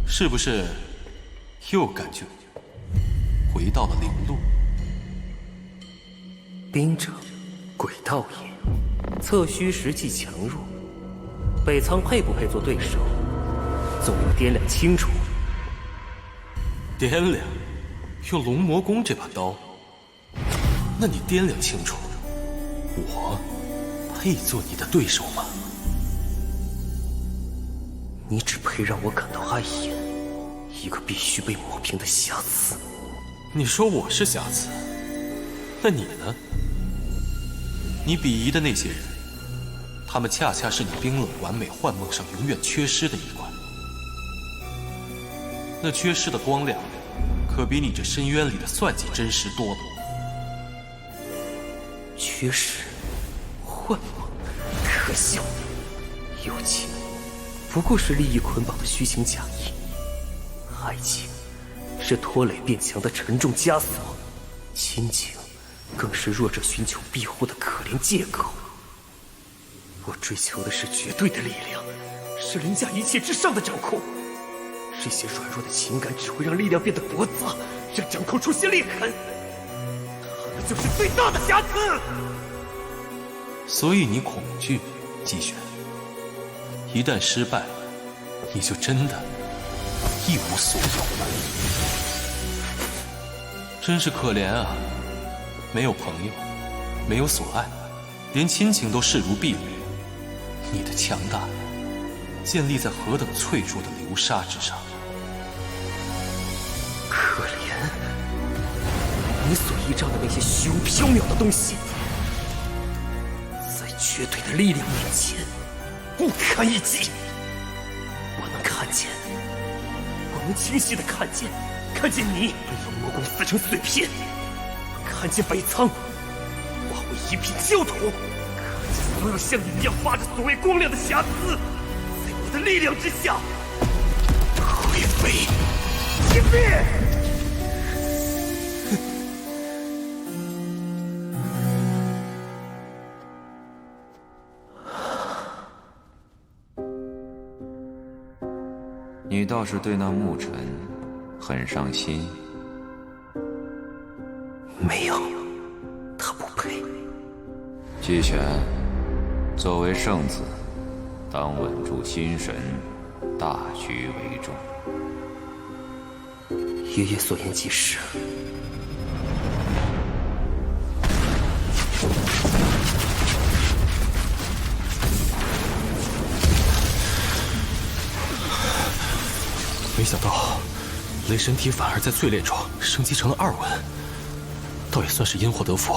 是不是又感觉回到了灵路？兵者，诡道也，测虚实际强弱。北仓配不配做对手，总要掂量清楚。掂量？用龙魔宫这把刀？那你掂量清楚，我配做你的对手吗？你只配让我感到碍眼，一个必须被抹平的瑕疵。你说我是瑕疵，那你呢？你鄙夷的那些人，他们恰恰是你冰冷完美幻梦上永远缺失的一关。那缺失的光亮，可比你这深渊里的算计真实多了。缺失，幻梦，可笑！友情不过是利益捆绑的虚情假意，爱情是拖累变强的沉重枷锁，亲情更是弱者寻求庇护的可怜借口。我追求的是绝对的力量，是凌驾一切之上的掌控。这些软弱的情感只会让力量变得驳杂，让掌控出现裂痕。他们就是最大的瑕疵。所以你恐惧，姬玄。一旦失败，你就真的一无所有了。真是可怜啊！没有朋友，没有所爱，连亲情都视如敝履。你的强大，建立在何等脆弱的流沙之上。可怜，你所依仗的那些虚无缥缈的东西，在绝对的力量面前不堪一击。我能看见，我能清晰的看见你被龙魔宫撕成碎片，看见北仓化为一片焦土，看见所有像你一样发着所谓光亮的瑕疵，在我的力量之下灰飞烟灭。你倒是对那牧尘很上心。没有，他不配。季玄，作为圣子，当稳住心神，大局为重。爷爷所言极是。没想到，雷神体反而在淬炼中升级成了2文，倒也算是因祸得福。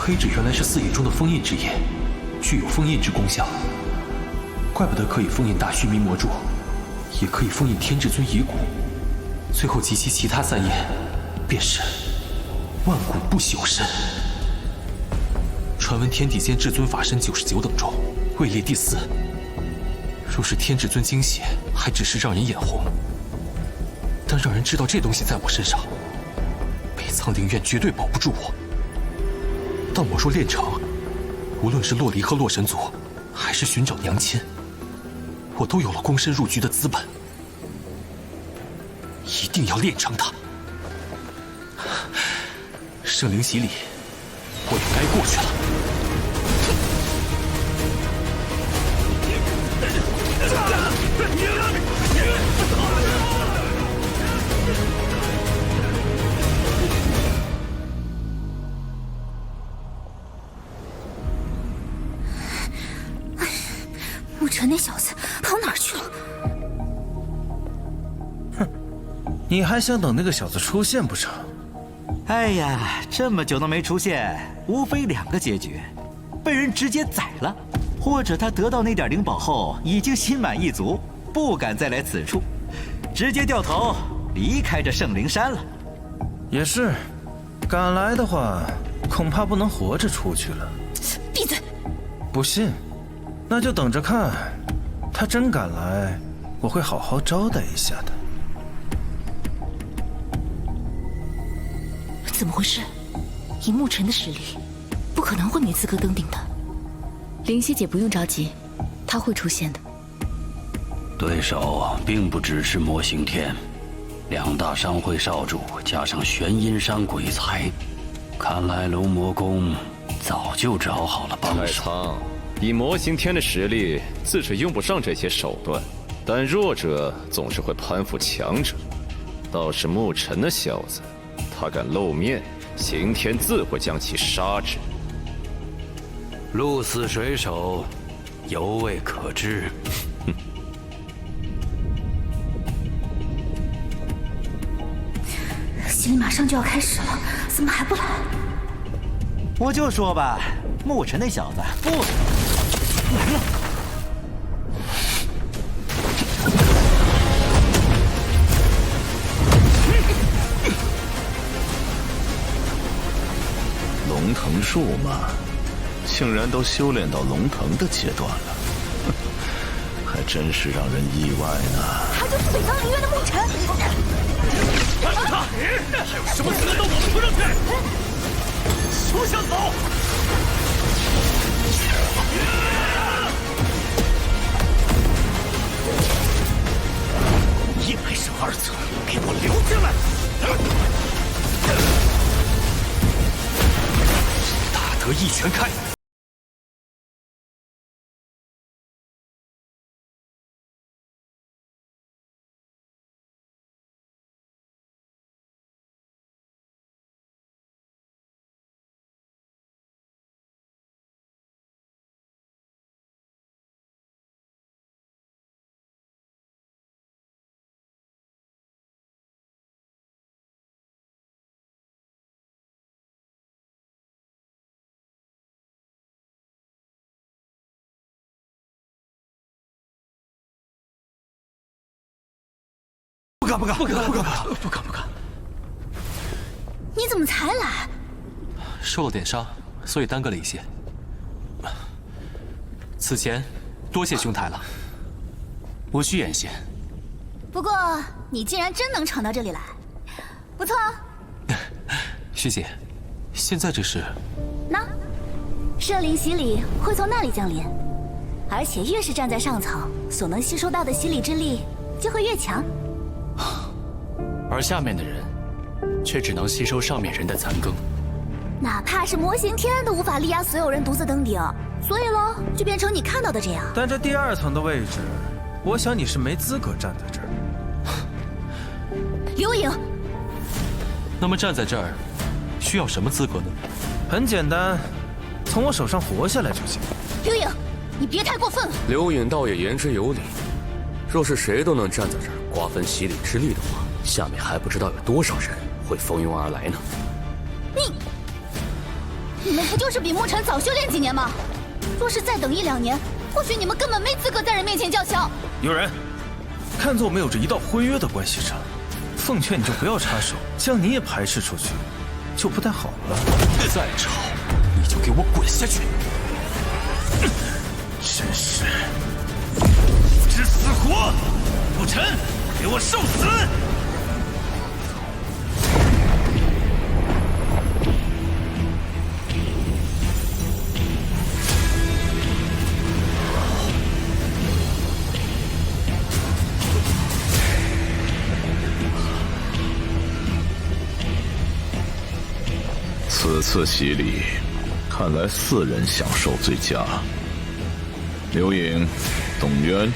黑纸原来是四野中的封印之眼，具有封印之功效，怪不得可以封印大须弥魔柱，也可以封印天至尊遗骨，最后集齐其他3眼，便是万古不朽身。传闻天地间至尊法身99等中，位列第4。若是天至尊精血，还只是让人眼红，但让人知道这东西在我身上，北苍灵院绝对保不住我。但我若练成，无论是洛离和洛神族，还是寻找娘亲，我都有了躬身入局的资本。一定要练成它。圣灵洗礼，我也该过去了。沐尘那小子跑哪儿去了？哼，你还想等那个小子出现不成？哎呀，这么久都没出现，无非2个结局：被人直接宰了，或者他得到那点灵宝后已经心满意足，不敢再来此处，直接掉头离开这圣灵山了。也是，敢来的话，恐怕不能活着出去了。闭嘴！不信，那就等着看，他真敢来，我会好好招待一下的。怎么回事？以沐尘的实力，不可能会没资格登顶的。灵犀姐不用着急，她会出现的。对手并不只是魔刑天，2大商会少主加上玄阴山鬼才，看来龙魔宫早就找好了帮手。太仓，以魔刑天的实力，自是用不上这些手段，但弱者总是会攀附强者。倒是沐尘那小子，他敢露面，刑天自会将其杀之。鹿死谁手，犹未可知。洗礼马上就要开始了，怎么还不来？我就说吧，沐尘那小子不来了。龙腾术嘛，竟然都修炼到龙腾的阶段了，还真是让人意外呢。他就是北苍灵院的沐尘。看他，还有什么资格到我们头上去？休想走！叶白蛇二字，给我留下来！大德一拳开！不敢！你怎么才来？受了点伤，所以耽搁了一些。此前多谢兄台了，无需言谢。不过你竟然真能闯到这里来，不错哦。师姐，现在这是？那圣灵洗礼会从那里降临，而且越是站在上层，所能吸收到的洗礼之力就会越强。而下面的人，却只能吸收上面人的残羹。哪怕是魔刑天都无法力压所有人独自登顶，所以咯，就变成你看到的这样。但这第2层的位置，我想你是没资格站在这儿。刘颖，那么站在这儿，需要什么资格呢？很简单，从我手上活下来就行。刘颖，你别太过分了。刘颖倒也言之有理。若是谁都能站在这儿瓜分洗礼之力的话，下面还不知道有多少人会蜂拥而来呢。你们不就是比沐尘早修炼几年吗？若是再等1、2年，或许你们根本没资格在人面前叫嚣。有人，看在我们有着一道婚约的关系上，奉劝你就不要插手，将你也排斥出去，就不太好了。再吵，你就给我滚下去！真是不知死活！沐尘，给我受死！此次洗礼，看来4人享受最佳。刘颖、董渊、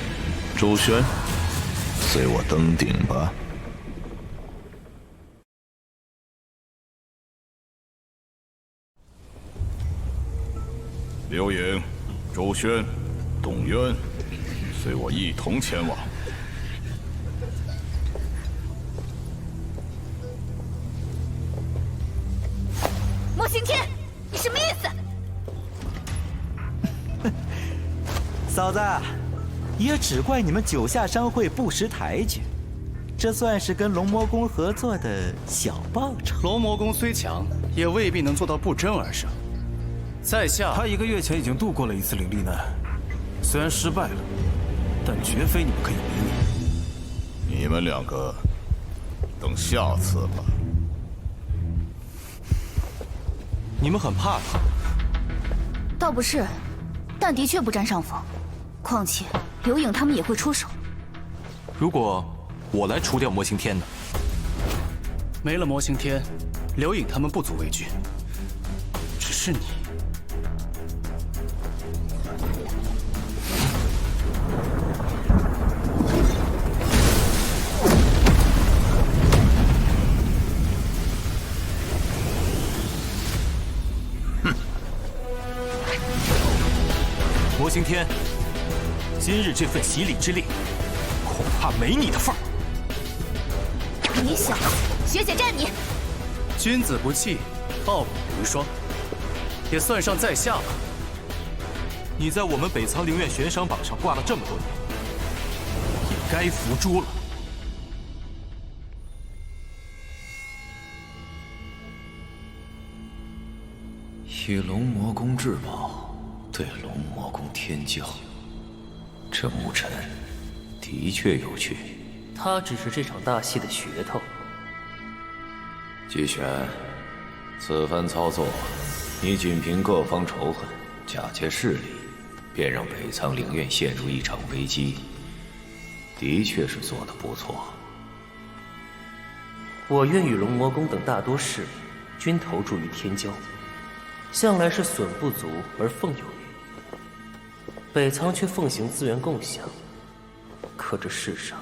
周轩，随我登顶吧。刘颖、周轩、董渊，随我一同前往。莫刑天，你什么意思？嫂子，也只怪你们九夏商会不识抬举，这算是跟龙魔宫合作的小报酬。龙魔宫虽强，也未必能做到不争而胜。在下，他1个月前已经度过了一次灵力难，虽然失败了，但绝非你们可以比拟。你们2个，等下次吧。你们很怕他？倒不是，但的确不占上风。况且刘颖他们也会出手。如果我来除掉魔刑天呢？没了魔刑天，刘颖他们不足为惧。只是你，魔刑天，今日这份洗礼之力，恐怕没你的份儿。你小子，血血战你！君子不器，傲骨无双，也算上在下吧。你在我们北苍灵院悬赏榜上挂了这么多年，也该服诛了。以龙魔宫至宝对龙魔宫天骄，这沐尘的确有趣。他只是这场大戏的噱头。季玄，此番操作，你仅凭各方仇恨，假借势力，便让北苍灵院陷入一场危机，的确是做得不错。我愿与龙魔宫等大多势力均投注于天骄，向来是损不足而奉有余。北苍却奉行资源共享，可这世上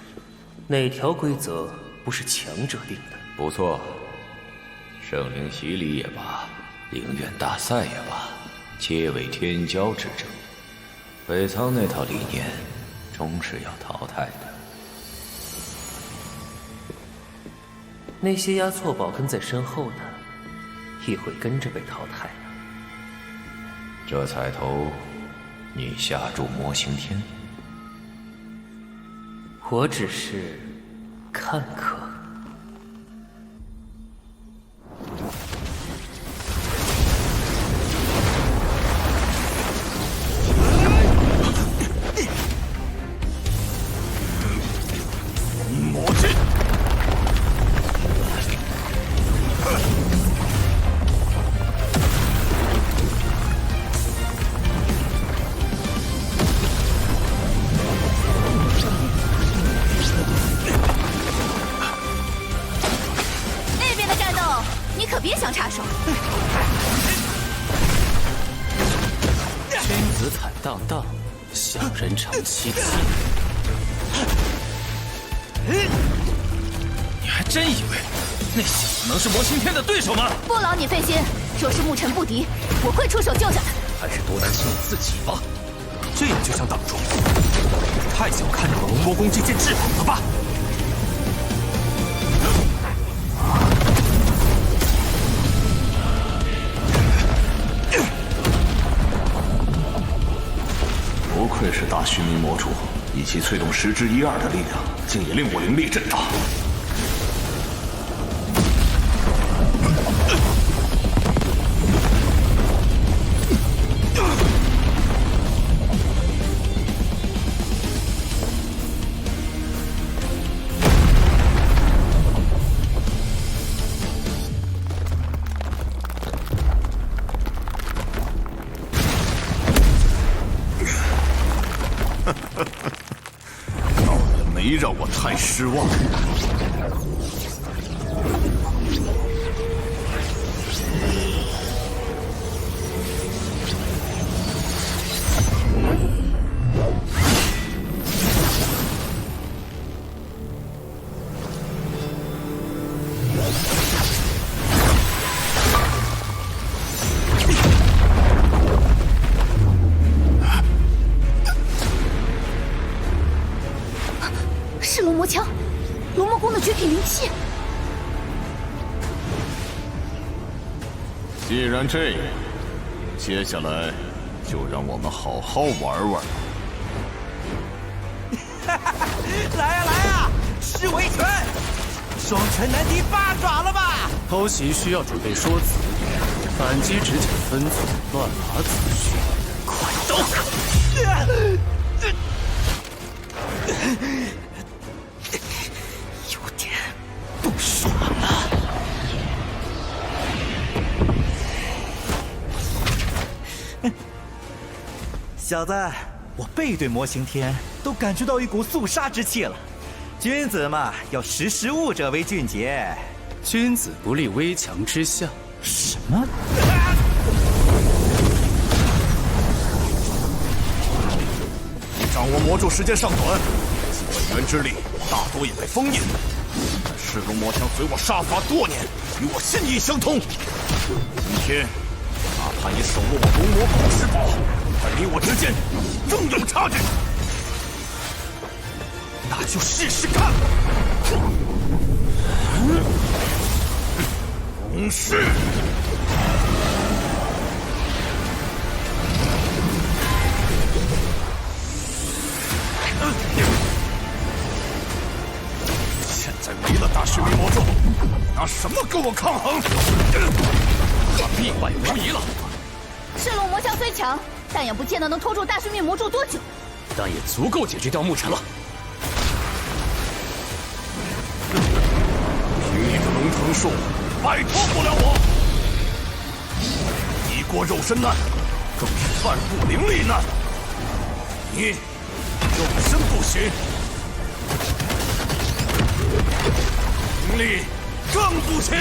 哪条规则不是强者定的？不错，圣灵洗礼也罢，灵院大赛也罢，皆为天骄之争。北苍那套理念，终是要淘汰的。那些押错宝跟在身后的，也会跟着被淘汰。这彩头，你下注魔刑天？我只是看客。魔君，那边的战斗，你可别想插手。君子坦荡荡，小人长戚戚。你还真以为那小子能是魔刑天的对手吗？不劳你费心，若是沐尘不敌，我会出手救下他。还是多担心你自己吧。这样就想挡住，太小看你们龙魔宫这件至宝了吧？须弥魔柱以其催动1/10的力量，竟也令我灵力震荡。闹人没让我太失望。是龙魔枪，龙魔宫的绝品灵器。既然这样，接下来就让我们好好玩玩。来呀来呀，施为拳，双拳难敌八爪了吧？偷袭需要准备说辞，反击只讲分寸，乱拿子虚。快走！有点不爽了。小子，我背对魔刑天，都感觉到一股肃杀之气了。君子嘛，要识时务者为俊杰。君子不立危墙之下。什么？你掌握魔咒时间尚短，其本源之力大多也被封印。但噬龙魔枪随我杀伐多年，与我心意相通。今天，哪怕你手握我龙魔宝石宝，但你我之间仍有差距。那就试试看。攻势！现在没了大须弥魔咒，拿什么跟我抗衡？他必败无疑了。赤龙魔枪虽强，但也不见得能拖住大须弥魔咒多久。但也足够解决掉牧尘了。凭你的龙腾术，摆脱不了我。你过肉身难，更是半步灵力难。你肉身不行，灵力更不行。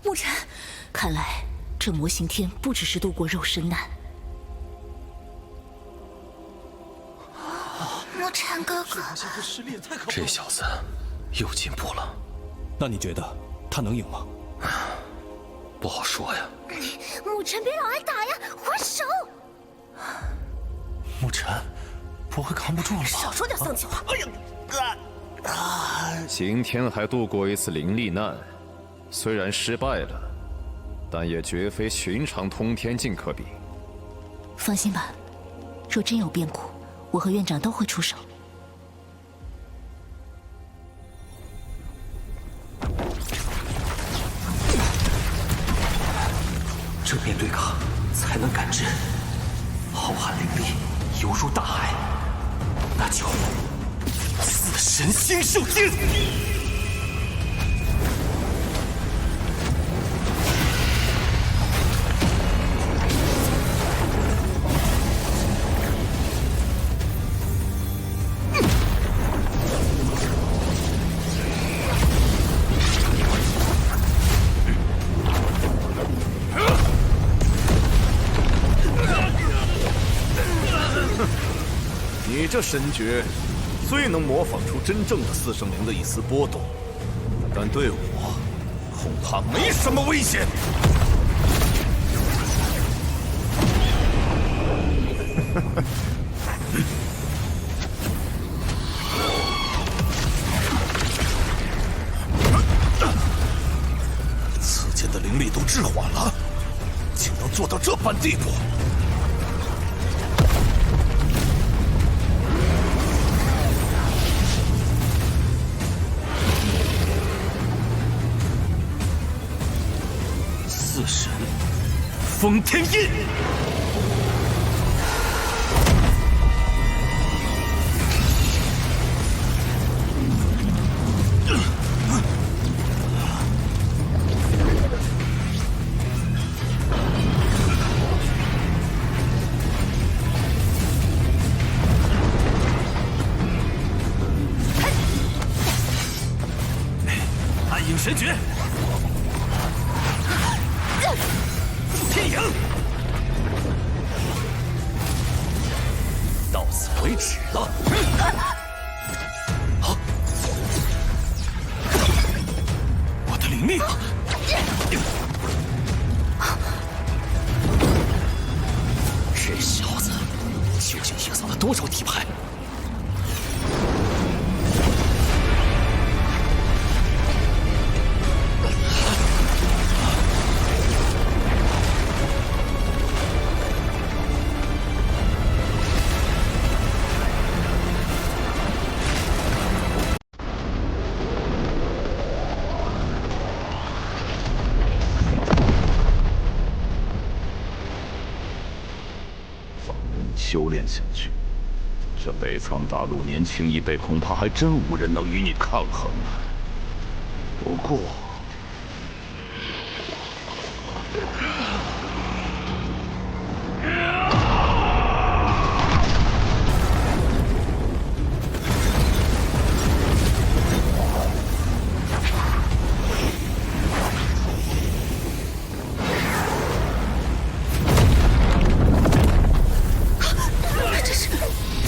牧尘，看来这魔刑天不只是度过肉身难。牧尘哥哥，这小子又进步了。那你觉得他能赢吗？不好说呀。牧尘别老挨打呀，还手！牧尘，不会扛不住了吧？少说点丧气话！哎呀，刑天还度过一次灵力难，虽然失败了，但也绝非寻常通天境可比。放心吧，若真有变故，我和院长都会出手。这边对抗才能感知，浩瀚灵力犹如大海，那就似神星兽天。你这神诀，虽能模仿出真正的4圣灵的一丝波动，但对我恐怕没什么危险。此间的灵力都滞缓了，竟能做到这般地步。四神封天印。暗影神诀，天影，到此为止了。好，我的灵力。这小子究竟隐藏了多少底牌？修炼下去，这北苍大陆年轻一辈恐怕还真无人能与你抗衡。不过，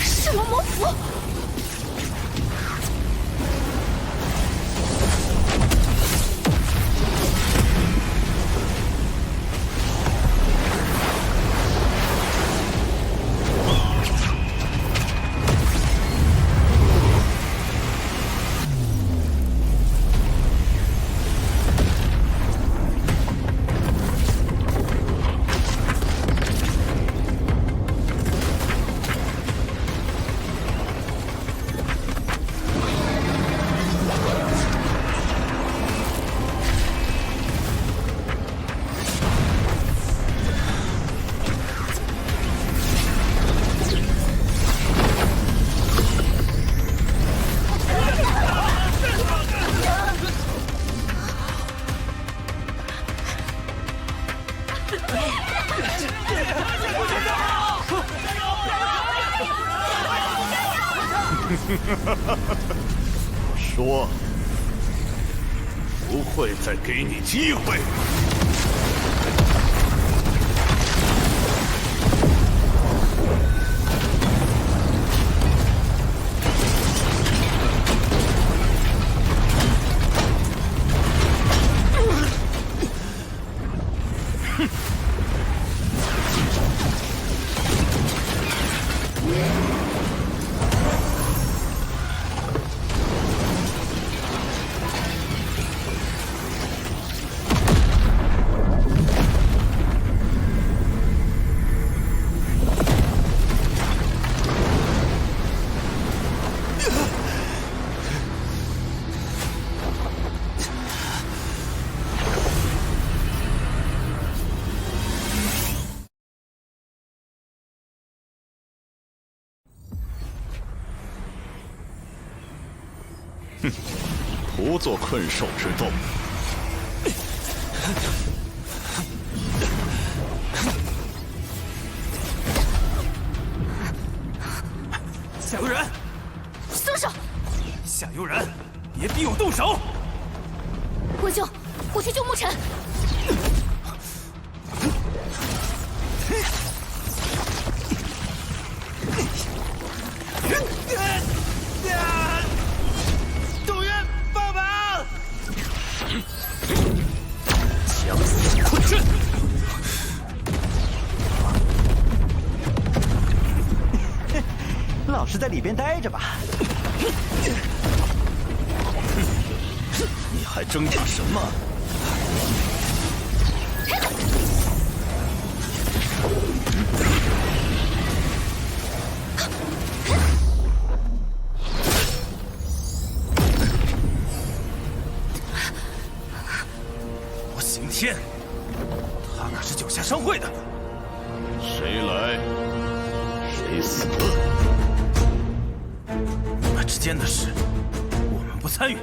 什么魔符？说，不会再给你机会。哼，徒做困兽之斗。夏悠然，松手！夏悠然，别逼我动手！文兄，我去救沐尘。动员帮忙！实在里边待着吧。你还挣扎什么？我刑天，他可是九夏商会的。谁来，谁死。你们之间的事，我们不参与。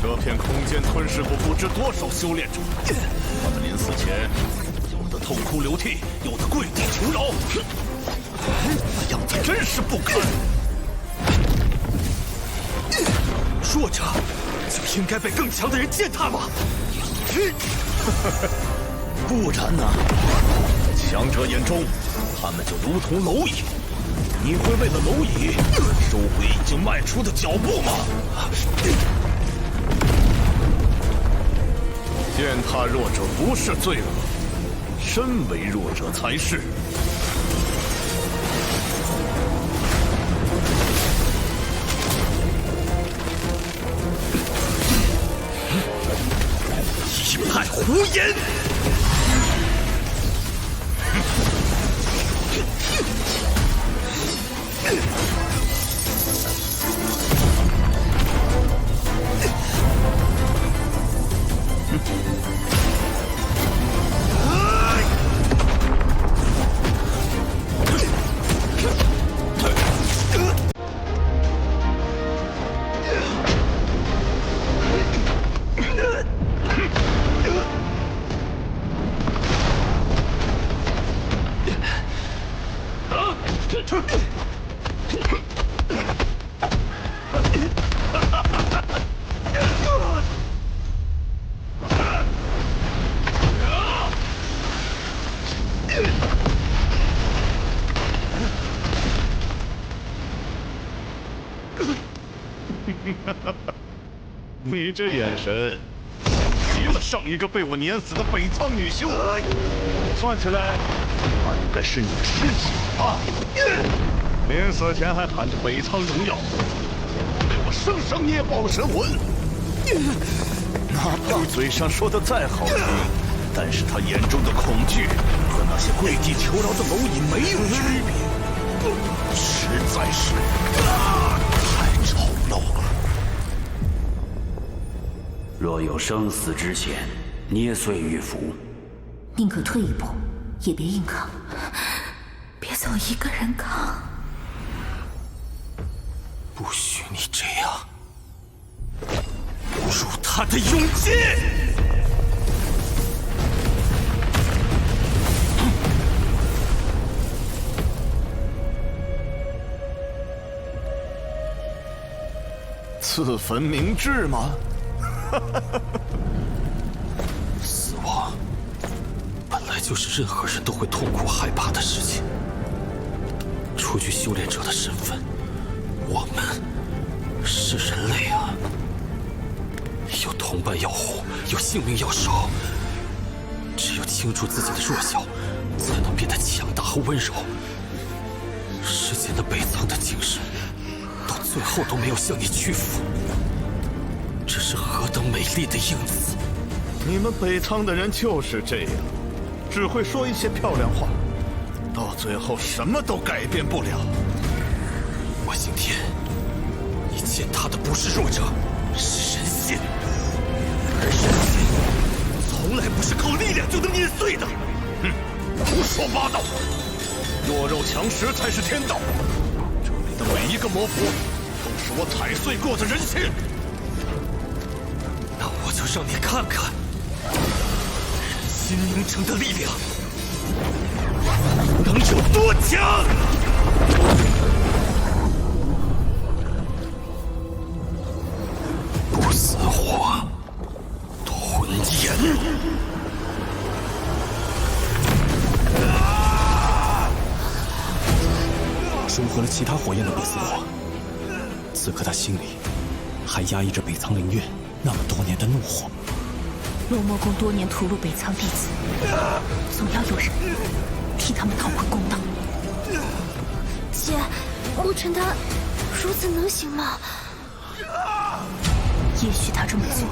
这片空间吞噬过不知多少修炼者，他们临死前，有的痛哭流涕，有的跪地求饶，那样子真是不堪。弱者就应该被更强的人践踏吗？不然呢？强者眼中，他们就如同蝼蚁。你会为了蝼蚁收回已经迈出的脚步吗？践踏弱者不是罪恶，身为弱者才是。一派胡言！你这眼神，极了上一个被我碾死的北苍女修。算起来，她应该是你的师姐吧？临死前还喊着北苍荣耀，被我生生捏爆神魂。哪怕嘴上说的再好听，但是他眼中的恐惧和那些跪地求饶的蝼蚁没有区别，实在是太丑陋了。若有生死之险，捏碎玉符，宁可退一步，也别硬扛，别总一个人扛。不许你这样侮辱他的勇气！自焚明志吗？死亡本来就是任何人都会痛苦害怕的事情。除去修炼者的身份，我们是人类啊，有同伴要护，有性命要守。只有清楚自己的弱小，才能变得强大和温柔。世间的北苍的精神，到最后都没有向你屈服。这是何等美丽的英姿！你们北苍的人就是这样，只会说一些漂亮话，到最后什么都改变不了。我刑天，你践踏的不是弱者，是人心，而人心从来不是靠力量就能碾碎的。哼，胡说八道！弱肉强食才是天道。这里的每一个魔符，都是我踩碎过的人心。那我就让你看看人心凝成的力量能有多强！不死火，吞炎。收获了其他火焰的不死火，此刻他心里还压抑着北苍灵院那么多年的怒火。龙魔宫多年屠戮北苍弟子，总要有人替他们讨回公道。姐，沐尘他如此能行吗？也许他这么做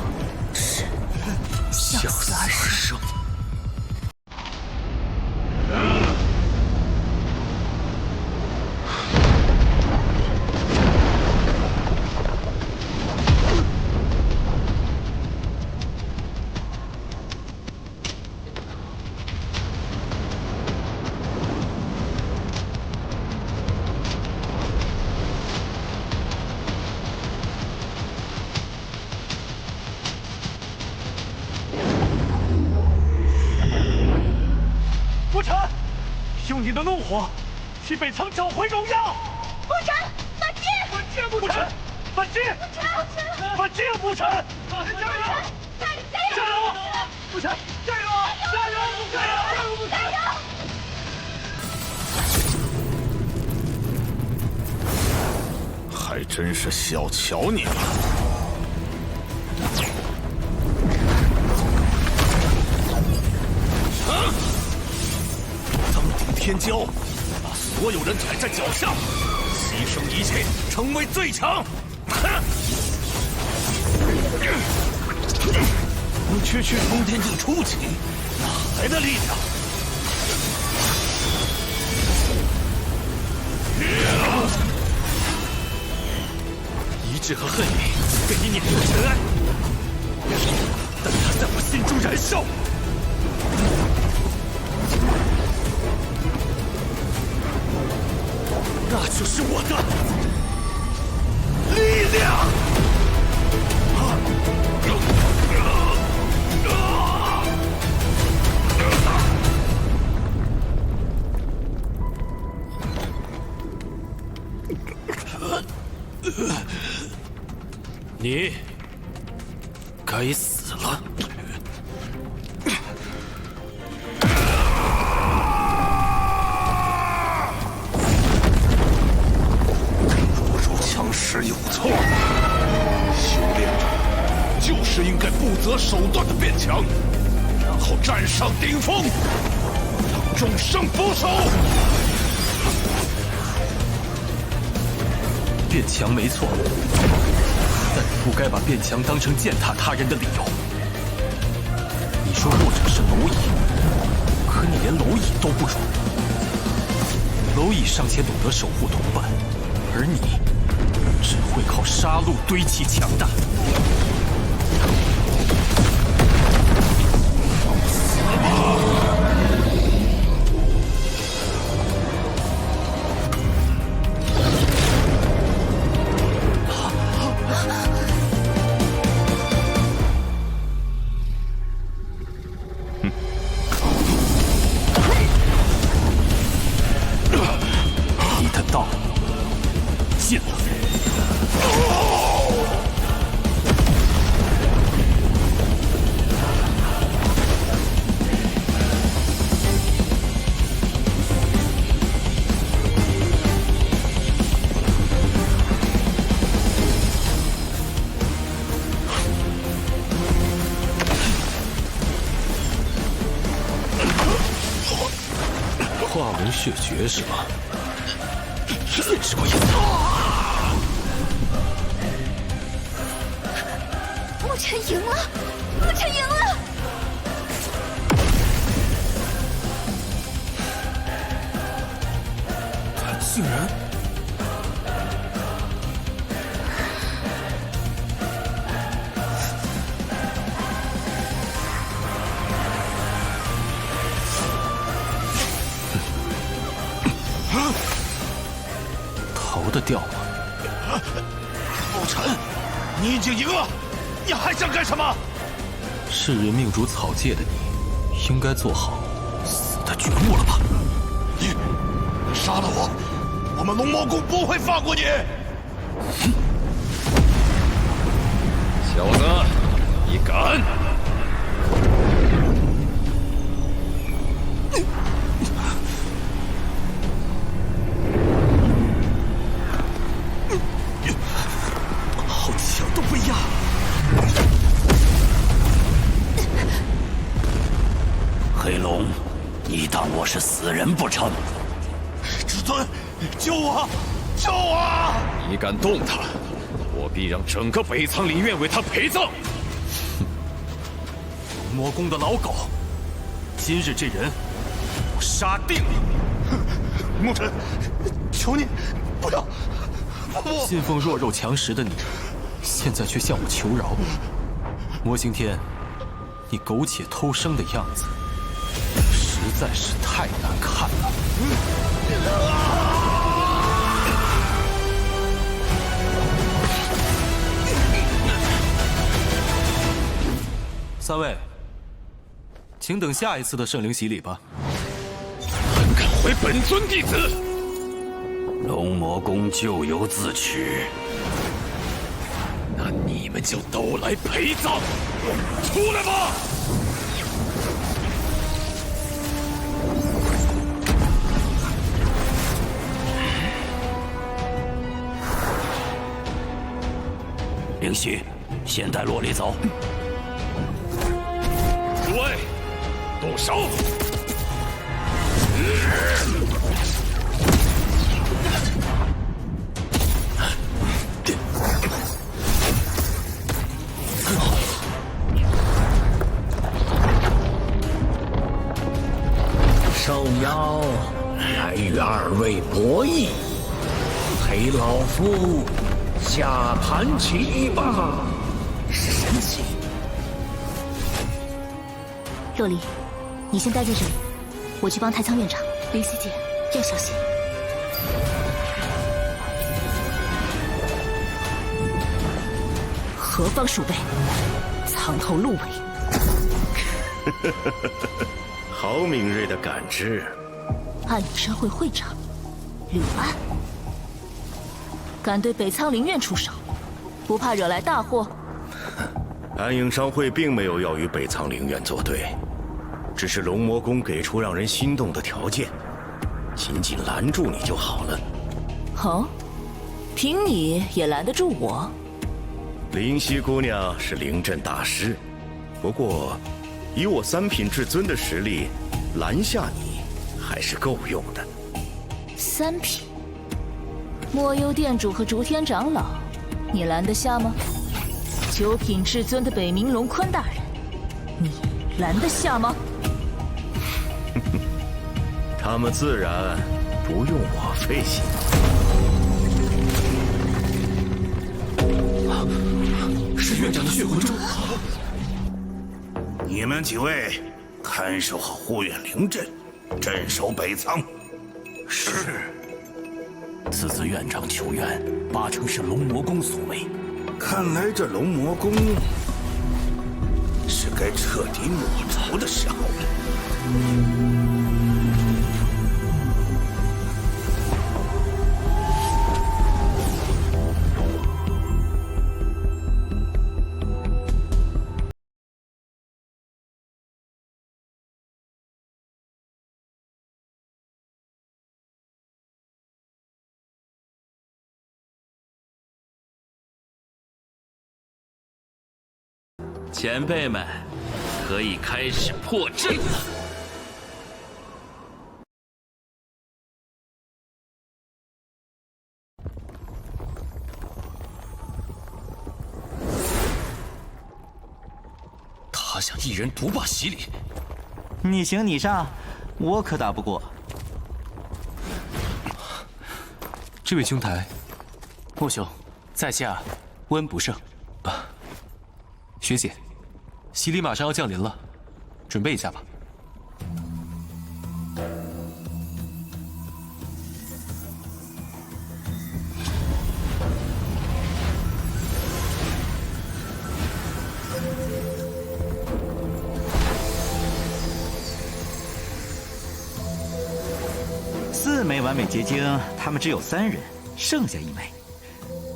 是向死而生。沐尘，用你的怒火替北苍找回荣耀！沐尘，反击！反击！沐尘，反击！反击！沐尘，加油！加油！沐尘，加油！加油！加油！加油！还真是小瞧你了。登顶天骄，把所有人踩在脚下，牺牲一切，成为最强。你区区通天境初期，哪来的力量？一志和恨意给你碾入尘埃，但它在我心中燃烧。那就是我的力量！你该死了！强势有错，修炼者就是应该不择手段的变强，然后站上顶峰，让众生俯首。变强没错，但你不该把变强当成践踏他人的理由。你说弱者是蝼蚁，可你连蝼蚁都不如。蝼蚁尚且懂得守护同伴，而你只会靠杀戮堆砌强大。你的道尽了。化文血诀是吗？见识过一次。沐尘赢了，沐尘赢了！竟然逃得掉吗？沐尘，你已经赢了，你还想干什么？世人命如草芥的你，应该做好死的觉悟了吧？你杀了我，我们龙魔宫不会放过你！小子，你敢！好强的威压！黑龙，你当我是死人不成？至尊，救我！救我！你敢动他，我必让整个北苍林院为他陪葬！魔宫的老狗，今日这人，我杀定了！牧尘，求你不要！信奉弱肉强食的你，现在却向我求饶。魔刑天，你苟且偷生的样子，实在是太难看了。三位，请等下一次的圣灵洗礼吧。胆敢毁本尊弟子！龙魔宫咎由自取，那你们就都来陪葬！出来吧！灵犀，先带洛离走。诸位，动手！受邀来与二位博弈，陪老夫下盘棋吧。神奇。洛离，你先待在这里，我去帮太仓院长。灵犀姐，要小心。何方鼠辈，藏头露尾。好敏锐的感知。暗影商会会长吕安，敢对北苍灵院出手，不怕惹来大祸？暗影商会并没有要与北苍灵院作对，只是龙魔宫给出让人心动的条件，仅仅拦住你就好了。哦，凭你也拦得住我？灵犀姑娘是灵阵大师，不过以我三品至尊的实力，拦下你还是够用的。三品？莫幽店主和竹天长老，你拦得下吗？九品至尊的北冥龙坤大人，你拦得下吗？他们自然不用我费心。是院长的血魂珠。你们几位看守好护院灵阵，镇守北苍。是。此次院长求援，八成是龙魔宫所为。看来这龙魔宫是该彻底抹除的时候了。前辈们，可以开始破阵了。他想一人独霸洗礼，你行你上，我可打不过。这位兄台，穆兄，在下温不胜。学姐，洗礼马上要降临了，准备一下吧。4枚完美结晶，他们只有3人，剩下1枚。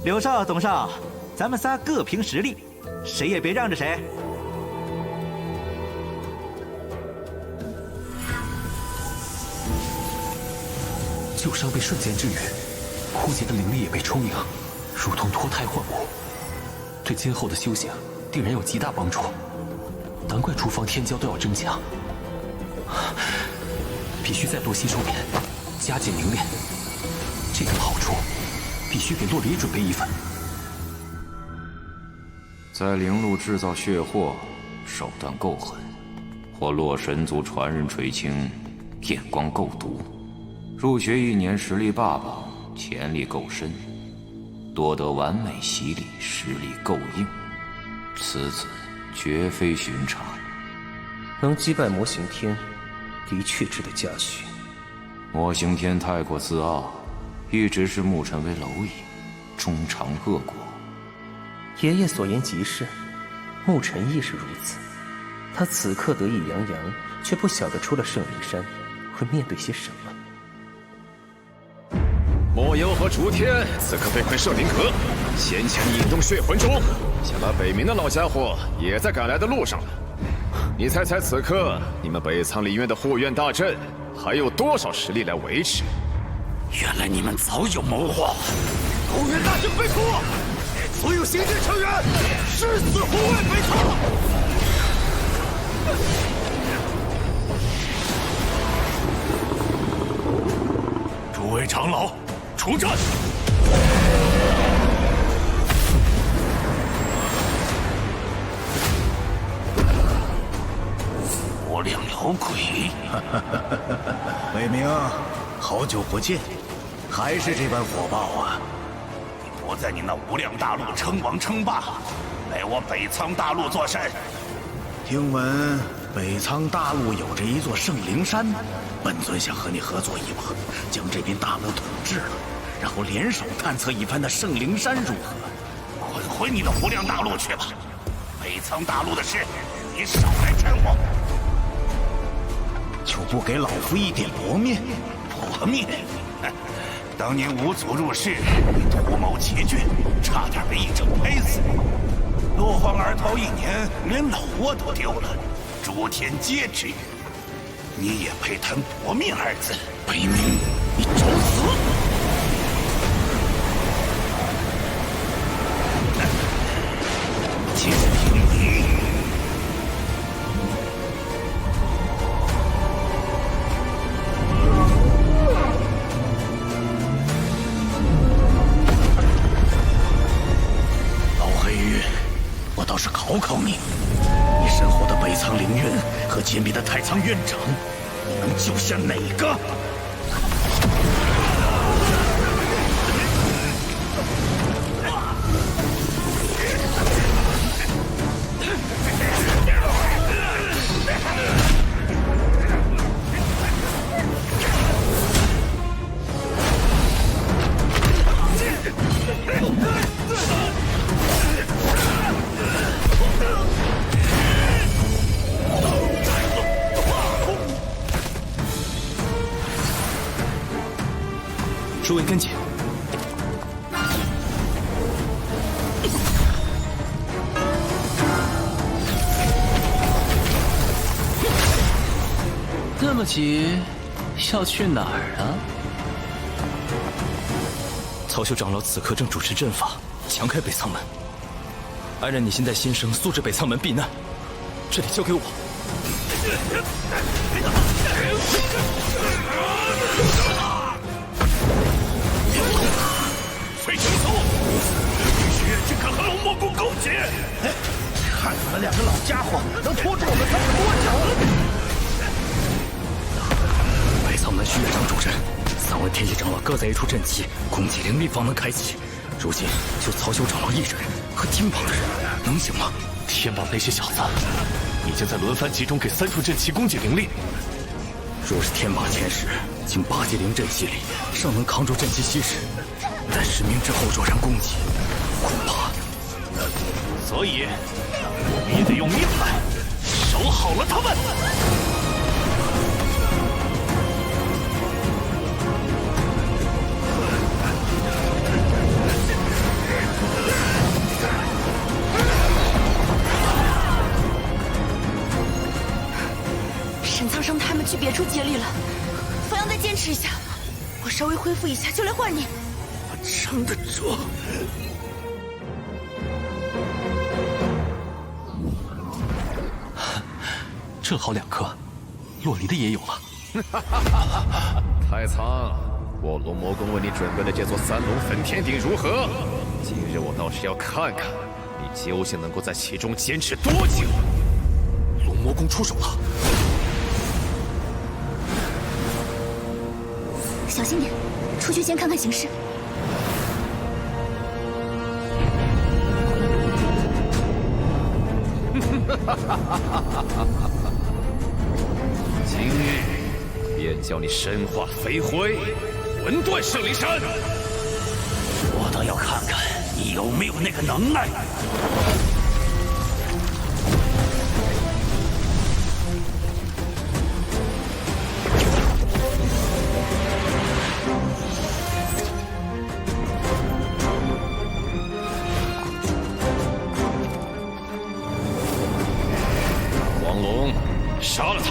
柳少、董少，咱们仨各凭实力，谁也别让着谁。旧伤被瞬间治愈，枯竭的灵力也被充盈，如同脱胎换骨，对今后的修行定然有极大帮助。难怪厨房天骄都要争抢。必须再多吸收点，加紧凝练。这个好处，必须给洛离准备一份。在灵路制造血祸，手段够狠；或洛神族传人垂青，眼光够毒。入学1年，实力霸榜，潜力够深，多得完美洗礼，实力够硬。此子绝非寻常。能击败魔刑天，的确值得嘉许。魔刑天太过自傲，一直视牧尘为蝼蚁，终尝恶果。爷爷所言极是，牧尘亦是如此。他此刻得意洋洋，却不晓得出了圣灵山会面对些什么。莫妖和逐天此刻被困圣灵阁，先前引动血魂中，想把北冥的老家伙也在赶来的路上了。你猜猜此刻你们北苍灵院的护院大阵还有多少实力来维持？原来你们早有谋划。护院大阵被破，所有行阵成员誓死护卫北苍。诸位长老，出战！无量老鬼，北冥，好久不见，还是这般火爆啊！你不在你那无量大陆称王称霸，来我北苍大陆作甚？听闻北苍大陆有着一座圣灵山，本尊想和你合作一把，将这片大陆统治了，然后联手探测一番那圣灵山如何？滚回你的无量大陆去吧！北苍大陆的事，你少来缠我！就不给老夫一点薄面？薄面！当年五祖入世，你图谋奇绝，差点被一掌拍死。落荒而逃1年，连老窝都丢了，诸天皆知。你也配谈薄面2字？北冥，你找死！就凭你！老黑鱼，我倒是考考你，你身后的北苍灵院和前面的太苍院长，你能救下哪个？诸位跟紧！那么急，要去哪儿啊？曹修长老此刻正主持阵法，强开北苍门。安然，你现在心生速至北苍门避难，这里交给我。飞行走，许愿竟敢和龙魔宫勾结！看你们2个老家伙能拖住我们他们多久！北苍门虚院长主阵，3位天系长老各在一处阵旗，攻击灵力方能开启。如今就曹修长老一人和天榜的人，能行吗？天榜那些小子已经在轮番集中给3处阵旗攻击灵力。若是天榜前时经8级灵阵洗礼，尚能扛住阵旗稀释，但10名之后若然攻击，恐怕……所以，我们也得用命来守好了他们。沈苍生他们去别处接力了，方阳再坚持一下，我稍微恢复一下就来换你。我撑得住。正好2颗。洛离的也有了。太仓，我龙魔宫为你准备的这座三龙焚天鼎如何？今日我倒是要看看你究竟能够在其中坚持多久。龙魔宫出手了，小心点，出去先看看形势。今日便叫你身化飞灰，魂断圣灵山！我倒要看看你有没有那个能耐。黄龙，杀了他！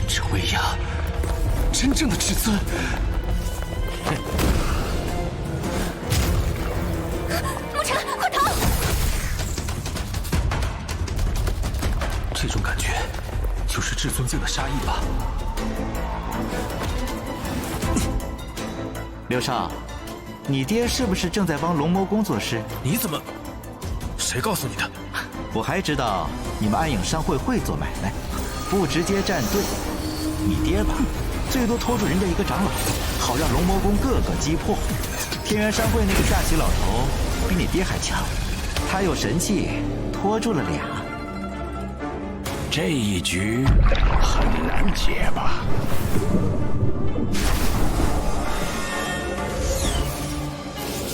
这威压，真正的至尊。沐尘，快逃！这种感觉，就是至尊境的杀意吧？刘少，你爹是不是正在帮龙魔宫做事？你怎么？谁告诉你的？我还知道你们暗影商会会做买卖，不直接站队。你爹吧，最多拖住人家一个长老，好让龙魔宫个个击破。天元商会那个下棋老头比你爹还强，他有神器，拖住了俩。这一局很难解吧？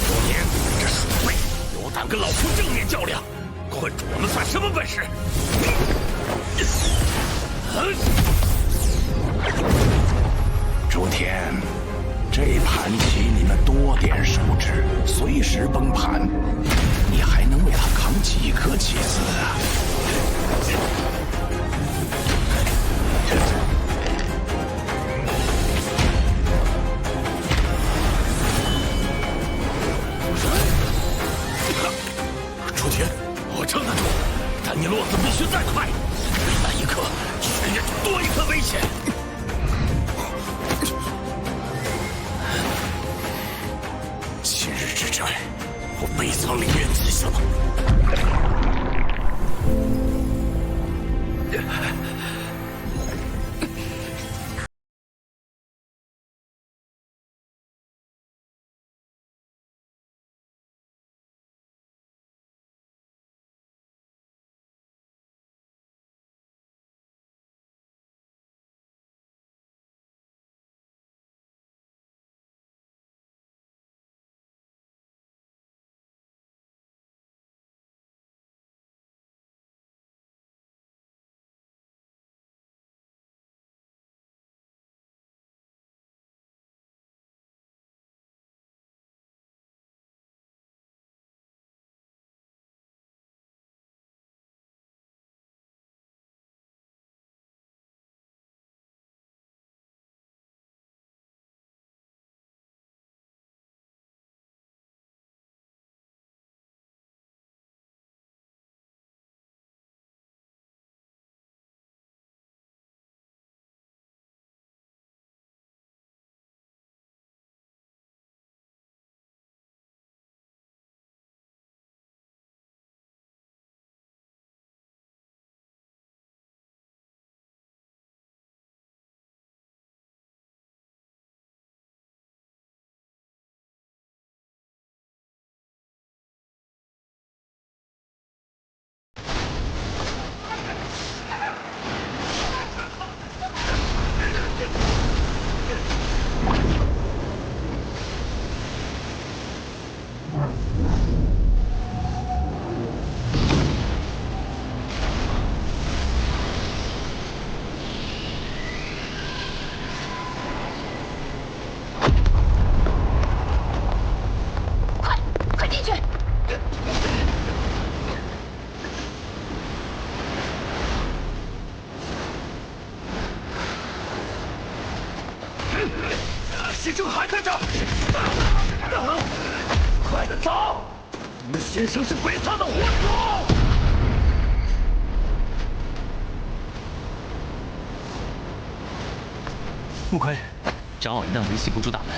多年，这鼠辈有胆跟老夫正面较量，困住我们算什么本事？朱天，这盘棋你们多点手指，随时崩盘，你还能为他扛几颗棋子啊？朱天，我撑得住，但你落子必须再快，每慢一刻，全人就多一颗危险。今日之战，我北苍灵院记下了。的，快点走！你们先生是北仓的活捉。穆奎，长老一旦维系不住大门，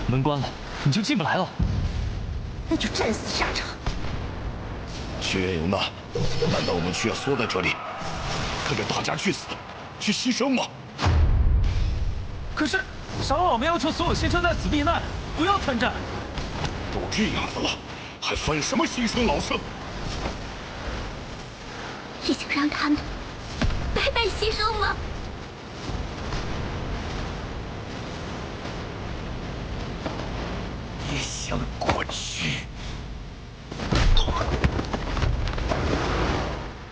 门关了，你就进不来了。那就战死沙场。学院有难，难道我们需要缩在这里，看着大家去死，去牺牲吗？可是长老们要求所有先生在此避难，不要参战。都这样子了，还分什么牺牲老生？已经让他们白白牺牲了。别想过去！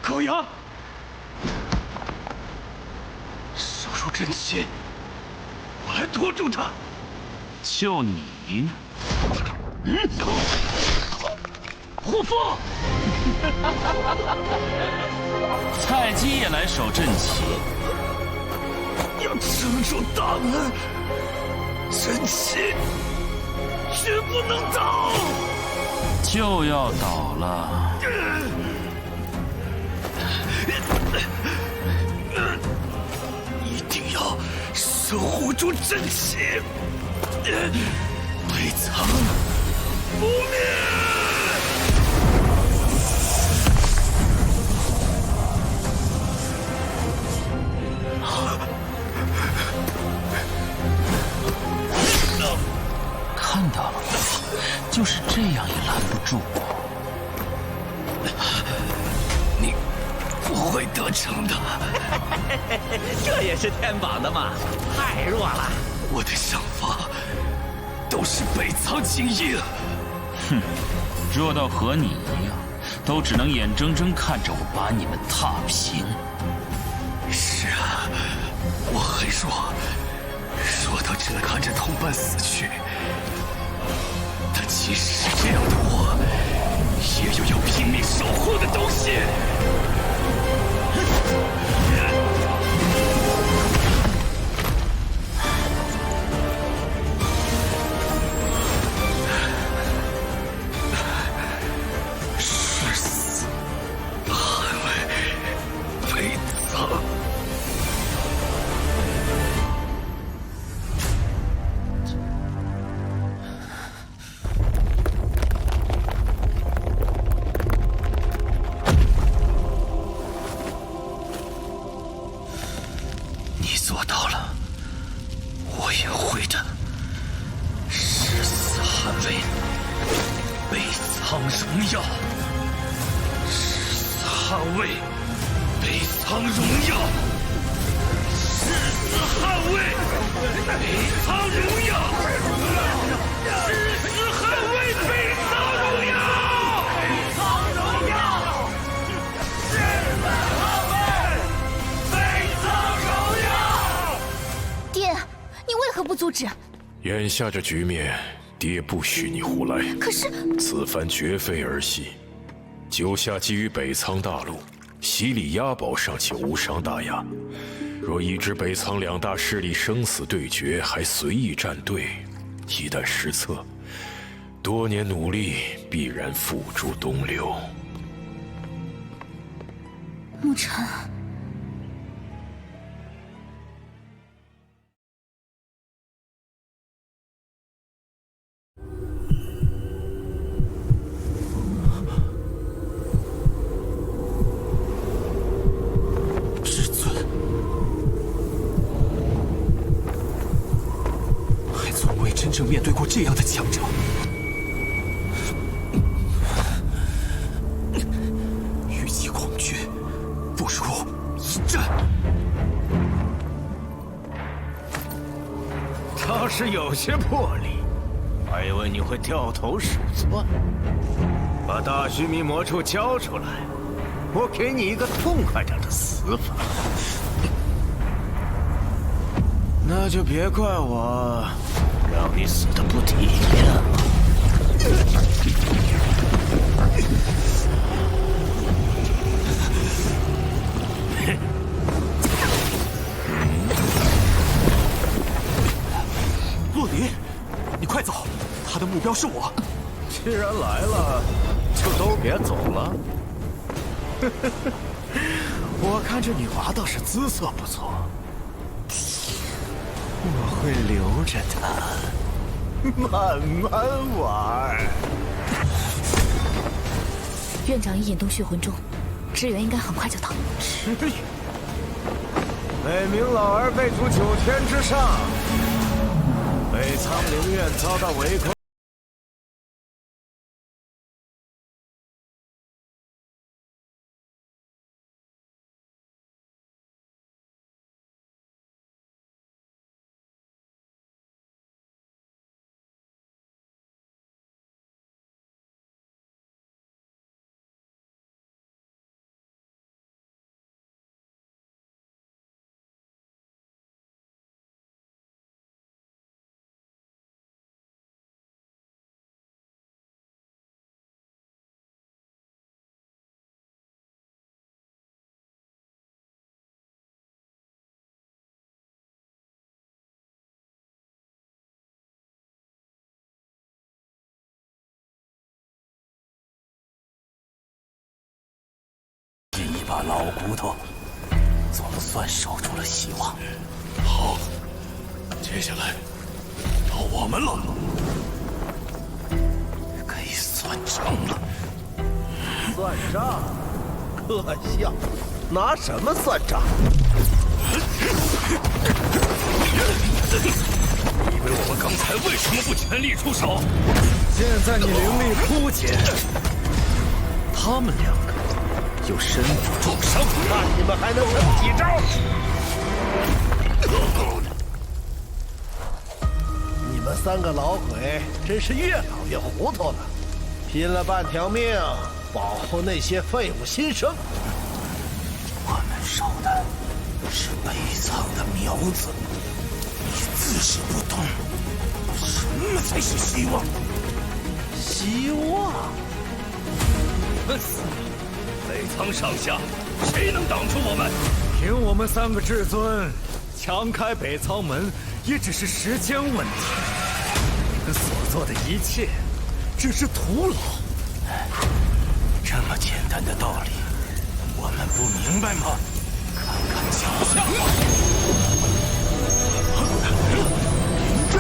高阳，守住阵旗，我来拖住他。就你？护父！蔡姬也来守阵旗。要撑住大门，阵旗绝不能倒。就要倒了。一定要守护住阵旗，北仓不灭！看到了吗？就是这样也拦不住我。你不会得逞的。这也是天绑的嘛，太弱了。我的想法都是北仓精英。哼，弱到和你一样，都只能眼睁睁看着我把你们踏平。是啊，我很弱，弱到只能看着同伴死去。但即使是这样的我，也有要拼命守护的东西。誓死捍卫北仓。你做到了，我也会的。誓死捍卫北仓荣耀，誓死捍卫北仓荣耀，誓死捍卫北仓荣耀，誓死捍卫北仓荣耀，北仓荣耀，誓死捍卫北仓荣耀。爹，你为何不阻止？眼下这局面，爹不许你胡来。可是此番绝非儿戏。九下基于北仓大陆，洗礼押宝尚且无伤大雅，若已知北仓两大势力生死对决，还随意站队，一旦失策，多年努力必然付诸东流。沐尘。真正面对过这样的强者，与其恐惧，不如一战。倒是有些魄力，还以为你会掉头鼠窜。把大须弥魔处交出来，我给你一个痛快点的死法。那就别怪我。让你死得不体面了。洛离，你快走！他的目标是我。既然来了，就都别走了。我看这女娃倒是姿色不错，我会留着她，慢慢玩。院长已引动血魂钟，支援应该很快就到。支援？北冥老儿被逐9天之上，北苍灵院遭到围攻。一把老骨头，总算守住了希望。好，接下来到我们了，该算账了。算账？可笑！拿什么算账？以为我们刚才为什么不全力出手？现在你灵力枯竭，他们两个又身负重伤，看你们还能撑几招？你们3个老鬼真是越老越糊涂了，拼了半条命保护那些废物新生。我们守的是北苍的苗子，你自是不懂什么才是希望。希望？笨死了！北苍上下，谁能挡住我们？凭我们3个至尊，强开北苍门也只是时间问题。你们所做的一切，只是徒劳。这么简单的道理，我们不明白吗？看看脚下，灵阵。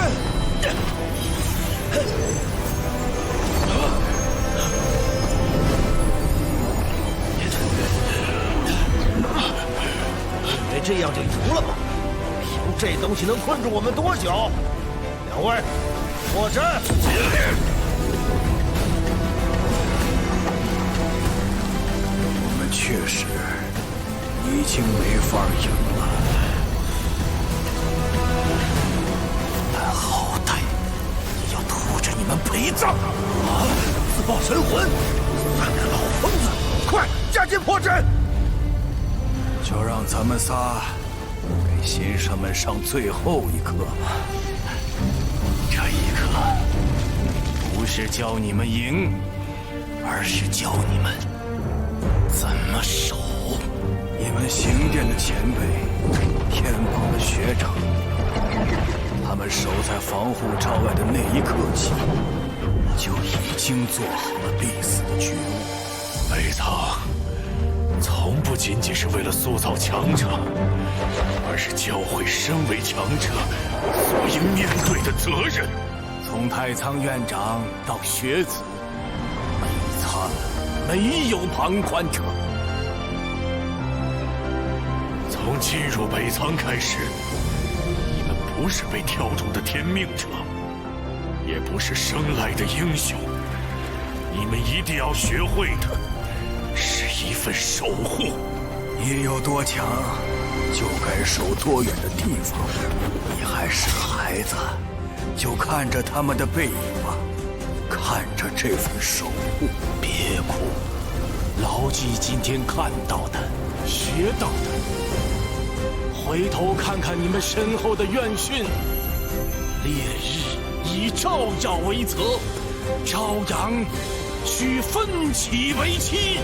以为这样就赢了吗？凭这东西能困住我们多久？2位，坐阵。我们确实已经没法赢了，但好歹也要拖着你们陪葬。自爆神魂！3个老疯子，快加紧破阵！就让咱们仨给新生们上最后一课吧。这一课不是教你们赢，而是教你们怎么守。你们行殿的前辈，天榜的学长，他们守在防护罩外的那一刻起，就已经做好了必死的觉悟。北苍从不仅仅是为了塑造强者，而是教会身为强者所应面对的责任。从太仓院长到学子，北苍没有旁观者。从进入北苍开始，你们不是被挑中的天命者，也不是生来的英雄。你们一定要学会的是一份守护。你有多强，就该守多远的地方。你还是孩子，就看着他们的背影吧，看着这份守护。别哭，牢记今天看到的、学到的。回头看看你们身后的院训，烈日以照耀为泽，朝阳取奋起为期。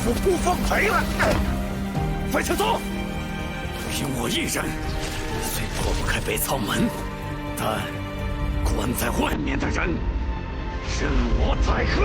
府不奉陪了。范承宗，凭我一人，虽破不开北仓门，但关在外面的人，任我宰割。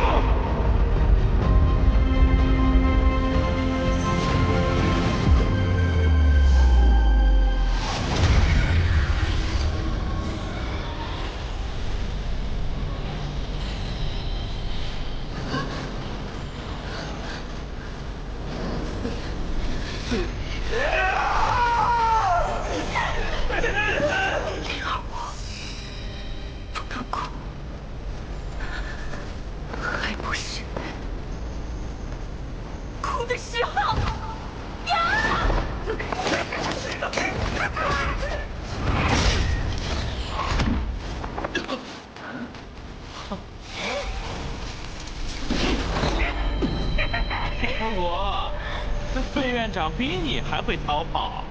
费院长比你还会逃跑，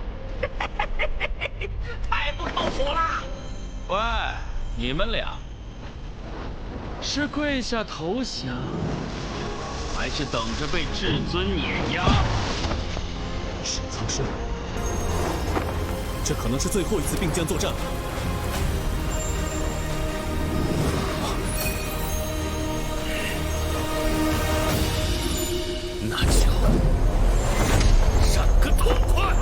太不靠谱了！喂，你们俩是跪下投降，还是等着被至尊碾压？沈苍生，这可能是最后一次并肩作战了。那就闪个痛快！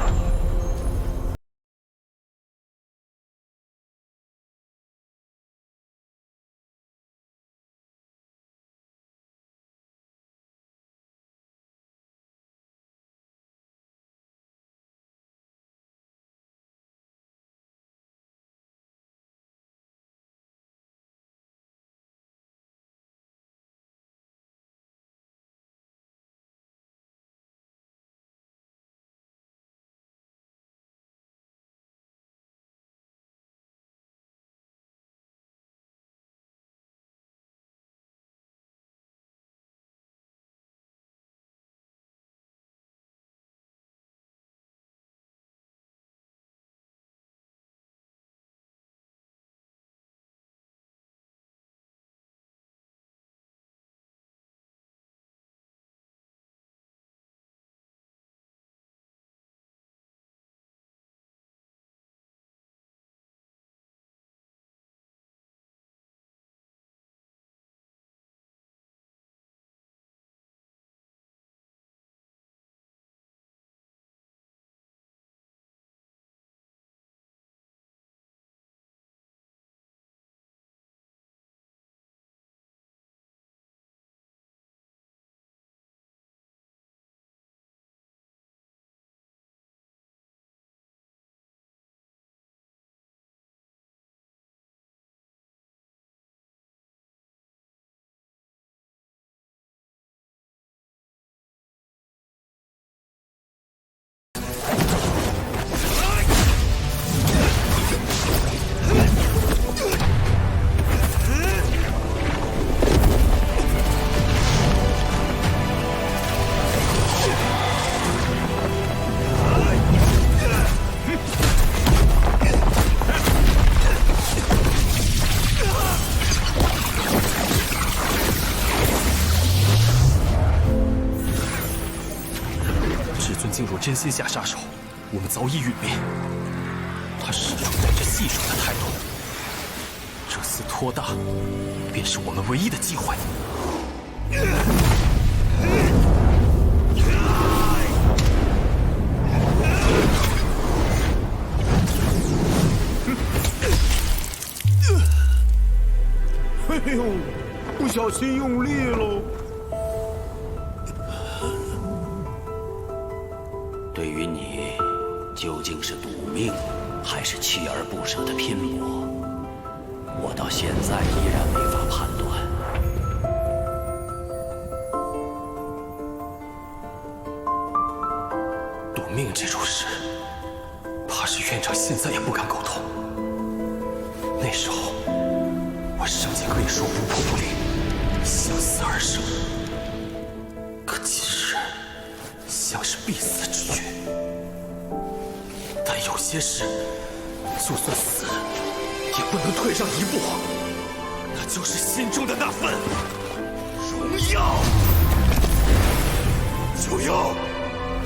进入真心下杀手，我们早已陨灭。他始终带着戏耍的态度，这次托大，便是我们唯一的机会。哎呦，不小心用力喽！对于你，究竟是赌命，还是锲而不舍的拼搏？我到现在依然没法判断。赌命这种事，怕是院长现在也不敢苟同。那时候，我尚且可以说不破不立，相死而生。可今日，像是必死之决。但有些事，就算死，也不能退让一步，那就是心中的那份荣耀。就要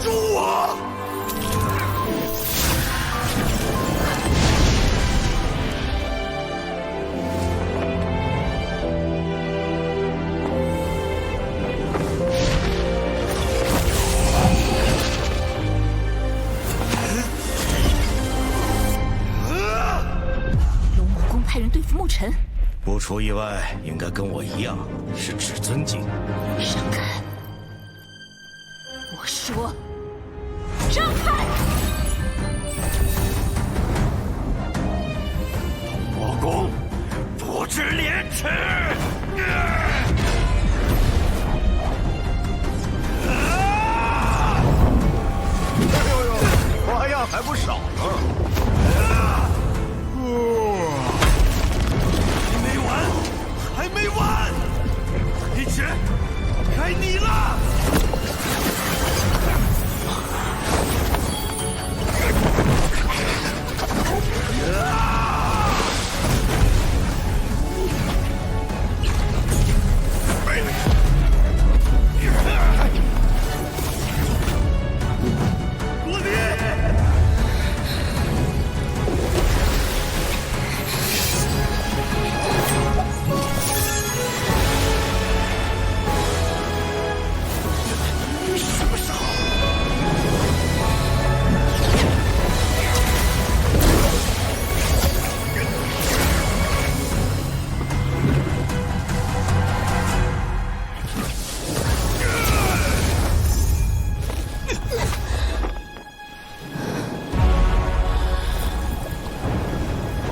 诛我！龙魔宫派人对付牧尘，不出意外，应该跟我一样是至尊境。闪开！我说，让开！龙魔宫不知廉耻！哎呦呦，花样还不少呢！还没完，还没完！一直该你了！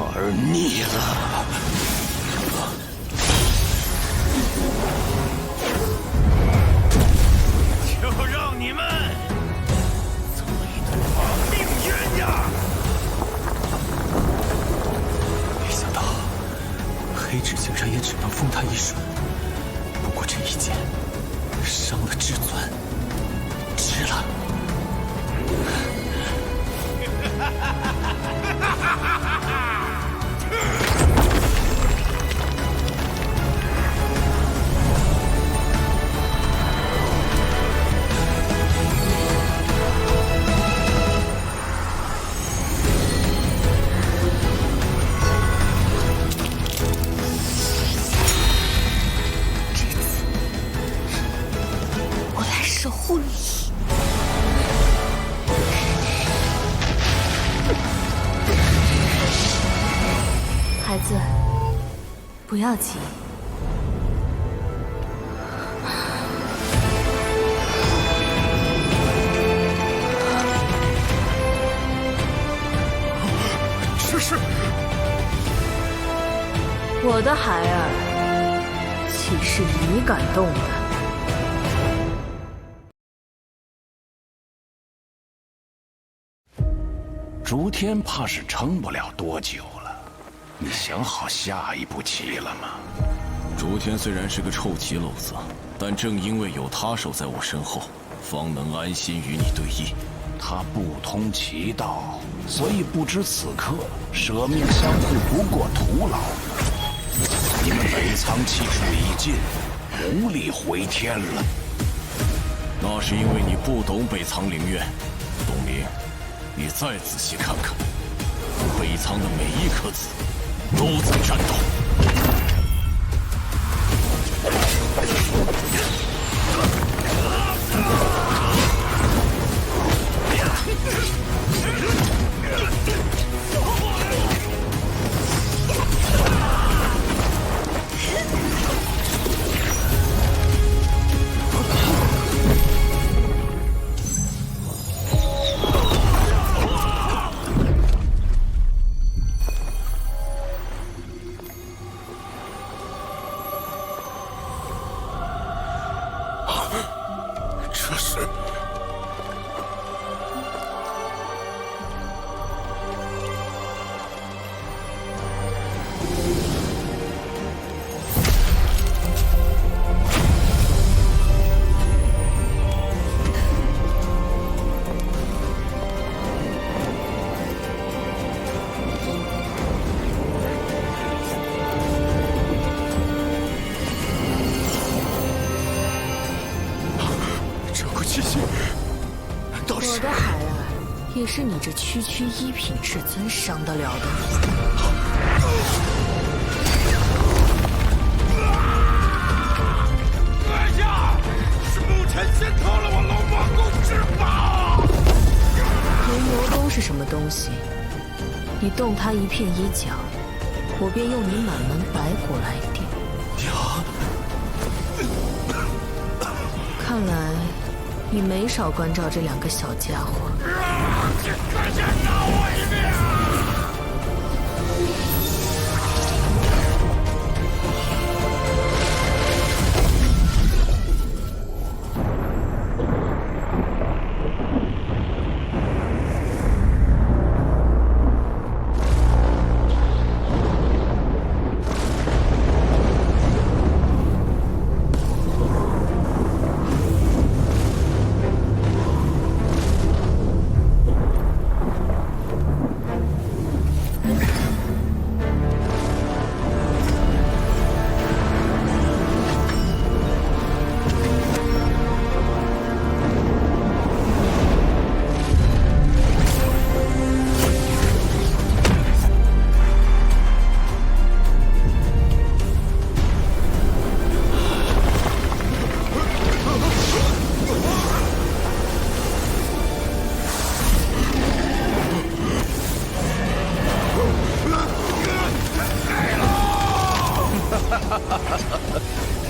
玩腻了。就让你们做一对亡命鸳鸯！没想到黑纸竟然也只能封他一瞬。不过这一剑伤了至尊，值了。我来守护你。孩子，不要急。这是我的孩儿，岂是你敢动的？竹天怕是撑不了多久了。你想好下一步棋了吗？竹天虽然是个臭棋篓子，但正因为有他守在我身后，方能安心与你对弈。他不通其道，所以不知此刻舍命相护不过徒劳。你们北仓气数已尽，无力回天了。那是因为你不懂北仓灵院。董明，你再仔细看看，北仓的每一颗子都在战斗。这是这股气息我的孩儿，也是你这区区一品至尊伤得了的。阁下，是牧尘先偷了我龙魔宫之宝。龙魔宫是什么东西？你动他一片衣角，我便用你满门白骨来定。看来你没少关照这两个小家伙。请阁下饶我一命！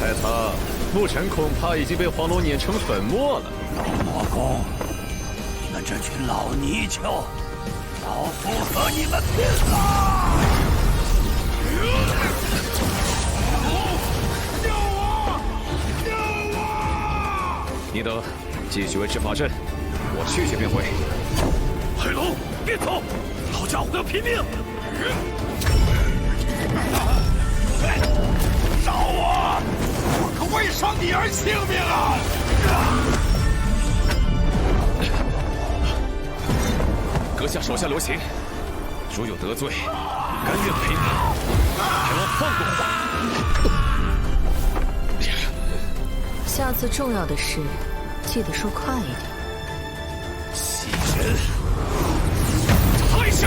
太仓，牧尘恐怕已经被黄龙碾成粉末了。龙魔宫，你们这群老泥鳅，老夫和你们拼了！救我！救我！你等，继续维持法阵，我去便回。海龙，别走！好家伙，要拼命！饶我！我可为伤你而性命啊！阁下手下留情，如有得罪，甘愿赔命。还望放过我。下次重要的事，记得说快一点。吸神，太神！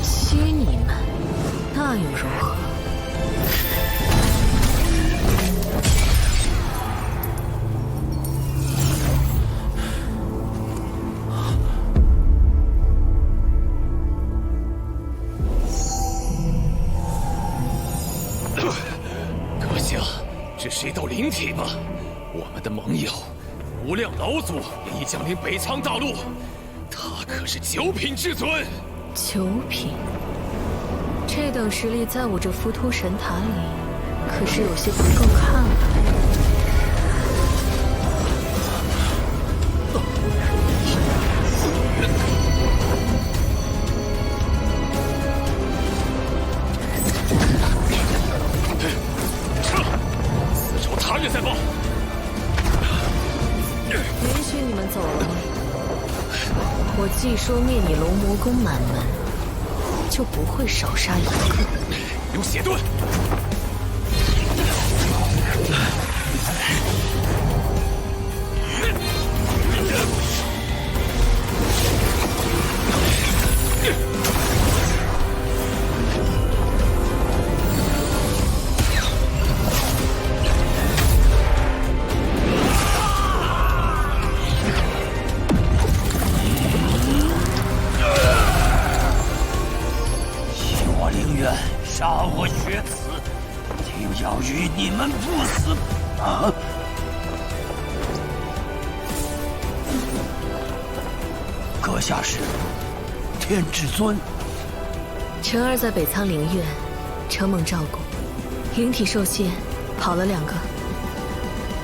吸你们，那又如何？阁下，这是一道灵体吗？我们的盟友无量老祖也已降临北苍大陆，他可是9品至尊。9品，这等实力在我这浮屠神塔里，可是有些不够看了。撤，死守他日再报。允许你们走了。我既说灭你龙魔宫满门，就不会少杀一个。用血盾！杀我血子，定要与你们不死！啊！阁下是天至尊。辰儿在北苍灵院，承蒙照顾，灵体受限，跑了2个，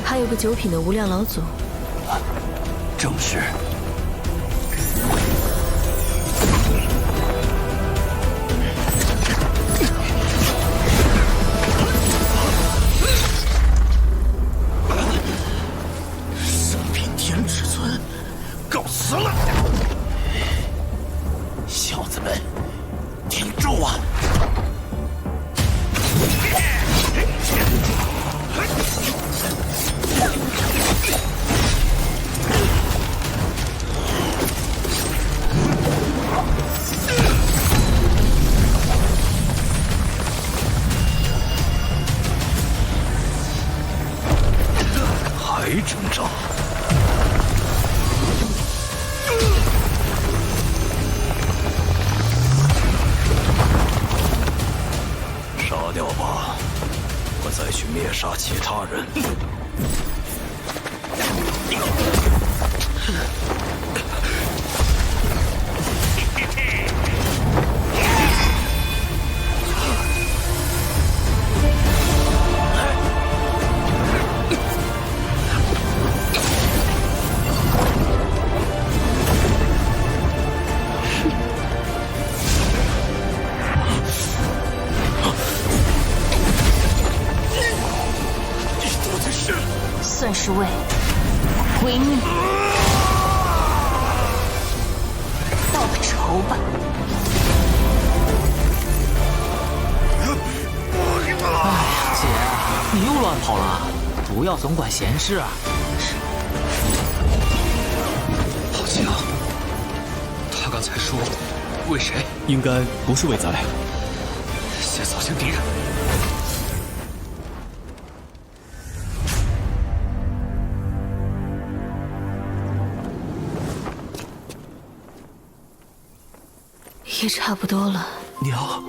还有个9品的无量老祖。正是。够死了！小子们，挺住啊！谁征召？杀掉吧，我再去灭杀其他人。算是为毁灭报个仇吧。哎呀，姐，你又乱跑了，不要总管闲事啊。好像他刚才说为谁？应该不是为咱俩。先扫清敌人。也差不多了。娘。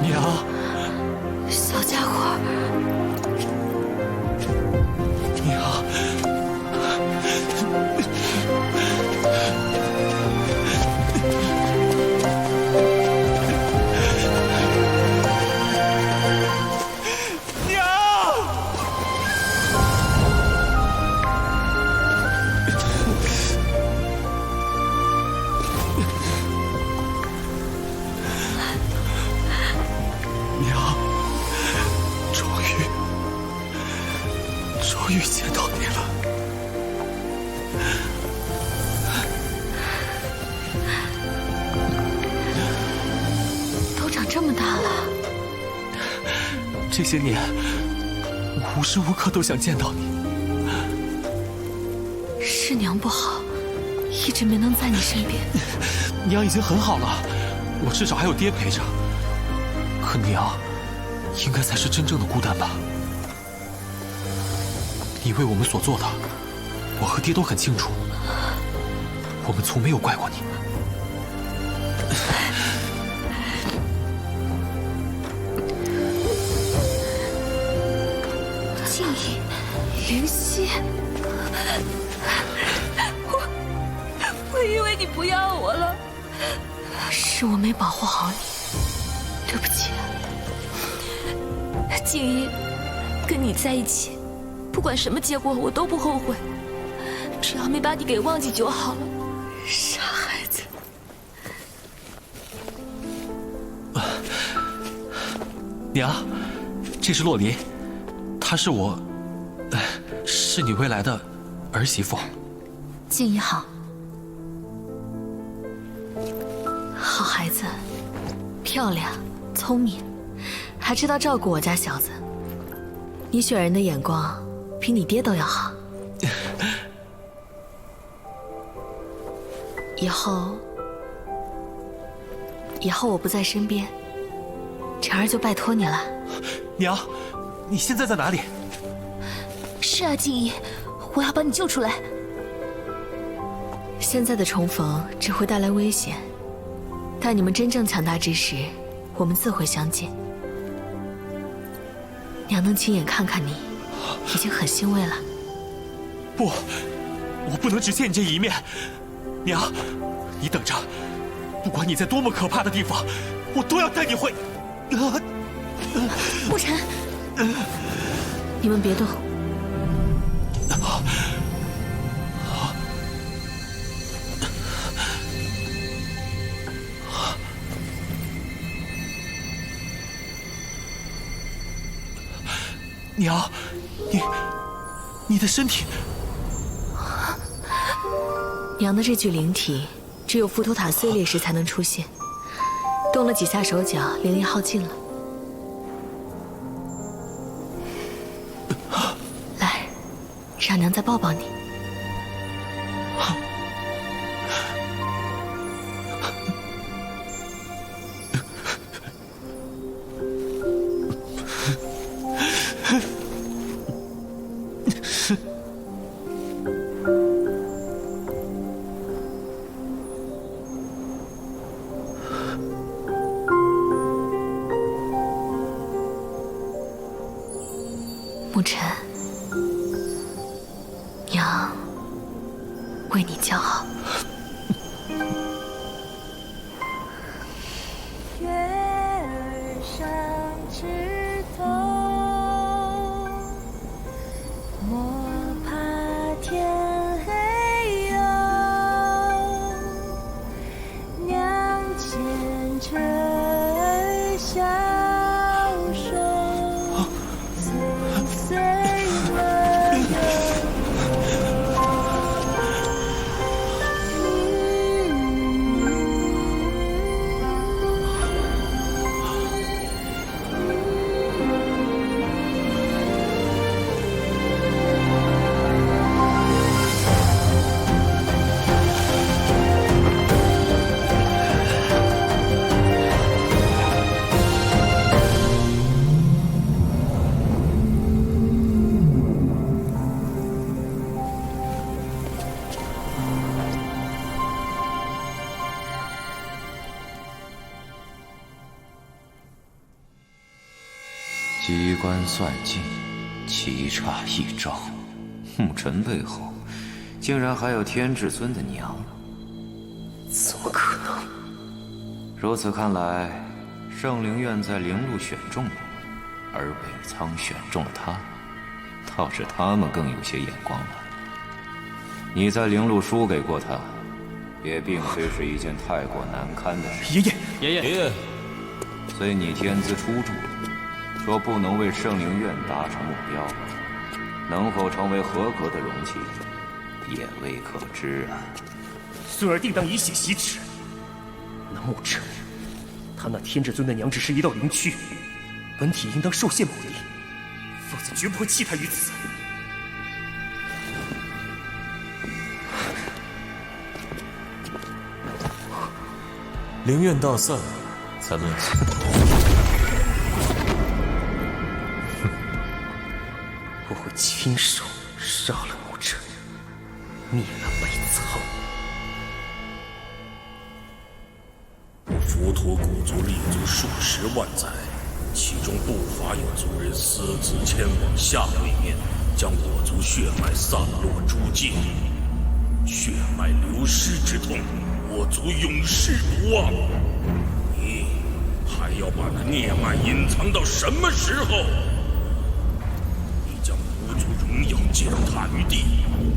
娘，小家伙。娘。终于见到你了，都长这么大了。这些年，我无时无刻都想见到你。是娘不好，一直没能在你身边。娘已经很好了，我至少还有爹陪着。可娘，应该才是真正的孤单吧？你为我们所做的，我和爹都很清楚。我们从没有怪过你。静怡，云溪，我以为你不要我了，是我没保护好你，对不起。静怡，跟你在一起。不管什么结果，我都不后悔。只要没把你给忘记就好了。傻孩子。娘，这是洛琳，她是我，是你未来的儿媳妇。静怡好。好孩子，漂亮，聪明，还知道照顾我家小子。你选人的眼光。比你爹都要好。以后我不在身边，晨儿就拜托你了。娘，你现在在哪里？是啊，静怡，我要把你救出来。现在的重逢只会带来危险，待你们真正强大之时，我们自会相见。娘能亲眼看看你。已经很欣慰了。不，我不能只见你这一面。娘，你等着，不管你在多么可怕的地方，我都要带你回。沐晨，你们别动。娘，你的身体……娘的这具灵体，只有浮屠塔碎裂时才能出现，动了几下手脚，灵力耗尽了。让娘再抱抱你。沐尘，娘为你骄傲。月儿上枝头，莫怕天黑哟。娘牵着儿小手。碎了机关算尽，棋差一招。沐尘背后，竟然还有天至尊的娘，怎么可能？如此看来，圣灵院在灵路选中你，而北仓选中了他，倒是他们更有些眼光了。你在灵路输给过他，也并非是一件太过难堪的事。爷爷，虽你天资出众，若不能为圣灵院达成目标，能否成为合格的容器，也未可知啊。孙儿定当以血洗耻。那沐尘，他那天至尊的娘只是一道灵躯，本体应当受限某力，否则绝不会弃他于此。灵院大散，咱们我会亲手杀了沐尘，灭了北仓。我佛陀古族立足数十万载，其中不乏有族人私自前往下位面，将我族血脉散落诸界。血脉流失之痛，我族永世不忘。你还要把那孽脉隐藏到什么时候？你将无族荣耀践踏于地，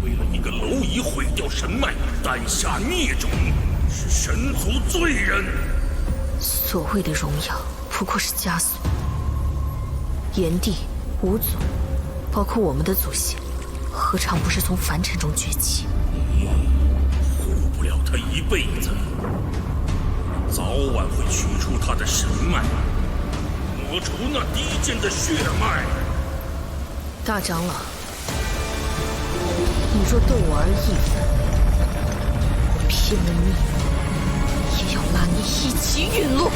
为了一个蝼蚁毁掉神脉，诞下孽种，是神族罪人。所谓的荣耀，不过是枷锁。炎帝、五祖，包括我们的祖先，何尝不是从凡尘中崛起？你护不了他一辈子，早晚会取出他的神脉，抹除那低贱的血脉。大长老，你若对我儿义愤，我拼了命也要拉你一起陨落！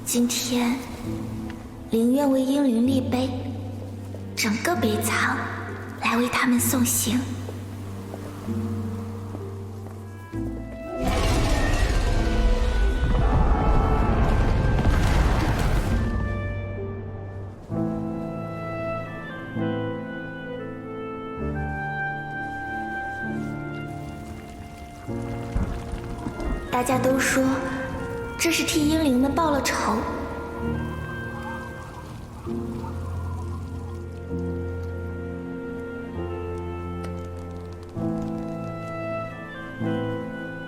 今天，灵院为英灵立碑，整个北仓来为他们送行。大家都说，这是替英灵们报了仇。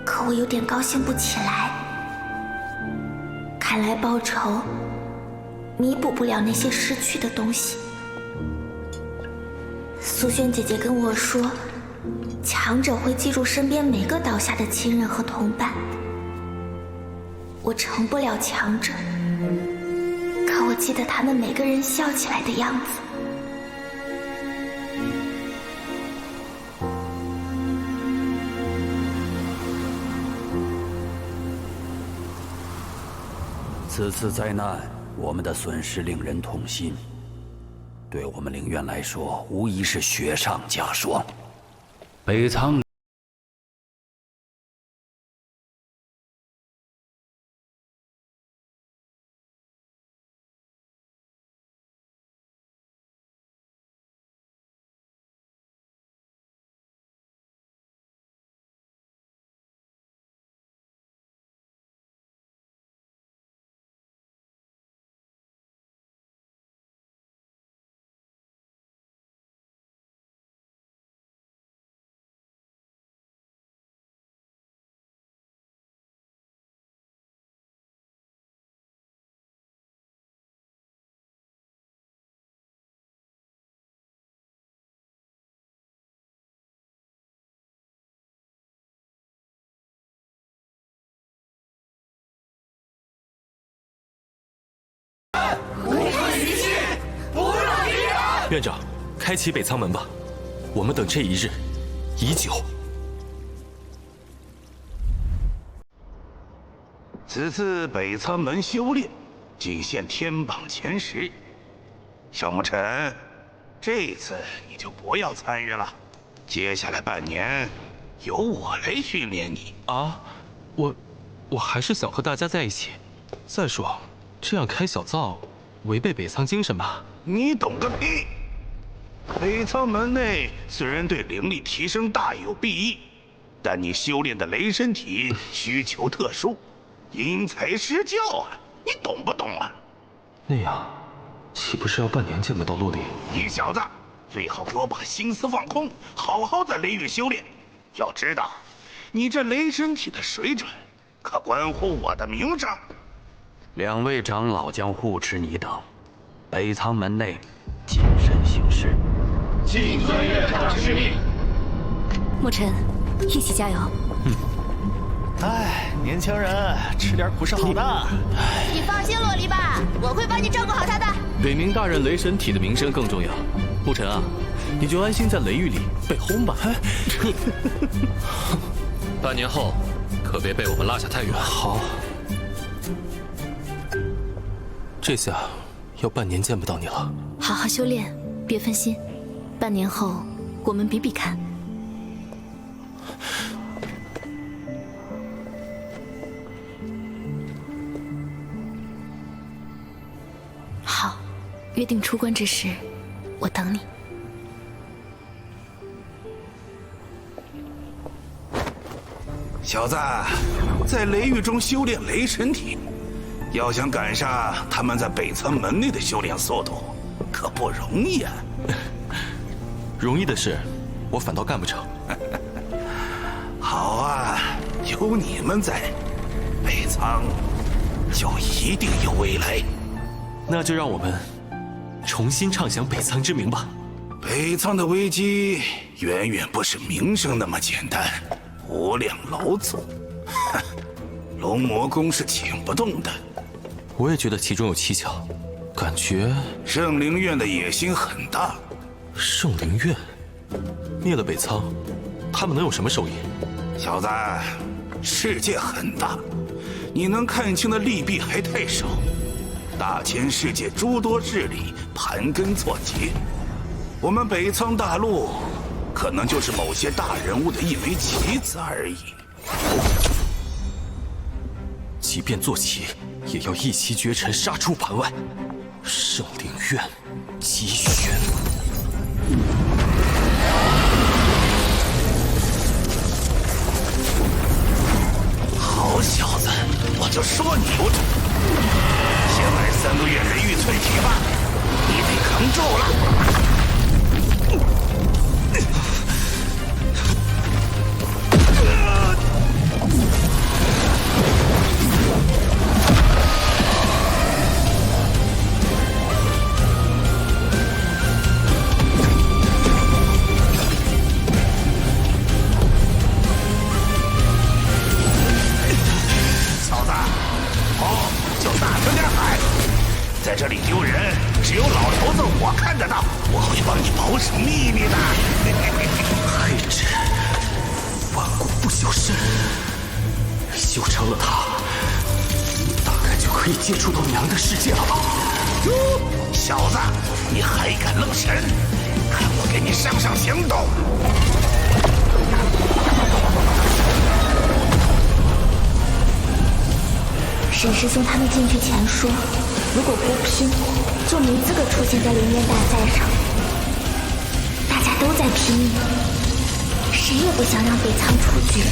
可我有点高兴不起来。看来报仇弥补不了那些失去的东西。苏萱姐姐跟我说，强者会记住身边每个倒下的亲人和同伴。我成不了强者，可我记得他们每个人笑起来的样子。此次灾难，我们的损失令人痛心。对我们陵院来说，无疑是雪上加霜。北仓院长，开启北仓门吧，我们等这一日已久。此次北仓门修炼仅限天榜前10，小牧尘，这次你就不要参与了。接下来半年，由我来训练你。啊，我还是想和大家在一起。再说，这样开小灶，违背北仓精神吧？你懂个屁！北仓门内虽然对灵力提升大有裨益，但你修炼的雷神体需求特殊，因材施教啊，你懂不懂啊？那样，岂不是要半年见不到陆离？你小子最好给我把心思放空，好好在雷域修炼。要知道，你这雷神体的水准，可关乎我的名声。2位长老将护持你等，北仓门内谨慎行事。谨遵院长之命。沐尘，一起加油。哎，年轻人吃点苦是好的。你放心，洛离吧，我会帮你照顾好他的。北冥大人雷神体的名声更重要。沐尘啊，你就安心在雷域里被轰吧。半年后，可别被我们落下太远。好。这下要半年见不到你了。好好修炼，别分心。半年后，我们比比看。好，约定出关之时，我等你。小子，在雷域中修炼雷神体，要想赶上他们在北仓门内的修炼速度，可不容易啊！容易的事，我反倒干不成。好啊，有你们在，北仓就一定有未来。那就让我们重新唱响北仓之名吧。北仓的危机远远不是名声那么简单。无量老祖，龙魔宫是请不动的。我也觉得其中有蹊跷，感觉圣灵院的野心很大。圣灵院灭了北仓，他们能有什么收益？小子，世界很大，你能看清的利弊还太少。大千世界诸多势力盘根错节，我们北仓大陆可能就是某些大人物的一枚棋子而已。即便坐骑，也要一骑绝尘，杀出盘外。圣灵院，机旋。好小子，我就说你不中。先来3个月雷域淬体吧，你得扛住了。我会帮你保守秘密的。黑纸，万古不朽身，修成了它，大概就可以接触到娘的世界了吧？哟，小子，你还敢愣神？看我给你上行动！沈师兄他们进去前说，如果不拼，就没资格出现在灵渊大赛上。大家都在拼命，谁也不想让北仓出局。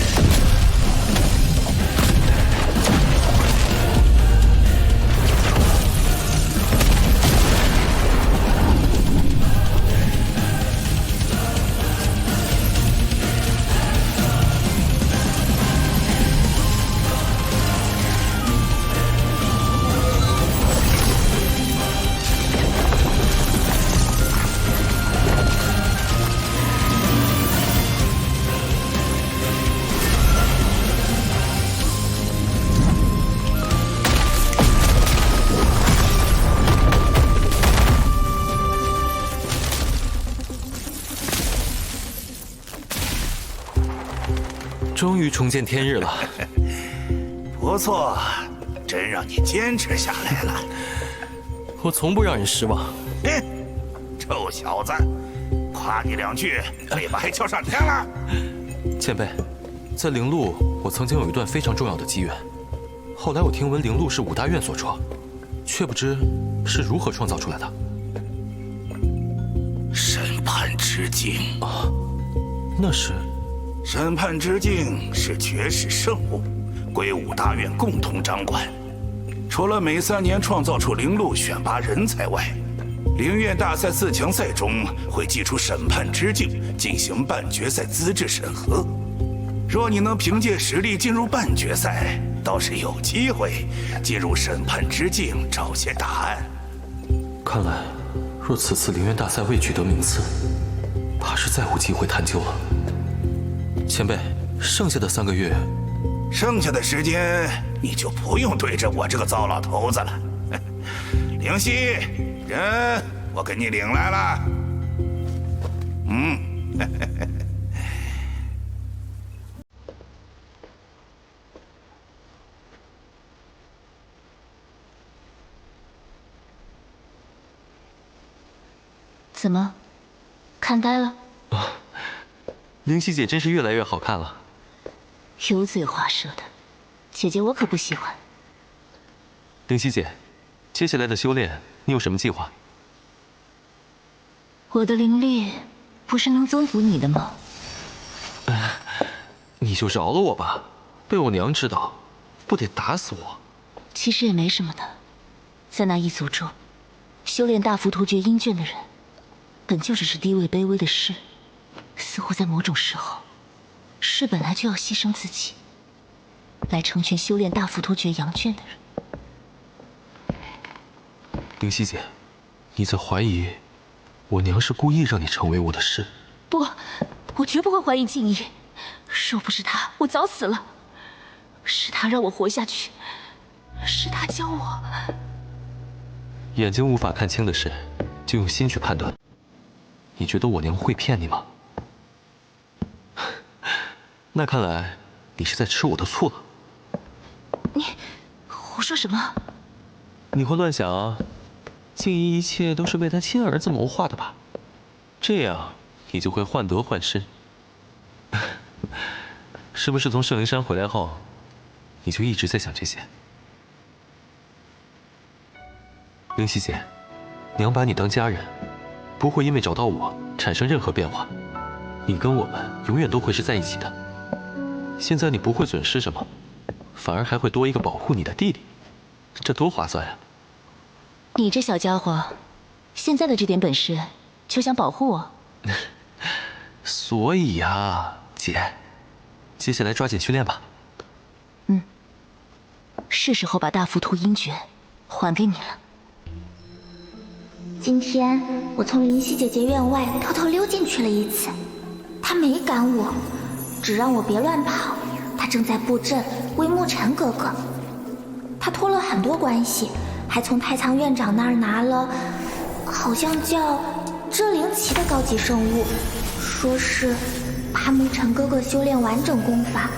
终于重见天日了，不错，真让你坚持下来了。我从不让人失望。哼，臭小子，夸你两句，尾巴还翘上天了。前辈，在灵路，我曾经有一段非常重要的机缘。后来我听闻灵路是5大院所创，却不知是如何创造出来的。审判之境啊，那是。审判之境是绝世圣物，归5大院共同掌管。除了每3年创造出灵路选拔人才外，灵院大赛4强赛中会祭出审判之境，进行半决赛资质审核。若你能凭借实力进入半决赛，倒是有机会进入审判之境找些答案。看来，若此次灵院大赛未取得名次，怕是再无机会探究了。前辈，剩下的3个月，剩下的时间你就不用对着我这个糟老头子了。灵犀，人我给你领来了。怎么，看呆了？灵犀姐真是越来越好看了。油嘴滑舌的，姐姐我可不喜欢。灵犀姐，接下来的修炼你有什么计划？我的灵力不是能增幅你的吗？你就饶了我吧，被我娘知道，不得打死我。其实也没什么的，在那一族中，修炼大幅突厥鹰卷的人，本就只是低位卑微的士。似乎在某种时候，士本来就要牺牲自己，来成全修炼大幅突厥羊圈的人。灵犀姐，你在怀疑我娘是故意让你成为我的士？不，我绝不会怀疑静怡。若不是她，我早死了。是她让我活下去，是她教我。眼睛无法看清的事，就用心去判断。你觉得我娘会骗你吗？那看来你是在吃我的醋了。你胡说什么？你会乱想啊，静怡一切都是为他亲儿子谋划的吧？这样你就会患得患失。是不是从圣灵山回来后，你就一直在想这些？灵犀姐，娘把你当家人，不会因为找到我产生任何变化。你跟我们永远都会是在一起的。现在你不会损失什么，反而还会多一个保护你的弟弟，这多划算呀！你这小家伙，现在的这点本事，就想保护我？所以呀，姐，接下来抓紧训练吧。是时候把大浮屠鹰诀还给你了。今天我从灵犀姐姐院外偷偷溜进去了一次，她没赶我，只让我别乱跑。她正在布阵为沐尘哥哥，她托了很多关系，还从太仓院长那儿拿了，好像叫遮灵旗的高级圣物，说是怕沐尘哥哥修炼完整功法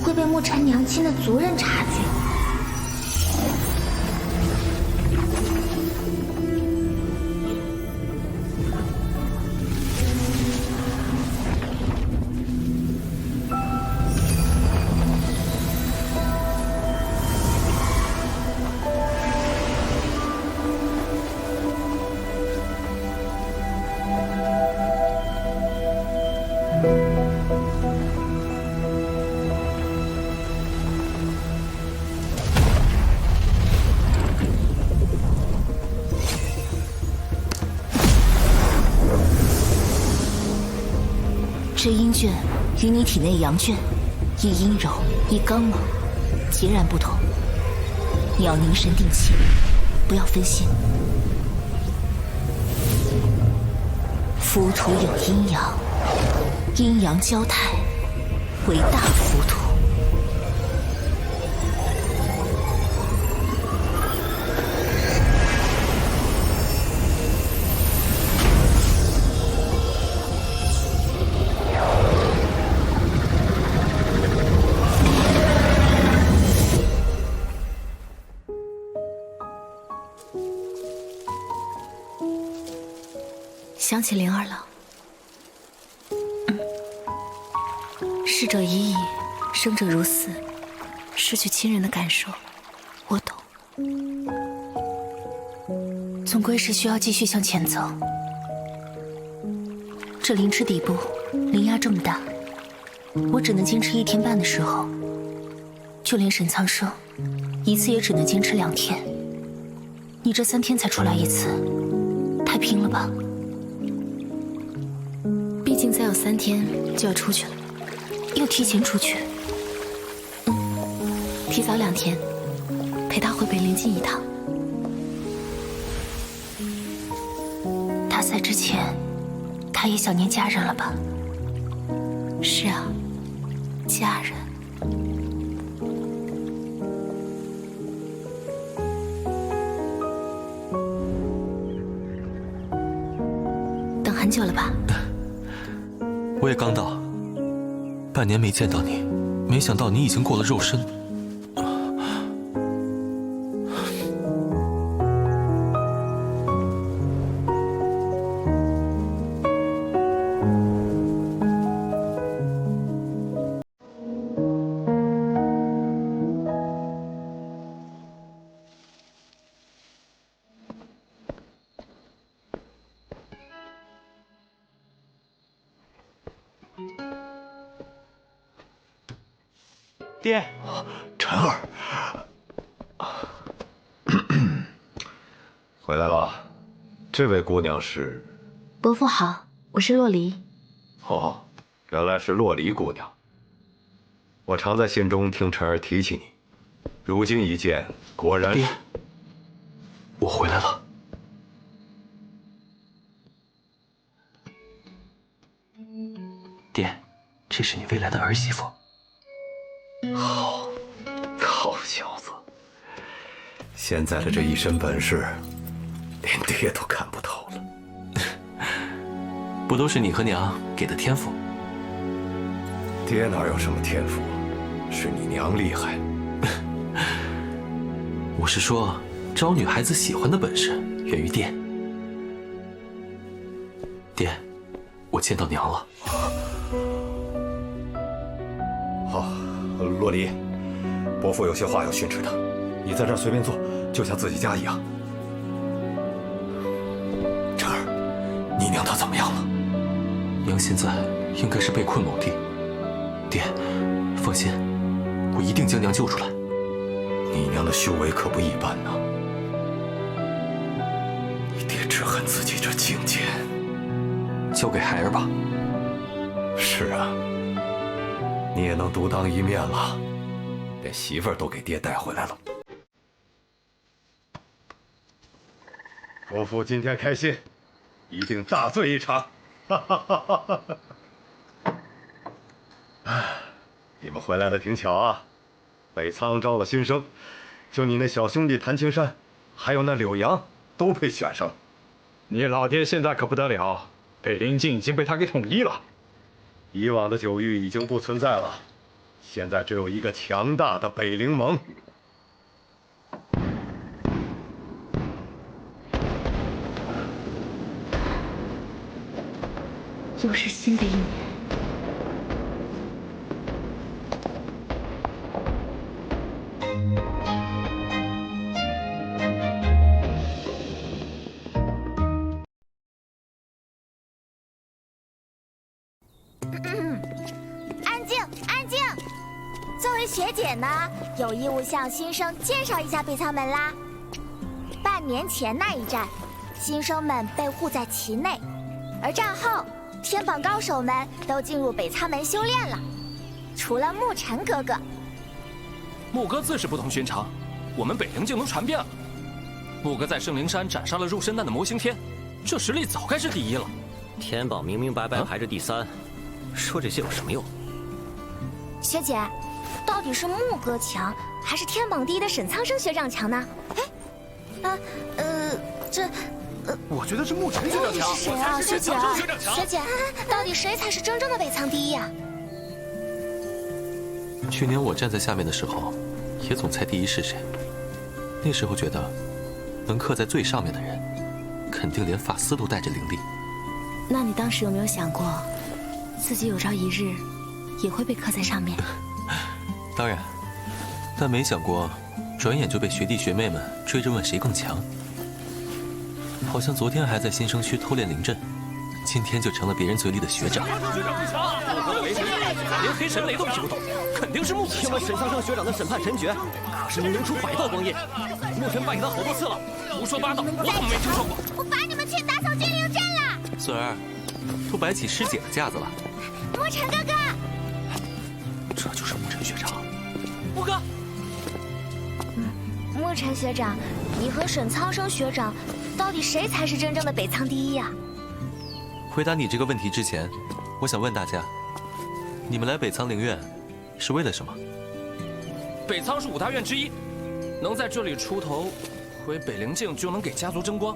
会被沐尘娘亲的族人察觉。这阴卷与你体内阳卷，一阴柔，一刚猛，截然不同。你要凝神定气，不要分心。浮土有阴阳，阴阳交泰，为大浮土。想起灵儿了。逝者已矣，生者如斯，失去亲人的感受，我懂。总归是需要继续向前走。这灵池底部灵压这么大，我只能坚持1天半的时候，就连沈苍生一次也只能坚持2天。你这3天才出来一次，太拼了吧？毕竟再有3天就要出去了，又提前出去，提早2天，陪他回北陵进一趟。他在之前，他也想念家人了吧？是啊，家人。等很久了吧？我也刚到，半年没见到你，没想到你已经过了肉身。爹，晨儿，回来了。这位姑娘是？伯父好，我是洛离。哦，原来是洛离姑娘。我常在信中听晨儿提起你，如今一见，果然是。我回来了。爹，这是你未来的儿媳妇。好小子，现在的这一身本事，连爹都看不透了。不都是你和娘给的天赋？爹哪有什么天赋，是你娘厉害。我是说，招女孩子喜欢的本事源于爹。爹，我见到娘了。好，洛离，伯父有些话要训斥他，你在这儿随便坐，就像自己家一样。晨儿，你娘她怎么样了？娘现在应该是被困某地。爹，放心，我一定将娘救出来。你娘的修为可不一般呐，你爹只恨自己这境界。交给孩儿吧。是啊，你也能独当一面了，连媳妇儿都给爹带回来了。伯父今天开心，一定大醉一场。哈哈哈哈哈！你们回来的挺巧啊，北仓招了新生，就你那小兄弟谭青山，还有那柳阳，都被选上了。你老爹现在可不得了，北陵境已经被他给统一了，以往的九域已经不存在了，现在只有一个强大的北陵盟。又是新的一年。安静，安静！作为学姐呢，有义务向新生介绍一下北仓门啦。半年前那一战，新生们被护在其内，而战后，天榜高手们都进入北仓门修炼了，除了沐尘哥哥。沐哥自是不同寻常，我们北陵境能传遍了。沐哥在圣灵山斩杀了入身丹的魔星天，这实力早该是第一了。天榜明明白白排着第3，说这些有什么用？学姐，到底是沐哥强，还是天榜第一的沈苍生学长强呢？哎，我觉得是沐尘学长强。是谁啊，学姐？学姐，到底谁才是真正的北仓第一啊？去年我站在下面的时候，也总猜第一是谁。那时候觉得，能刻在最上面的人，肯定连发丝都带着灵力。那你当时有没有想过，自己有朝一日也会被刻在上面？当然，但没想过，转眼就被学弟学妹们追着问谁更强。好像昨天还在新生区偷练灵阵，今天就成了别人嘴里的学长。学长最强，沐哥的雷神连黑神雷都劈不动，肯定是沐哥。听闻沈苍生学长的审判神诀，可是能灵出100道光印，沐尘拜给他好多次了。胡说八道，我怎么没听说过？我罚你们去打扫军灵阵了。孙儿，都摆起师姐的架子了。沐尘哥哥，这就是沐尘学长。沐哥，沐尘学长，你和沈苍生学长，到底谁才是真正的北仓第一呀？回答你这个问题之前，我想问大家，你们来北仓灵院是为了什么？北仓是5大院之一，能在这里出头，回北陵境就能给家族争光。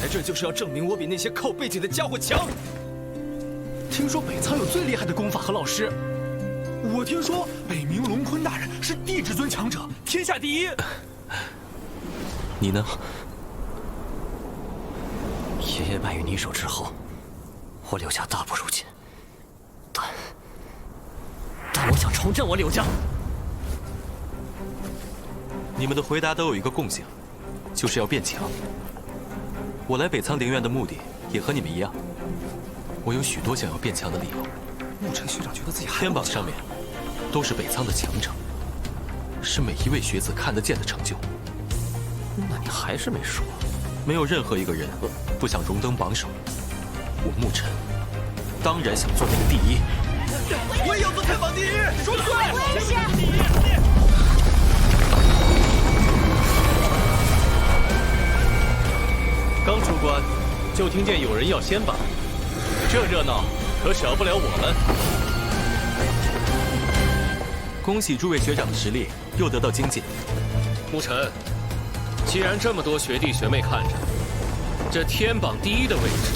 来这就是要证明我比那些靠背景的家伙强。听说北仓有最厉害的功法和老师，我听说北冥龙坤大人是地至尊强者，天下第一。你呢？爷爷败于你手之后，我柳家大不如前，但我想重振我柳家。你们的回答都有一个共性，就是要变强。我来北仓灵院的目的也和你们一样，我有许多想要变强的理由。沐尘学长觉得自己还天榜上面都是北仓的强者，是每一位学子看得见的成就。那你还是没说，没有任何一个人不想荣登榜首。我沐尘当然想做那个第一。我也要做天榜第一，说得对，我也是。刚出关，就听见有人要先榜，这热闹可少不了我们。恭喜诸位学长的实力又得到精进。沐尘，既然这么多学弟学妹看着，这天榜第一的位置，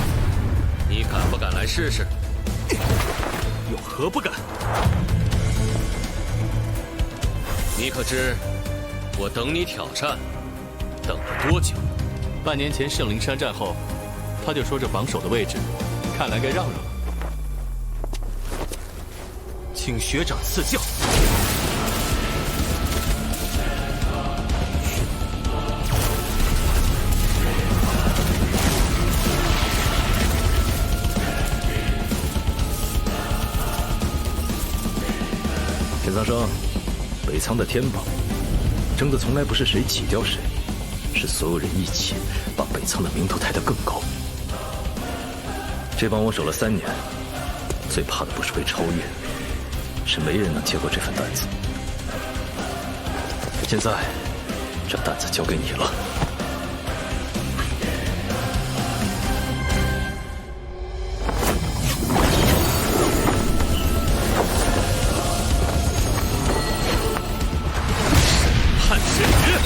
你敢不敢来试试？有何不敢？你可知我等你挑战等了多久？半年前圣灵山战后，他就说这榜首的位置，看来该让让。请学长赐教。沈苍生，北仓的天榜，争的从来不是谁起掉谁，是所有人一起把北仓的名头抬得更高。这帮我守了3年，最怕的不是被超越，是没人能接过这份担子。现在，这担子交给你了。判神诀。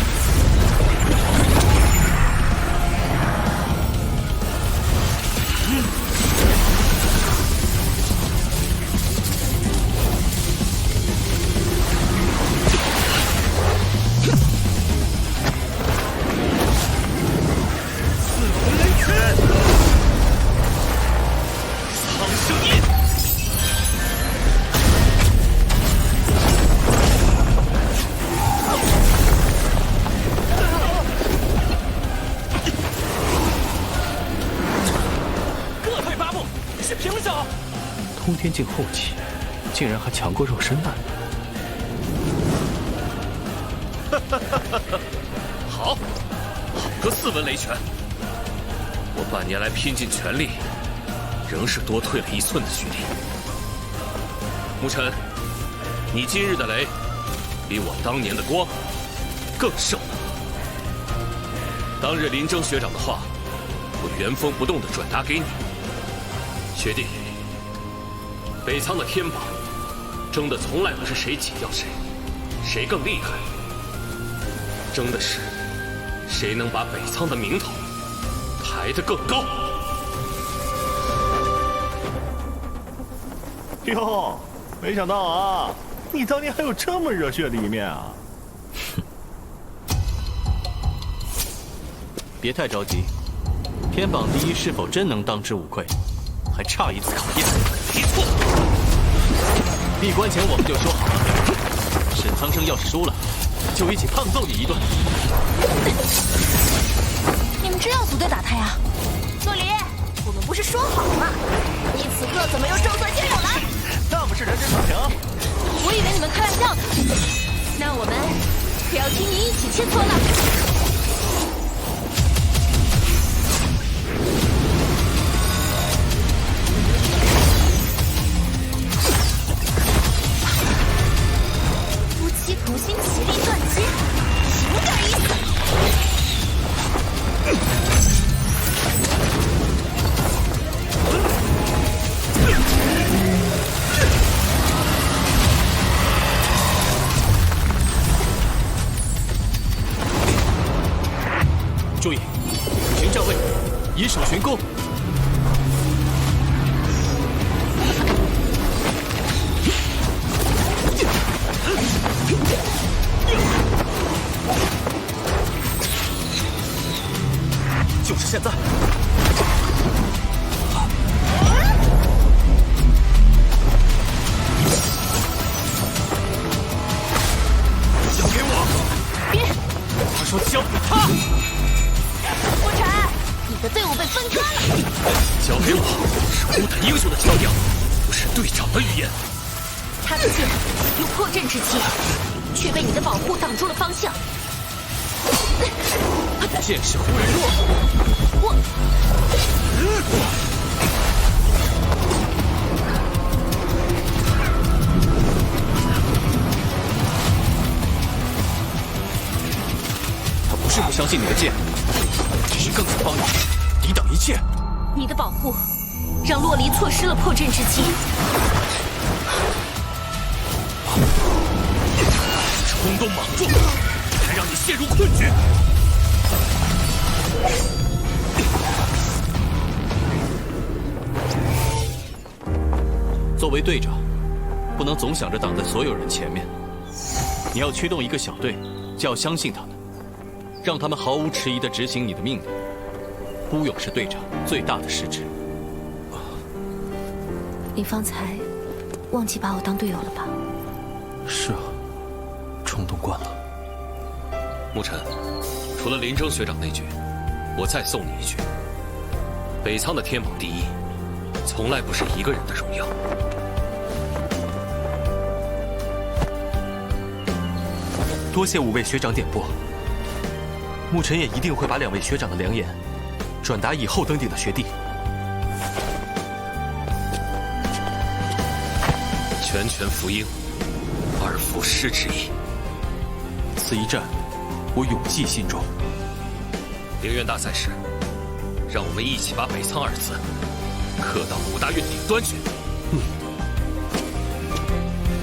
是平手。通天境后期，竟然还强过肉身蛋。好，好个4文雷拳！我半年来拼尽全力，仍是多退了1寸的距离。沐尘，你今日的雷，比我当年的光更盛。当日林征学长的话，我原封不动地转达给你。学弟，北仓的天宝，争的从来不是谁挤掉谁，谁更厉害，争的是谁能把北仓的名头抬得更高。哟，没想到啊，你当年还有这么热血的一面啊！别太着急，天榜第一是否真能当之无愧，还差一次考验。没错，闭关前我们就说好了，沈苍生要是输了，就一起胖揍你一顿。你们真要组队打他呀？洛离，我们不是说好了吗？你此刻怎么又重色轻友了？那不是人之常情。我以为你们开玩笑呢。那我们可要听你一起切磋了。土星奇力断击，有点意思。注意，寻站位，以守寻攻。就是现在！交给我！别！他说交给他。沐尘，你的队伍被分开了。交给我，是孤胆英雄的腔调，不是队长的语言。他的剑有破阵之气，却被你的保护挡住了方向。剑势忽然弱，我他不是不相信你的剑，只是更想帮你抵挡一切。你的保护让洛离错失了破阵之机。冲动莽撞，才让你陷入困局。作为队长，不能总想着挡在所有人前面。你要驱动一个小队，就要相信他们，让他们毫无迟疑地执行你的命令。孤勇是队长最大的失职。你方才忘记把我当队友了吧？是啊，冲动惯了。沐尘，除了林征学长那句，我再送你一句：北仓的天榜第一，从来不是一个人的荣耀。多谢5位学长点拨，沐尘也一定会把2位学长的良言转达以后登顶的学弟。拳拳服膺，二服师之意。此一战，我永记心中。灵院大赛时，让我们一起把北仓2字刻到5大院顶端去。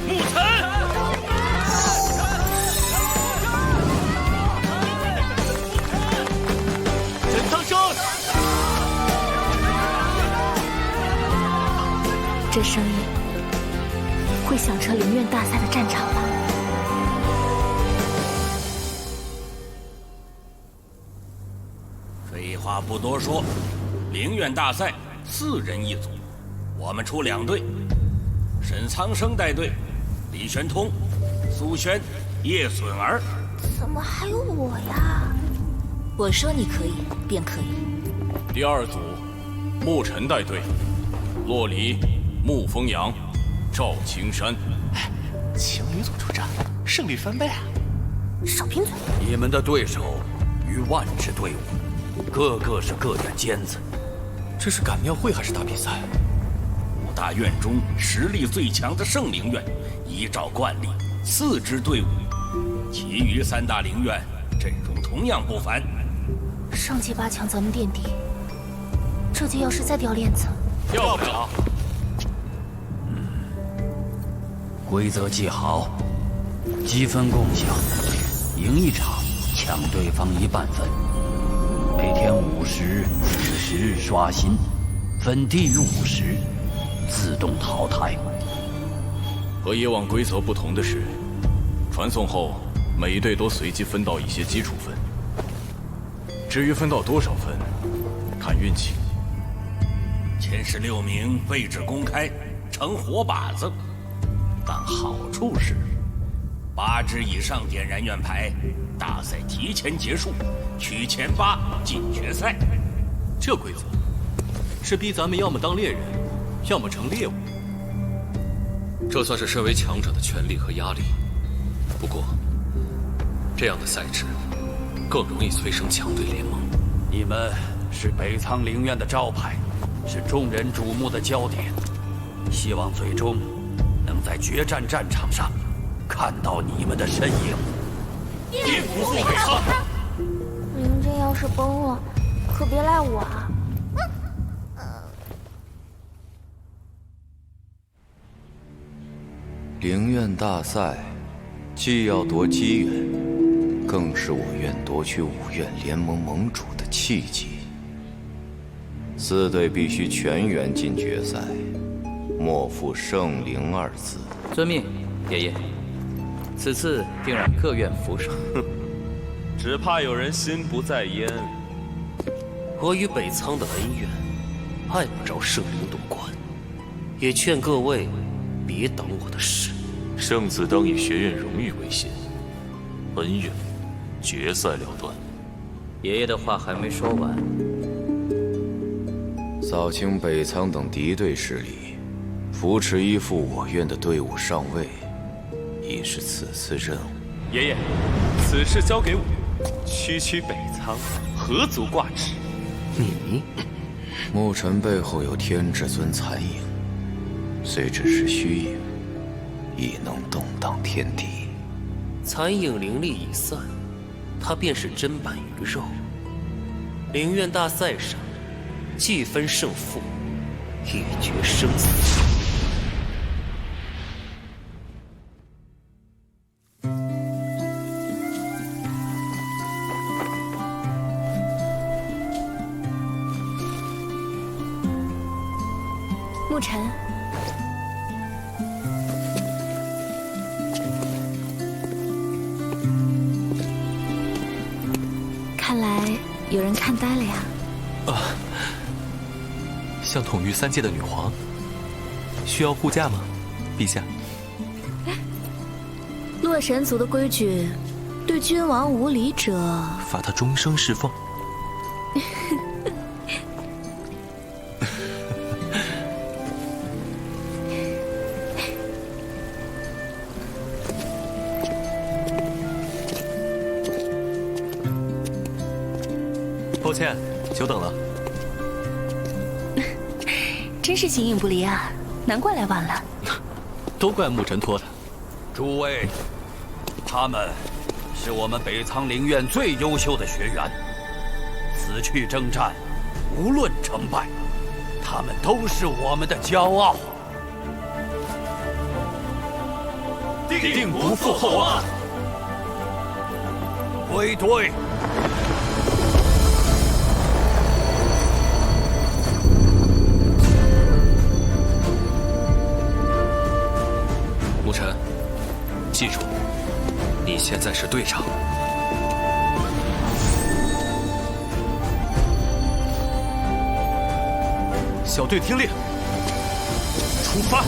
沐尘。沈苍生，这声音会响彻灵院大赛的战场吧？废话不多说，灵院大赛4人一组，我们出2队，沈苍生带队，李玄通、苏轩、叶隼儿。怎么还有我呀？我说你可以，便可以。第2组，沐尘带队，洛离、沐风阳、赵青山。情侣组出战，胜率翻倍啊！少贫嘴！你们的对手与万支队伍，个个是各院尖子。这是赶庙会还是打比赛？五大院中实力最强的圣灵院，依照惯例4支队伍，其余3大灵院阵容同样不凡。上届8强咱们垫底，这届要是再掉链子，要不了。规则记好，积分共享，赢一场抢对方1半分，每天50、40刷新，分低于50自动淘汰。和以往规则不同的是，传送后每队都随机分到一些基础分，至于分到多少分，看运气。前16名位置公开，成活靶子。但好处是，8支以上点燃院牌，大赛提前结束，取前8进决赛。这规则是逼咱们要么当猎人，要么成猎物。这算是身为强者的权利和压力。不过，这样的赛制更容易催生强队联盟。你们是北苍灵院的招牌，是众人瞩目的焦点。希望最终能在决战战场上看到你们的身影。定不负北苍！灵阵要是崩了，可别赖我啊！灵院大赛，既要夺机缘，更是我院夺取5院联盟盟主的契机。4队必须全员进决赛，莫负圣灵2字。遵命，爷爷。此次定让各院服赏。只怕有人心不在焉。我与北苍的恩怨，碍不着圣灵夺冠，也劝各位别挡我的事。圣子当以学院荣誉为先，恩怨决赛了断。爷爷的话还没说完。扫清北苍等敌对势力，扶持依附我院的队伍上位，已是此次任务。爷爷，此事交给我，区北苍，何足挂齿。你，牧尘背后有天至尊残影，虽只是虚影，亦能动荡天地。残影灵力已散，他便是砧板鱼肉。灵院大赛上，既分胜负，也决生死。沐尘，看来有人看呆了呀。像统御3界的女皇，需要护驾吗，陛下？洛神族的规矩，对君王无礼者，罚他终生侍奉。抱歉，久等了。真是形影不离啊，难怪来晚了。都怪沐尘拖的。诸位，他们是我们北苍灵院最优秀的学员，此去征战，无论成败，他们都是我们的骄傲。定不负厚望。归队。沐尘，记住，你现在是队长。小队听令，出发！